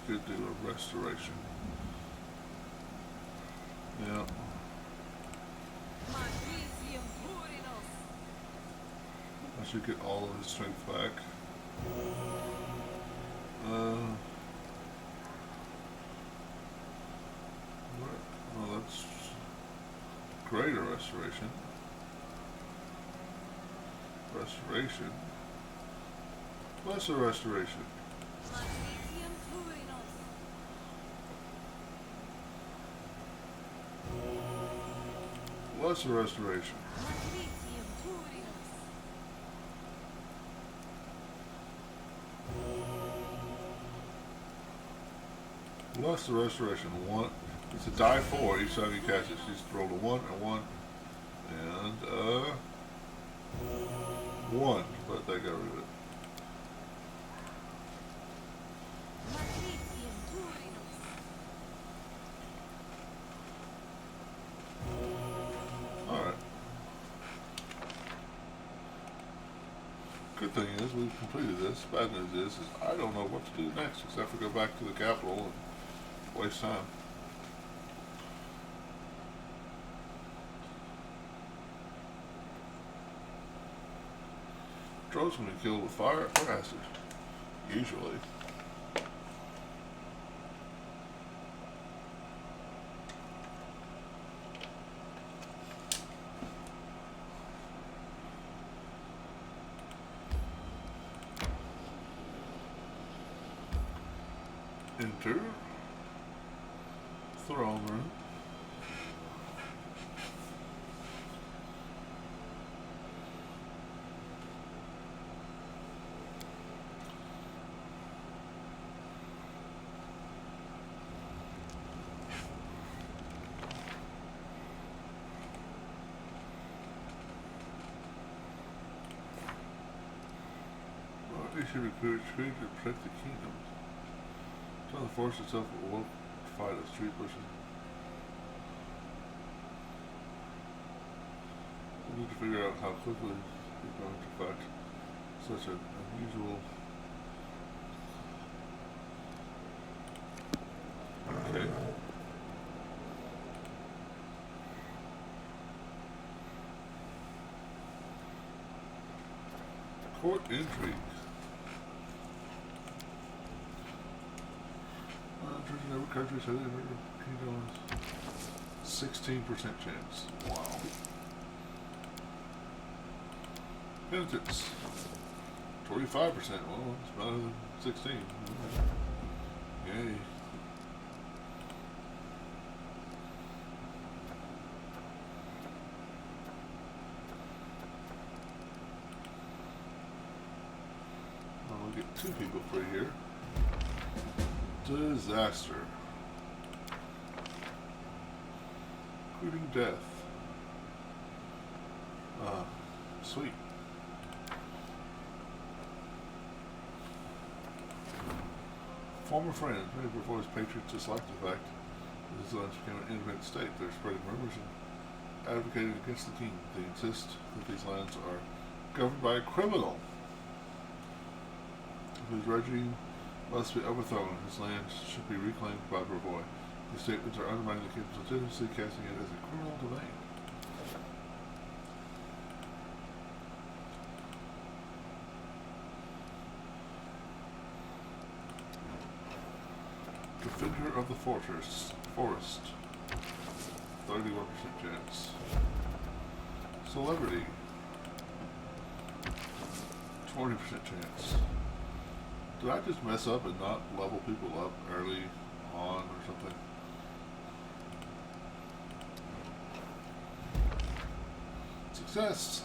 could do a restoration. Yeah. I should get all of his strength back. Well, that's greater restoration. Restoration. Lesser restoration. Lesser restoration. Lesser restoration. 1. It's a die 4 each time you catch it. So you just roll a 1, a 1, and 1. But they got rid of it. Alright. Good thing is we've completed this. Bad news is I don't know what to do next except for go back to the capital and waste time. Drones can be killed with fire or acid. Usually. Enter throne room. They should recruit troops to protect the kingdom. Tell the force itself will fight us. Tree pushes. We need to figure out how quickly we're going to fight such an unusual. Okay. Court intrigue. Every country said it. 16% chance. Wow. Penitence. 25%. Well, it's better than 16. Yay. I'll get 2 people free here. Disaster. Including death. Sweet. Former friend, many before his patriots disliked the fact that his lands became an independent state. They're spreading rumors and advocating against the king. They insist that these lands are governed by a criminal whose regime must be overthrown. His lands should be reclaimed by Brevoy. These statements are undermining the kingdom's legitimacy, casting it as a criminal domain. Defender of the forest. 31% chance. Celebrity. 20% chance. Did I just mess up and not level people up early on or something? Success!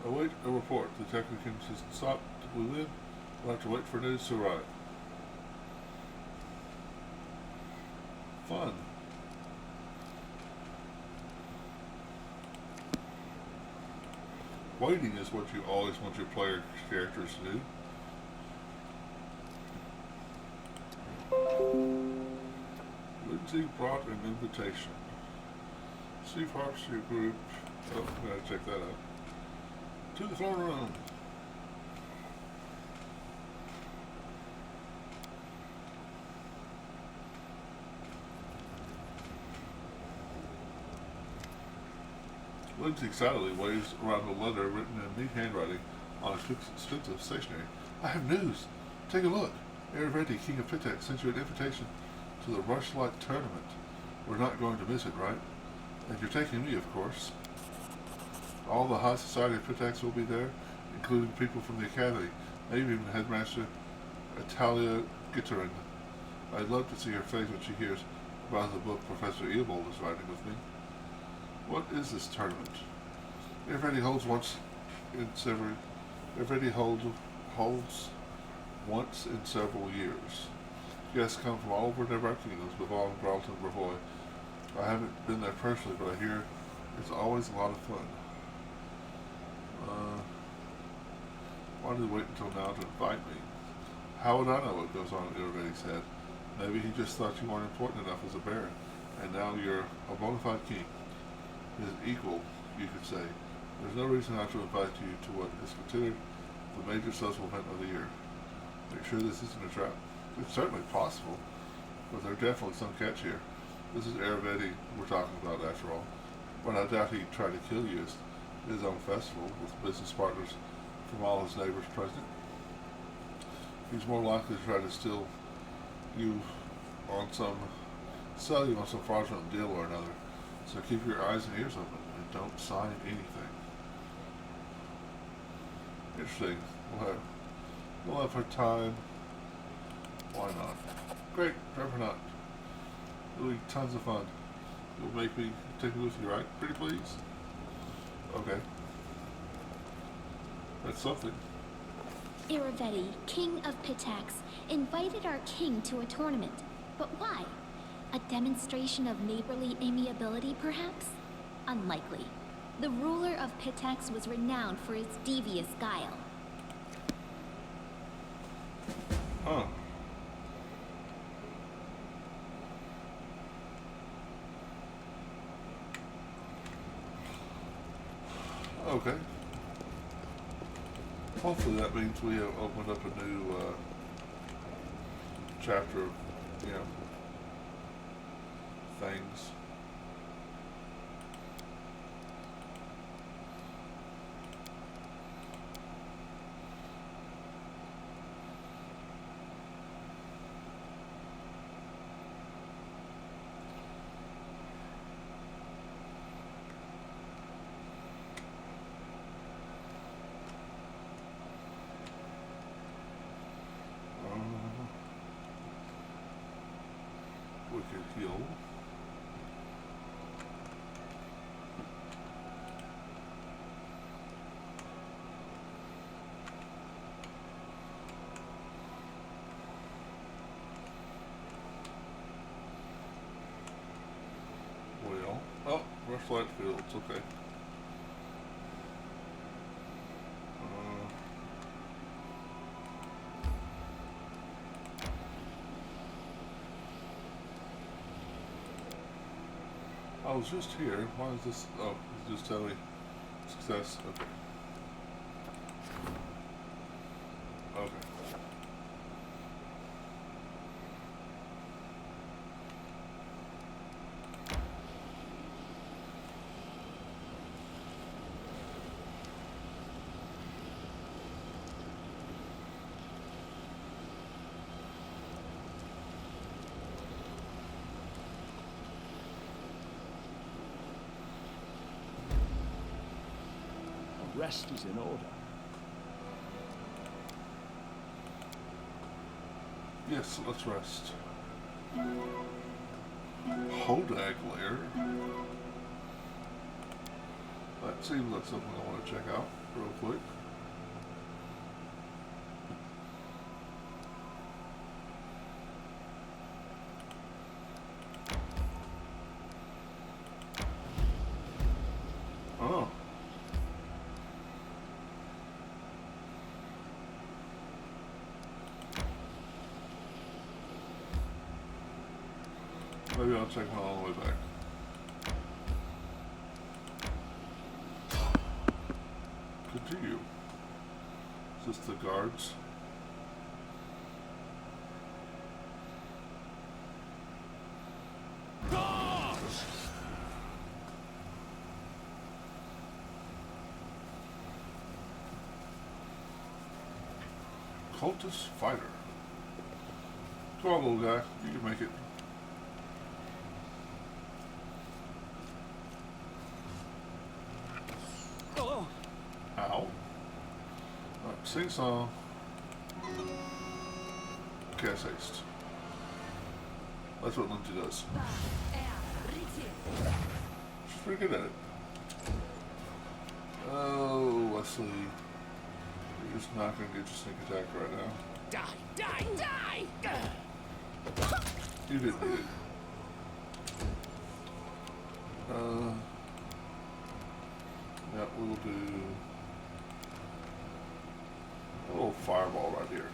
Await a report. The detective can stop. We win. We'll have to wait for news to arrive. Fun. Waiting is what you always want your player characters to do. Lindsay brought an invitation. Steve Harps to your group. Oh, I gotta check that out. To the throne room. Lindsay excitedly waves around a letter written in neat handwriting on expensive stationery. I have news. Take a look. Aravetti, King of Pitex, sent you an invitation to the Rushlight tournament. We're not going to miss it, right? And you're taking me, of course. All the high society of Pitex will be there, including people from the academy, maybe even Headmaster Italia Gitterin. I'd love to see her face when she hears about the book Professor Eobold is writing with me. What is this tournament? Everybody holds once in several. Everybody holds once in several years. Guests come from all over Nevark kingdoms, Bavon, Gralton, Brevoy. I haven't been there personally, but I hear it's always a lot of fun. Why did he wait until now to invite me? How would I know what goes on in Iravetti's head? Maybe he just thought you weren't important enough as a baron, and now you're a bona fide king. His equal, you could say. There's no reason not to invite you to what is considered the major social event of the year. Make sure this isn't a trap. It's certainly possible, but there's definitely some catch here. This is Aravetti we're talking about, after all. But I doubt he'd try to kill you at his own festival with business partners from all his neighbors present. He's more likely to try to sell you on some fraudulent deal or another. So keep your eyes and ears open and don't sign anything. Interesting. We'll have her time. Why not? Great. Never not. It'll be tons of fun. You'll make me take me with you, right? Pretty please. Okay. That's something. Iravetti, King of Pitax, invited our king to a tournament. But why? A demonstration of neighborly amiability, perhaps? Unlikely. The ruler of Pitax was renowned for his devious guile. Huh. Okay. Hopefully that means we have opened up a new chapter of, things. skill. Well, oh, rushlight fields, okay. I was just here. Why is this? Oh, it's just telling me success. Okay. Okay. Rest is in order. Yes, let's rest. Hodag lair. That seems like something I want to check out real quick. Oh. Maybe I'll check one all the way back. Continue. Is this the guards? Cultist fighter. Come on, little guy. You can make it. Oh, Ow. Sing song. Cast haste. That's what Lindsay does. She's pretty good at it. Oh, Wesley. You're just not going to get your sneak attack right now. Die, die, die! You didn't need it. Yeah, we'll do a little fireball right here.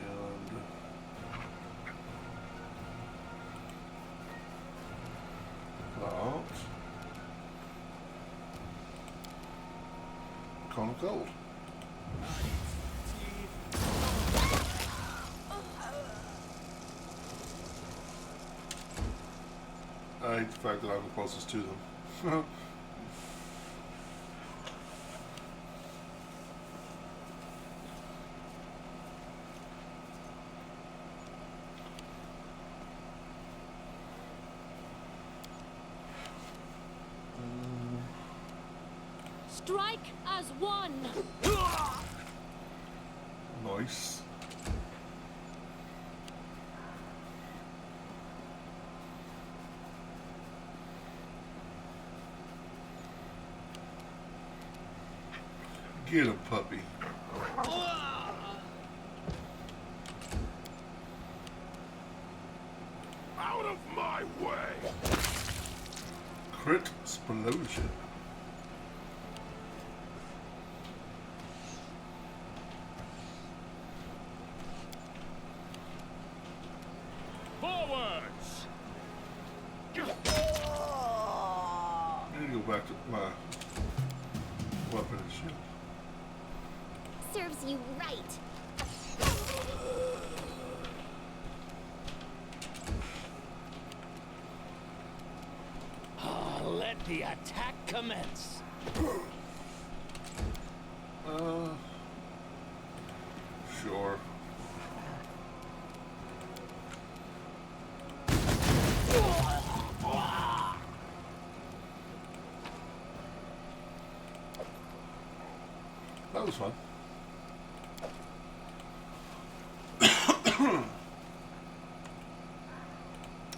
And cloud. Cone of gold. I hate the fact that I'm the closest to them. Strike as one! Nice. Get him, puppy. Out of my way! Crit explosion. forwards! I need to go back to my weapon and shield. Serves you right. Let the attack commence. Sure. That was fun.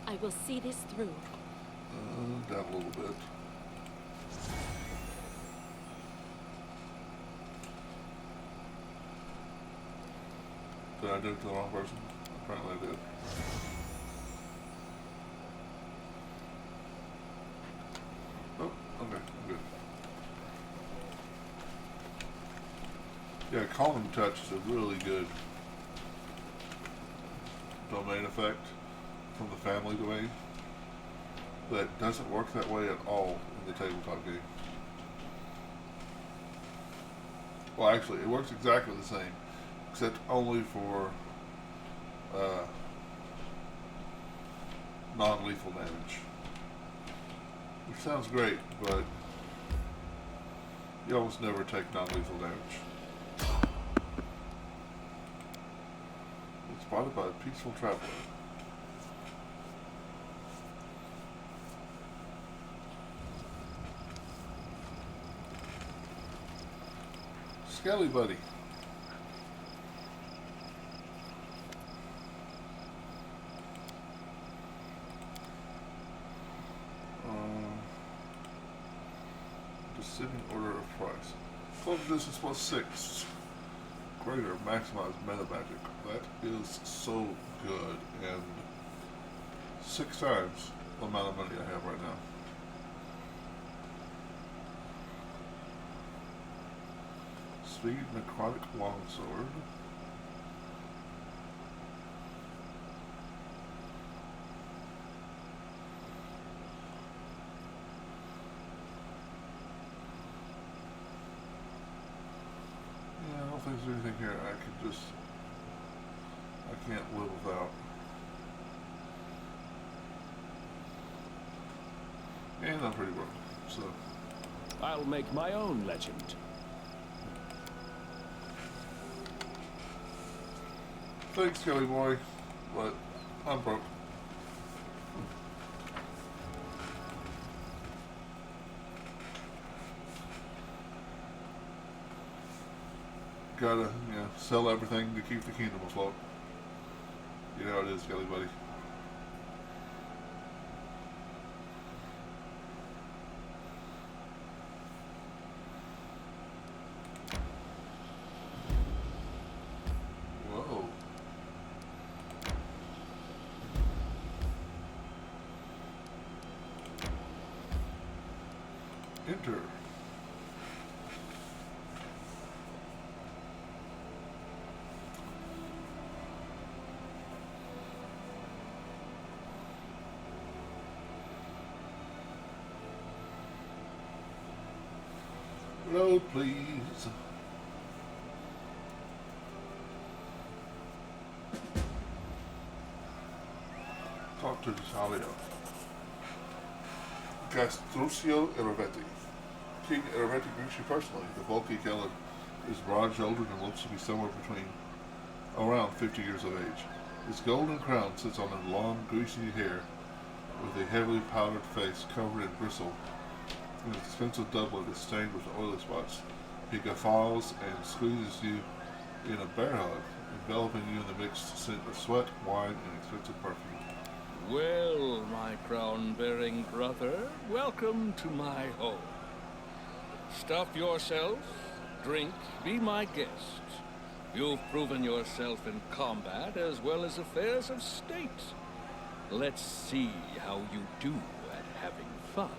I will see this through. Down a little bit. Did I do it to the wrong person? Apparently I did. Oh, okay, I'm good. Yeah, Calming Touch is a really good domain effect from the family domain that doesn't work that way at all in the tabletop game. Well, actually, it works exactly the same, except only for non-lethal damage. Which sounds great, but you almost never take non-lethal damage. It's spotted by a peaceful traveler. Skelly buddy. Descending order of price. Close distance plus 6. Greater maximized meta magic. That is so good, and 6 times the amount of money I have right now. Speed necrotic longsword. Yeah, I don't think there's anything here I can't live without. And I'm pretty broke, so. I'll make my own legend. Thanks, Kelly boy, but I'm broke. Gotta, sell everything to keep the kingdom afloat. You know how it is, Kelly buddy. Whoa. Enter. Road, please. Talk to Talia. Gastrusio Eravetti. King Eravetti greets you personally. The bulky Kellet is broad-shouldered and looks to be somewhere between around 50 years of age. His golden crown sits on his long, greasy hair, with a heavily powdered face covered in bristle. His expensive doublet is stained with oily spots. He guffaws and squeezes you in a bear hug, enveloping you in the mixed scent of sweat, wine, and expensive perfume. Well, my crown-bearing brother, welcome to my home. Stuff yourself, drink, be my guest. You've proven yourself in combat as well as affairs of state. Let's see how you do at having fun.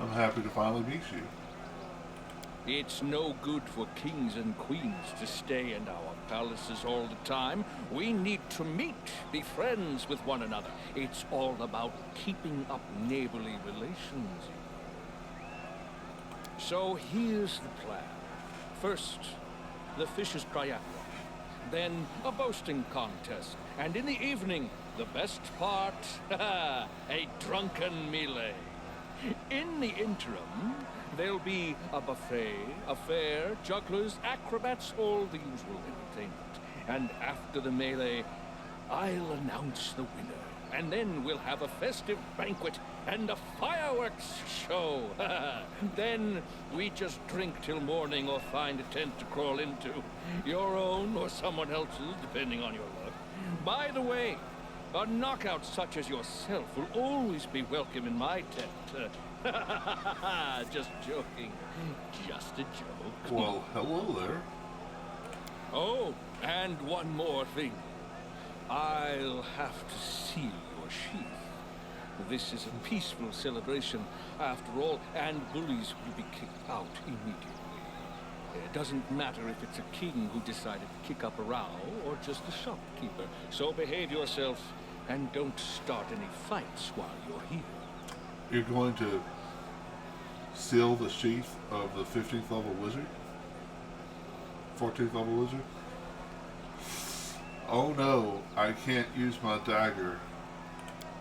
I'm happy to finally meet you. It's no good for kings and queens to stay in our palaces all the time. We need to meet, be friends with one another. It's all about keeping up neighborly relations. So here's the plan. First, the Fish's Triathlon. Then a boasting contest. And in the evening, the best part, a drunken melee. In the interim, there'll be a buffet, a fair, jugglers, acrobats, all the usual entertainment. And after the melee, I'll announce the winner and then we'll have a festive banquet and a fireworks show. Then we just drink till morning or find a tent to crawl into. Your own or someone else's, depending on your luck. By the way, a knockout such as yourself will always be welcome in my tent. Just joking. Just a joke. Well, hello there. Oh, and one more thing. I'll have to seal your sheath. This is a peaceful celebration, after all, and bullies will be kicked out immediately. It doesn't matter if it's a king who decided to kick up a row, or just a shopkeeper. So behave yourself, and don't start any fights while you're here. You're going to seal the sheath of the 15th level wizard? 14th level wizard? Oh no, I can't use my dagger.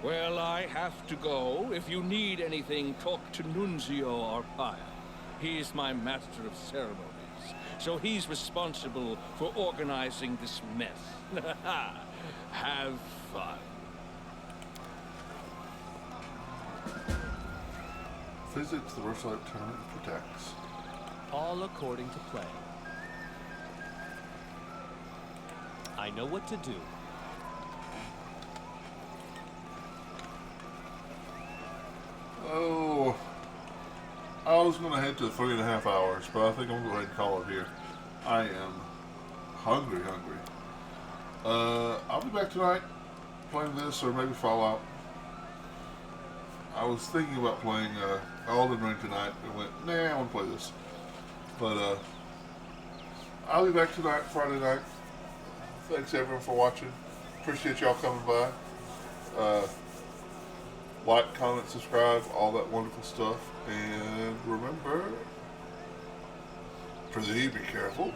Well, I have to go. If you need anything, talk to Nunzio Arpaia. He's my master of ceremonies, so he's responsible for organizing this mess. Have fun. Visit the Rushlight Tournament Protects. All according to plan. I know what to do. Oh, I was going to head to 3.5 hours, but I think I'm going to go ahead and call it here. I am hungry. I'll be back tonight playing this or maybe Fallout. I was thinking about playing Elden Ring tonight and went, nah, I want to play this. But I'll be back tonight, Friday night. Thanks everyone for watching. Appreciate y'all coming by. Like, comment, subscribe, all that wonderful stuff. And remember, pretty be careful.